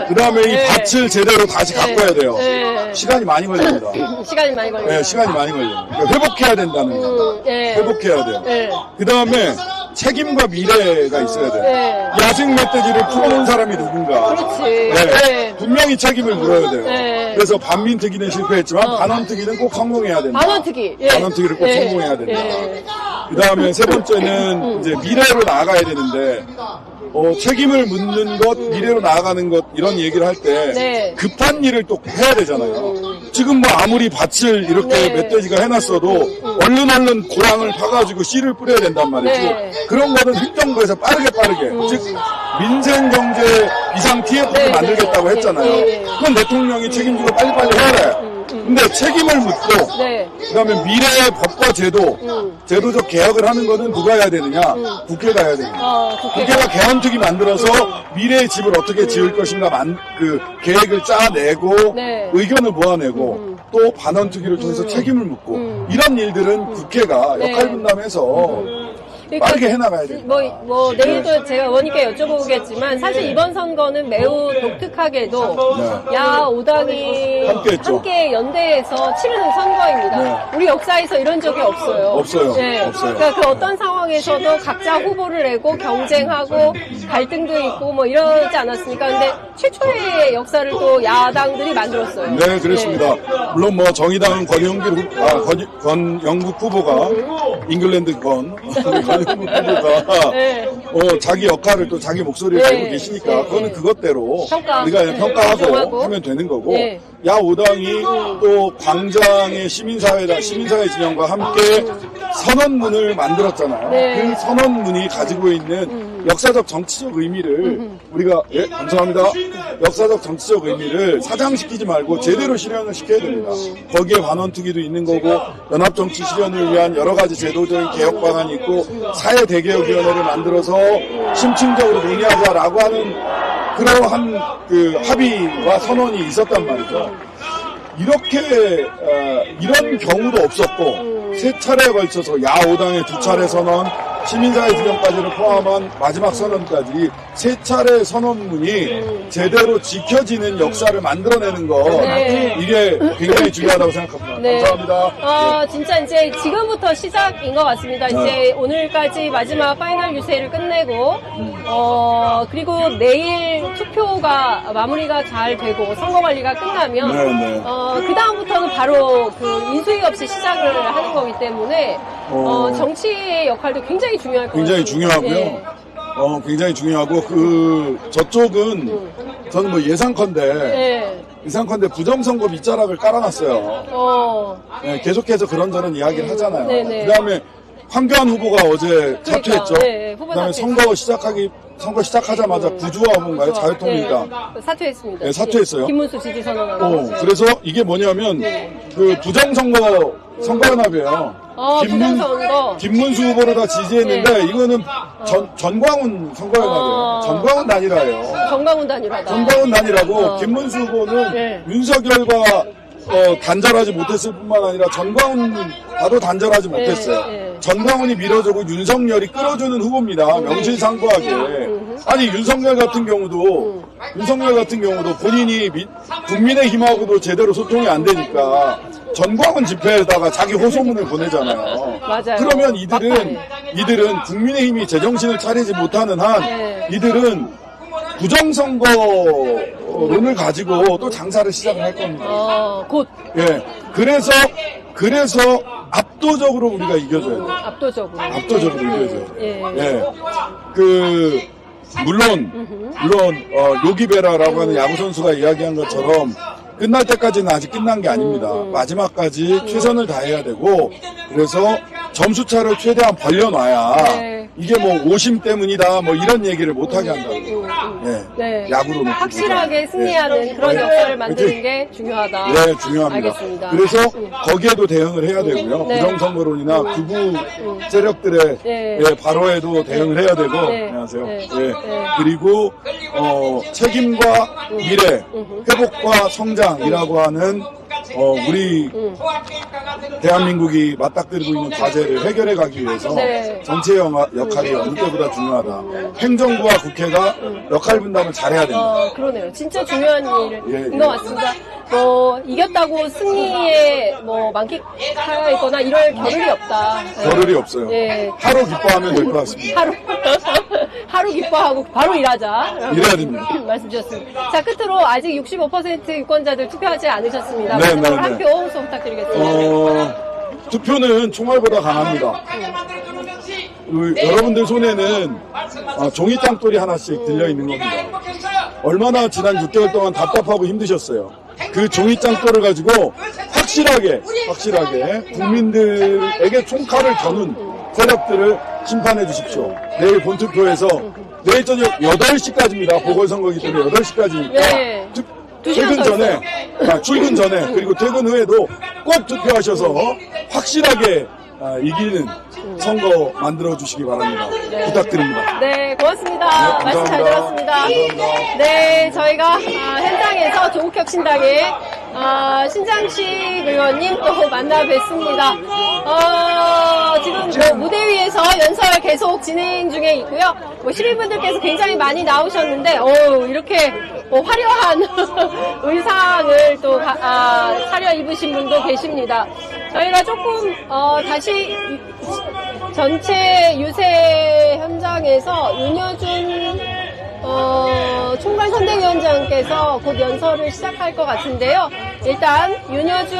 그 다음에 이 밭을 제대로 다시 가꿔야 돼요. 네. 시간이 많이 걸립니다. 시간이 많이 걸려요. 네, 시간이 많이 걸려요. 그러니까 회복해야 된다는 거. 네. 회복해야 돼요. 네. 그 다음에 책임과 미래가 있어야 돼요. 네. 야생 멧돼지를 풀어놓은 사람이 누군가. 그렇지. 네. 네. 분명히 책임을 물어야 돼요. 네. 그래서 반민특위는 실패했지만 반원특위는 꼭 성공해야 된다. 반원특위. 예. 반원특위를 꼭 예. 성공해야 된다. 예. 그 다음에 세 번째는 이제 미래로 나아가야 되는데, 책임을 묻는 것, 미래로 나아가는 것, 이런 얘기를 할 때, 네. 급한 일을 또 해야 되잖아요. 지금 뭐 아무리 밭을 이렇게 네. 멧돼지가 해놨어도, 얼른 고랑을 파가지고 씨를 뿌려야 된단 말이지. 네. 그런 거는 휘정부에서 빠르게. 즉, 민생, 경제, 비상 TF를 네, 만들겠다고 네. 했잖아요. 네. 그건 대통령이 책임지고 빨리빨리 해라. 근데 책임을 묻고, 네. 그 다음에 미래의 법과 제도적 개혁을 하는 거는 누가 해야 되느냐? 국회가 해야 됩니다. 국회가 개헌특위 만들어서 미래의 집을 어떻게 지을 것인가 그 계획을 짜내고 네. 의견을 모아내고 또 반헌특위를 통해서 책임을 묻고 이런 일들은 국회가 네. 역할 분담해서 빠르게 해나가야 됩니다. 내일도 제가 의원님께 여쭤보겠지만, 사실 이번 선거는 매우 독특하게도, 네. 야, 5당이 함께했죠. 함께 연대해서 치르는 선거입니다. 네. 우리 역사에서 이런 적이 없어요. 없어요. 네. 없어요. 그러니까 그 어떤 상황에서도 각자 후보를 내고 경쟁하고 갈등도 있고 뭐 이러지 않았습니까? 근데 최초의 역사를 또 야당들이 만들었어요. 네, 그렇습니다. 물론 뭐 정의당 권영국 후보가 잉글랜드 권영국 후보가 네. 자기 역할을 또 자기 목소리를 네. 내고 계시니까 네. 그거는 그것대로 평가. 우리가 그냥 평가하고 인정하고. 하면 되는 거고 네. 야 5당이 또 광장의 시민사회 진영과 함께 선언문을 만들었잖아요. 네. 그 선언문이 가지고 있는 역사적 정치적 의미를 우리가 감사합니다. 역사적 정치적 의미를 사장시키지 말고 제대로 실현을 시켜야 됩니다. 거기에 반원특위도 있는 거고 연합정치 실현을 위한 여러 가지 제도적인 개혁 방안이 있고 사회대개혁위원회를 만들어서 심층적으로 논의하자라고 하는 그러한 그 합의와 선언이 있었단 말이죠. 이렇게 이런 경우도 없었고 3차례에 걸쳐서 야5당의 2차례 선언, 시민사회 진영까지를 포함한 마지막 선언까지 3차례 선언문이 제대로 지켜지는 역사를 만들어내는 거 네. 이게 굉장히 중요하다고 생각합니다. 네. 감사합니다. 진짜 이제 지금부터 시작인 것 같습니다. 이제 오늘까지 마지막 파이널 유세를 끝내고, 그리고 내일 투표가 마무리가 잘 되고 선거 관리가 끝나면, 네. 그다음부터는 바로 그 인수위 없이 시작을 하는 거기 때문에, 정치의 역할도 굉장히 중요할 것 같습니다. 굉장히 중요하고요. 네. 굉장히 중요하고 저쪽은 저는 뭐 예상컨대 부정선거 밑자락을 깔아놨어요. 네, 계속해서 그런저런 이야기를 하잖아요. 네네. 그다음에 황교안 후보가 어제 사퇴했죠. 네, 후보 그다음에 사퇴했어요. 선거 시작하자마자 구주화 후보인가요? 자유통일당. 네, 사퇴했습니다. 네, 사퇴했어요. 김문수 지지 선언하고. 그래서 이게 뭐냐면 그 부정선거 선거연합이에요. 부정선거. 김문수 후보를 다 지지했는데 이거는 전광훈 선거에 말이에요. 전광훈 단일화예요. 전광훈 단일화다. 전광훈 단일화고 김문수 후보는 윤석열과 단절하지 못했을 뿐만 아니라 전광훈과도 단절하지 못했어요. 전광훈이 밀어주고 윤석열이 끌어주는 후보입니다. 명실상부하게. 아니 윤석열 같은 경우도 본인이 국민의힘하고도 제대로 소통이 안 되니까 전광훈 집회에다가 자기 호소문을 보내잖아요. 맞아요. 그러면 이들은 국민의힘이 제정신을 차리지 못하는 한 이들은 부정선거론을 가지고 또 장사를 시작을 할 겁니다. 곧. 예. 그래서 압도적으로 우리가 이겨줘야 돼요. 압도적으로 이겨줘야 돼요. 예. 예. 물론, 요기베라라고 하는 야구선수가 이야기한 것처럼 끝날 때까지는 아직 끝난 게 아닙니다. 마지막까지 최선을 다해야 되고, 그래서 점수차를 최대한 벌려놔야 이게 뭐 오심 때문이다 뭐 이런 얘기를 못하게 한다고. 야구로 놓고 확실하게 승리하는 그런 역사를 만드는 게 중요하다. 네, 중요합니다. 알겠습니다. 그래서 거기에도 대응을 해야 되고요. 부정선거론이나 극우 세력들의 발언에도 대응을 해야 되고. 안녕하세요. 그리고 책임과 미래, 회복과 성장이라고 하는 우리 대한민국이 맞닥뜨리고 있는 과제를 해결해 가기 위해서 정치의 역할이 어느 때보다 중요하다. 행정부와 국회가 역할 분담을 잘해야 된다. 그러네요. 진짜 중요한 일인 것 같습니다. 이겼다고 승리에 만끽하거나 이럴 겨를이 없다. 겨를이 없어요. 하루 기뻐하면 될 것 같습니다. 하루 기뻐하고 바로 일하자. 일해야 됩니다. 말씀 주셨습니다. 자, 끝으로 아직 65% 유권자들 투표하지 않으셨습니다. 한 표 호소 부탁드리겠습니다. 투표는 총알보다 강합니다. 여러분들 손에는 종이 땅돌이 하나씩 들려있는 겁니다. 얼마나 지난 6개월 동안 답답하고 힘드셨어요. 그 종이 땅돌을 가지고 확실하게 국민들에게 총칼을 겨눈 세력들을 심판해 주십시오. 내일 본투표에서 내일 저녁 8시까지입니다. 보궐선거이기 때문에 8시까지니까 출근 전에 그리고 퇴근 후에도 꼭 투표하셔서 확실하게 이기는 선거 만들어 주시기 바랍니다. 부탁드립니다. 네, 고맙습니다. 말씀 잘 들었습니다. 감사합니다. 네, 저희가 현장에서 조국혁신당의 신장식 의원님 또 만나 뵙습니다. 지금 무대 위에서 연설 계속 진행 중에 있고요. 시민분들께서 굉장히 많이 나오셨는데, 이렇게 화려한 의상을 또 차려입으신 분도 계십니다. 저희가 조금 다시 전체 유세 현장에서 윤여준 총괄선대위원장께서 곧 연설을 시작할 것 같은데요. 일단 윤여준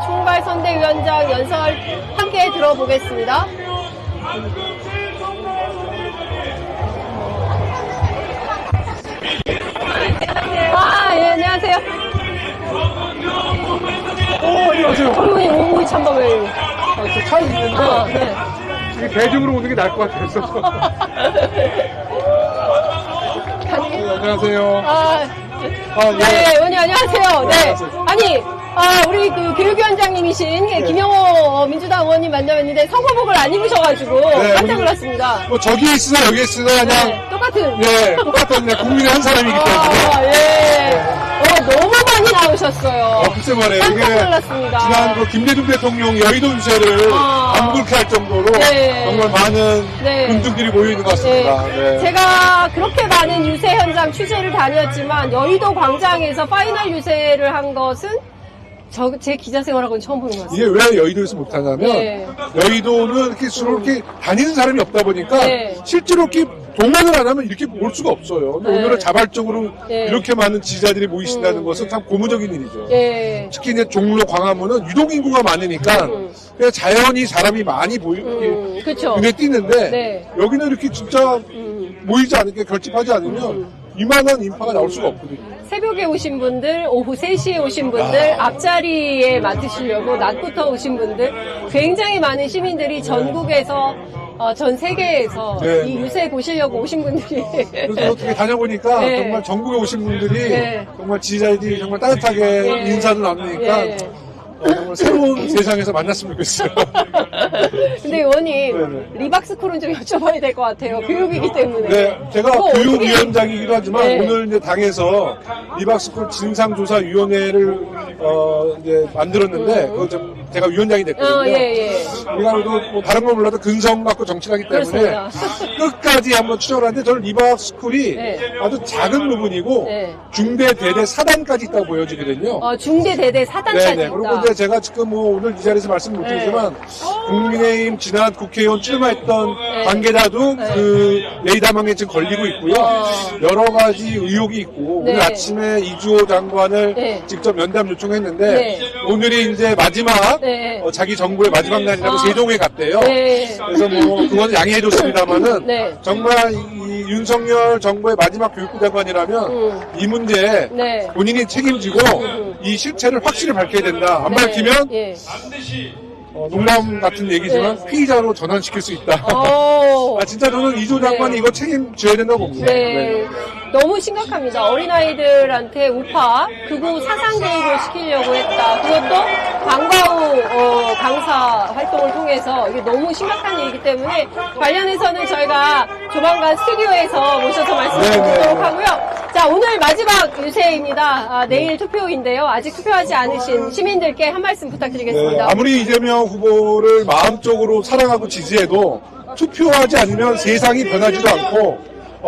총괄선대위원장 연설 함께 들어보겠습니다. 안녕하세요. 안녕하세요. 오이 참돔을 차에 있는데 대중으로 오는 게 나을 것 같아서. 안녕하세요. 네, 의원님 안녕하세요. 네. 아니, 우리 교육위원장님이신 김영호 민주당 의원님 만나뵀는데 선거복을 안 입으셔가지고 깜짝 놀랐습니다. 저기 있으나 여기 있으나 그냥 똑같은 국민의 한 사람이기 때문에. 너무 많이 나오셨어요. 글쎄 말이에요. 깜짝 놀랐습니다. 지난 김대중 대통령 여의도 유세를 방불케 할 정도로 정말 많은 군중들이 모여 있는 것 같습니다. 제가 그렇게 많은 유세 현장 취재를 다녔지만 여의도 광장에서 파이널 유세를 한 것은 제 기자 생활하고는 처음 보는 것 같습니다. 이게 왜 여의도에서 못하냐면 여의도는 이렇게 주로 이렇게 다니는 사람이 없다 보니까 실제로 이렇게 동원을 안 하면 이렇게 올 수가 없어요. 근데 오늘은 자발적으로 이렇게 많은 지지자들이 모이신다는 것은 참 고무적인 일이죠. 특히 이제 종로 광화문은 유동인구가 많으니까 그냥 자연히 사람이 많이 눈에 띄는데 여기는 이렇게 진짜 모이지 않으니까 결집하지 않으면 이만한 인파가 나올 수가 없거든요. 새벽에 오신 분들, 오후 3시에 오신 분들, 앞자리에 맡으시려고 낮부터 오신 분들, 굉장히 많은 시민들이 전국에서, 전 세계에서 이 유세 보시려고 오신 분들이. 그래서 어떻게 다녀보니까 정말 전국에 오신 분들이 정말 지지자들이 정말 따뜻하게 인사를 나누니까 정말 새로운 세상에서 만났으면 좋겠어요. 근데 의원님, 리박스쿨은 좀 여쭤봐야 될 것 같아요. 교육이기 때문에. 네, 제가 그거 어떻게- 교육위원장이기도 하지만 네. 오늘 이제 당에서 리박스쿨 진상조사위원회를 이제 만들었는데 그거 좀 제가 위원장이 됐거든요. 예. 우리가 그래도 뭐 다른 건 몰라도 근성 갖고 정치를 하기 때문에 그렇습니다. 끝까지 한번 추적을 하는데 저는 리박스쿨이 아주 작은 부분이고 중대, 대대, 사단까지 있다고 보여지거든요. 중대, 대대, 사단까지 네네. 있다. 그리고 이제 제가 지금 뭐 오늘 이 자리에서 말씀 못 드리지만 국민의힘 지난 국회의원 출마했던 관계자도 그 레이더망에 지금 걸리고 있고요. 여러 가지 의혹이 있고 오늘 아침에 이주호 장관을 직접 면담 요청했는데 오늘이 이제 마지막 자기 정부의 마지막 날이라고 세종에 갔대요. 그래서 뭐 그건 양해해줬습니다만은 정말 이 윤석열 정부의 마지막 교육부 장관이라면 이 문제에 본인이 책임지고 이 실체를 확실히 밝혀야 된다. 안 밝히면 농담 같은 얘기지만 피의자로 전환시킬 수 있다. 진짜 저는 이주호 장관이 이거 책임져야 된다고 봅니다. 네. 너무 심각합니다. 어린아이들한테 우파, 극우 사상 교육을 시키려고 했다. 그것도 방과후 강사 활동을 통해서 이게 너무 심각한 일이기 때문에 관련해서는 저희가 조만간 스튜디오에서 모셔서 말씀을 드리도록 하고요. 자, 오늘 마지막 유세입니다. 내일 투표인데요. 아직 투표하지 않으신 시민들께 한 말씀 부탁드리겠습니다. 아무리 이재명 후보를 마음적으로 사랑하고 지지해도 투표하지 않으면 세상이 변하지도 않고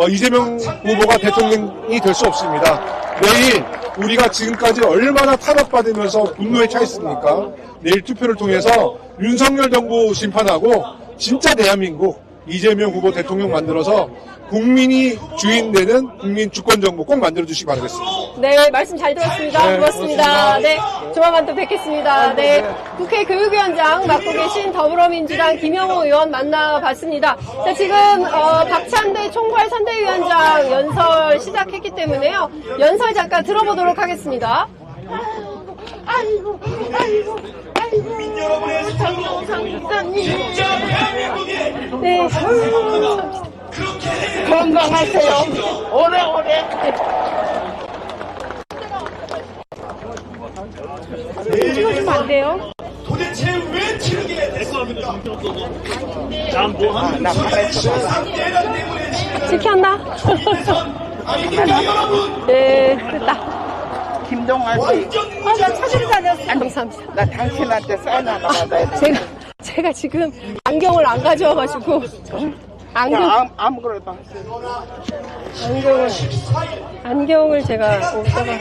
이재명 후보가 대통령이 될 수 없습니다. 내일 우리가 지금까지 얼마나 탄압받으면서 분노에 차있습니까? 내일 투표를 통해서 윤석열 정부 심판하고 진짜 대한민국 이재명 후보 대통령 만들어서 국민이 주인되는 국민 주권 정부 꼭 만들어주시기 바라겠습니다. 네, 말씀 잘 들었습니다. 네, 고맙습니다. 고맙습니다. 네, 조만간 또 뵙겠습니다. 네, 국회 교육위원장 맡고 계신 더불어민주당 김영호 의원 만나봤습니다. 자, 지금 박찬대 총괄 선대위원장 연설 시작했기 때문에요. 연설 잠깐 들어보도록 하겠습니다. 아이고. 국민 여러분의 사랑으로 진짜 대한민국에 네. 그렇게 건강하세요. 오래오래. 찍어주면 안 돼요? 도대체 왜 치르게 됐습니까? 찍혔나? 네, 됐다. 김동환 씨. 나 찾으러 다녔어. 감사합니다. 나 당신한테 사인 하나 받아야 돼. 제가 지금 안경을 안 가져와가지고. 아무거나 안경을 제가 없다가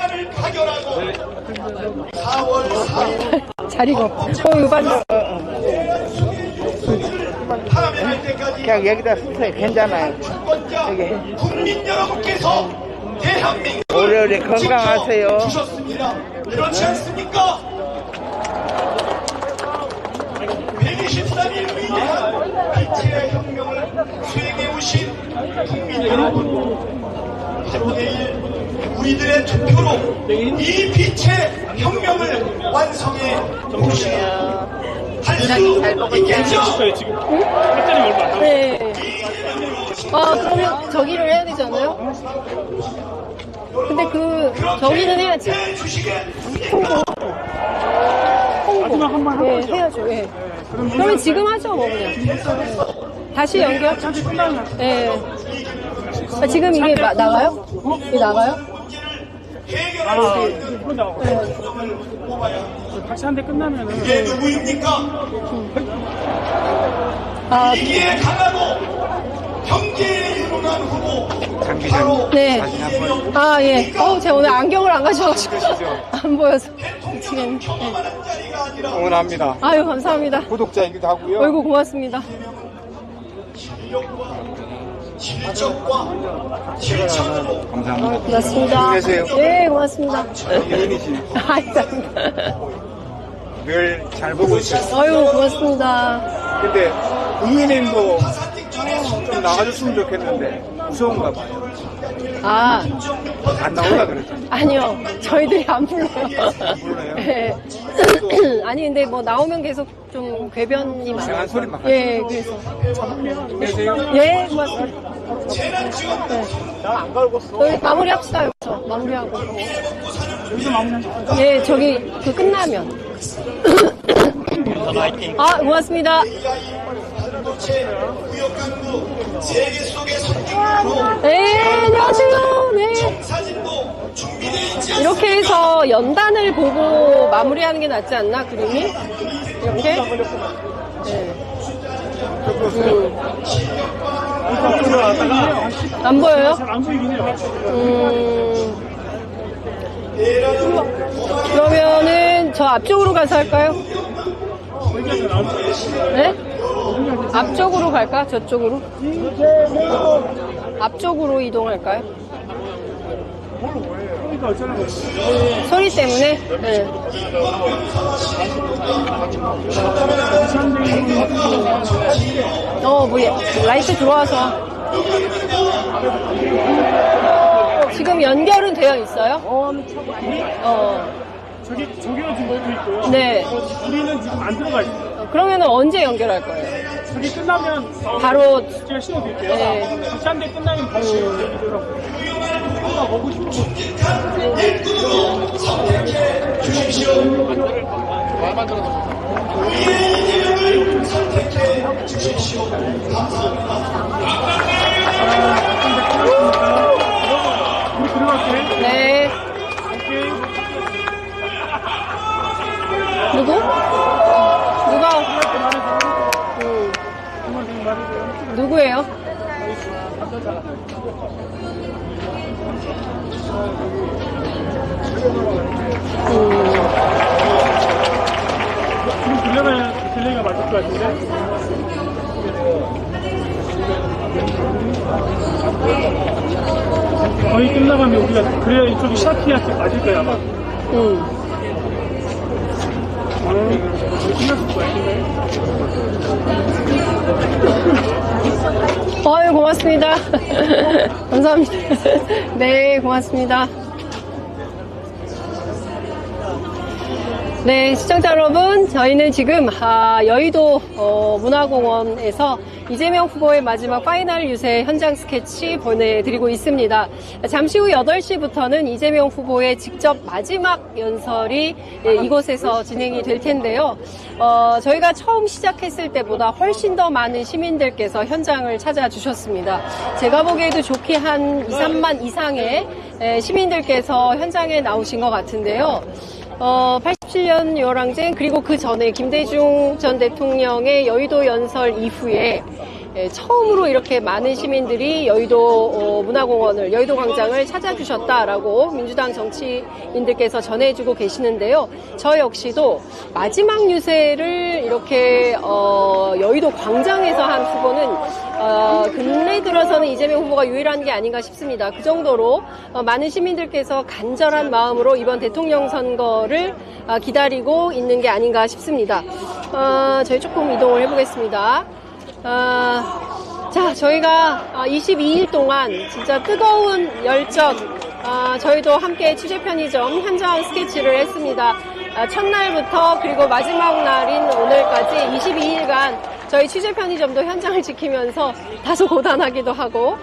자리가 없어. 이거 받았어. 그냥 여기다 쓰세요. 괜찮아요. 여기. 국민 여러분께서 대한민국 오래오래 건강하세요. 주셨습니다. 그렇지 않습니까? 123일 위대한 빛의 혁명을 수행해 오신 국민 여러분, 바로 내일 우리들의 투표로 이 빛의 혁명을 완성해 보시게 할 수 있겠죠? 네. 그러면 저기를 해야 되지 않아요? 근데 저기는 해야지. 홍보. 네, 해야죠. 예. 그러면 지금 하죠, 뭐, 그냥. 다시 연결? 네. 지금 이게 나가요? 이게 나가요? 다시 한 대 끝나면은. 그게 누구입니까? 이기에 강하고 경제에 유능한 후보. 바로 네. 예. 제가 오늘 안경을 안 가져와가지고 안 보여서 미치겠네. 응원합니다. 아유, 감사합니다. 구독자이기도 하고요. 어이구, 고맙습니다. 실적과 실천으로 감사합니다. 고맙습니다. 안녕하세요. 네, 고맙습니다. 이은희씨. 늘 잘 보고 있어요. 아유, 고맙습니다. 근데 국민의힘도 좀 나와줬으면 좋겠는데 무서운가 봐요. 안 나오라 그랬죠. 아니요, 저희들이 안 불러요. 네. 아니, 근데 뭐 나오면 계속 좀 궤변이 많아요. 이상한 소리만 예, 그래서. 예, 고맙습니다. 난안 갈궜어. 저희 마무리합시다, 여기서. 마무리하고. 여기서 마무리하시죠. 예, 저기 끝나면. 아, 고맙습니다. 네, 안녕하세요. 네. 이렇게 해서 연단을 보고 마무리하는 게 낫지 않나, 그림이? 이렇게? 네. 안 보여요? 그러면은 저 앞쪽으로 가서 할까요? 네? 앞쪽으로 갈까? 저쪽으로? 앞쪽으로 이동할까요? 소리 때문에? 네. 뭐, 라이트 들어와서. 지금 연결은 되어 있어요? 저기로 지금 넣고 있고요. 네. 우리는 지금 안 들어가 있어요. 그러면 언제 연결할 거예요? 저기 끝나면 바로 제가 신어드릴게요. 네. 짠데 끝나면 바로 신어드리더라고요. 먹고 싶어. 말만 들어도. 네. 누구? 누구예요? 들려가 맞을 것 같은데? 거의 끝나가면 우리가 그래야 이쪽이 샤키야 맞을 거야 아마. 끝났을 것 같은데. 아유, 고맙습니다. 감사합니다. 네, 고맙습니다. 네, 시청자 여러분, 저희는 지금 여의도 문화공원에서 이재명 후보의 마지막 파이널 유세 현장 스케치 보내드리고 있습니다. 잠시 후 8시부터는 이재명 후보의 직접 마지막 연설이 이곳에서 진행이 될 텐데요. 저희가 처음 시작했을 때보다 훨씬 더 많은 시민들께서 현장을 찾아주셨습니다. 제가 보기에도 좋게 한 2, 3만 이상의 시민들께서 현장에 나오신 것 같은데요. 87년 요랑쟁 그리고 그 전에 김대중 전 대통령의 여의도 연설 이후에 처음으로 이렇게 많은 시민들이 여의도 문화공원을, 여의도 광장을 찾아주셨다라고 민주당 정치인들께서 전해주고 계시는데요. 저 역시도 마지막 유세를 이렇게 여의도 광장에서 한 후보는 근래 들어서는 이재명 후보가 유일한 게 아닌가 싶습니다. 그 정도로 많은 시민들께서 간절한 마음으로 이번 대통령 선거를 기다리고 있는 게 아닌가 싶습니다. 저희 조금 이동을 해보겠습니다. 자, 저희가 22일 동안 진짜 뜨거운 열전, 저희도 함께 취재 편의점 현장 스케치를 했습니다. 첫날부터 그리고 마지막 날인 오늘까지 22일간 저희 취재 편의점도 현장을 지키면서 다소 고단하기도 하고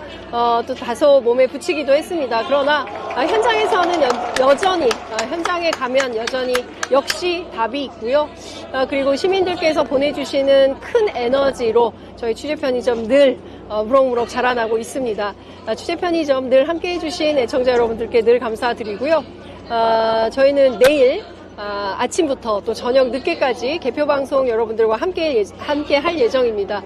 또 다소 몸에 붙이기도 했습니다. 그러나 현장에서는 여전히 현장에 가면 여전히 역시 답이 있고요. 그리고 시민들께서 보내주시는 큰 에너지로 저희 취재 편의점 늘 무럭무럭 자라나고 있습니다. 취재 편의점 늘 함께해 주신 애청자 여러분들께 늘 감사드리고요. 저희는 내일 아침부터 또 저녁 늦게까지 개표 방송 여러분들과 함께 할 예정입니다.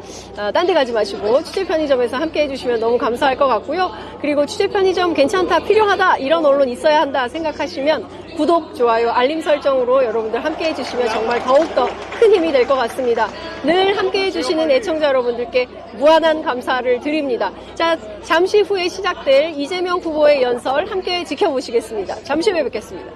딴 데 가지 마시고 취재 편의점에서 함께 해주시면 너무 감사할 것 같고요. 그리고 취재 편의점 괜찮다, 필요하다, 이런 언론 있어야 한다 생각하시면 구독, 좋아요, 알림 설정으로 여러분들 함께 해주시면 정말 더욱더 큰 힘이 될 것 같습니다. 늘 함께 해주시는 애청자 여러분들께 무한한 감사를 드립니다. 자, 잠시 후에 시작될 이재명 후보의 연설 함께 지켜보시겠습니다. 잠시 후에 뵙겠습니다.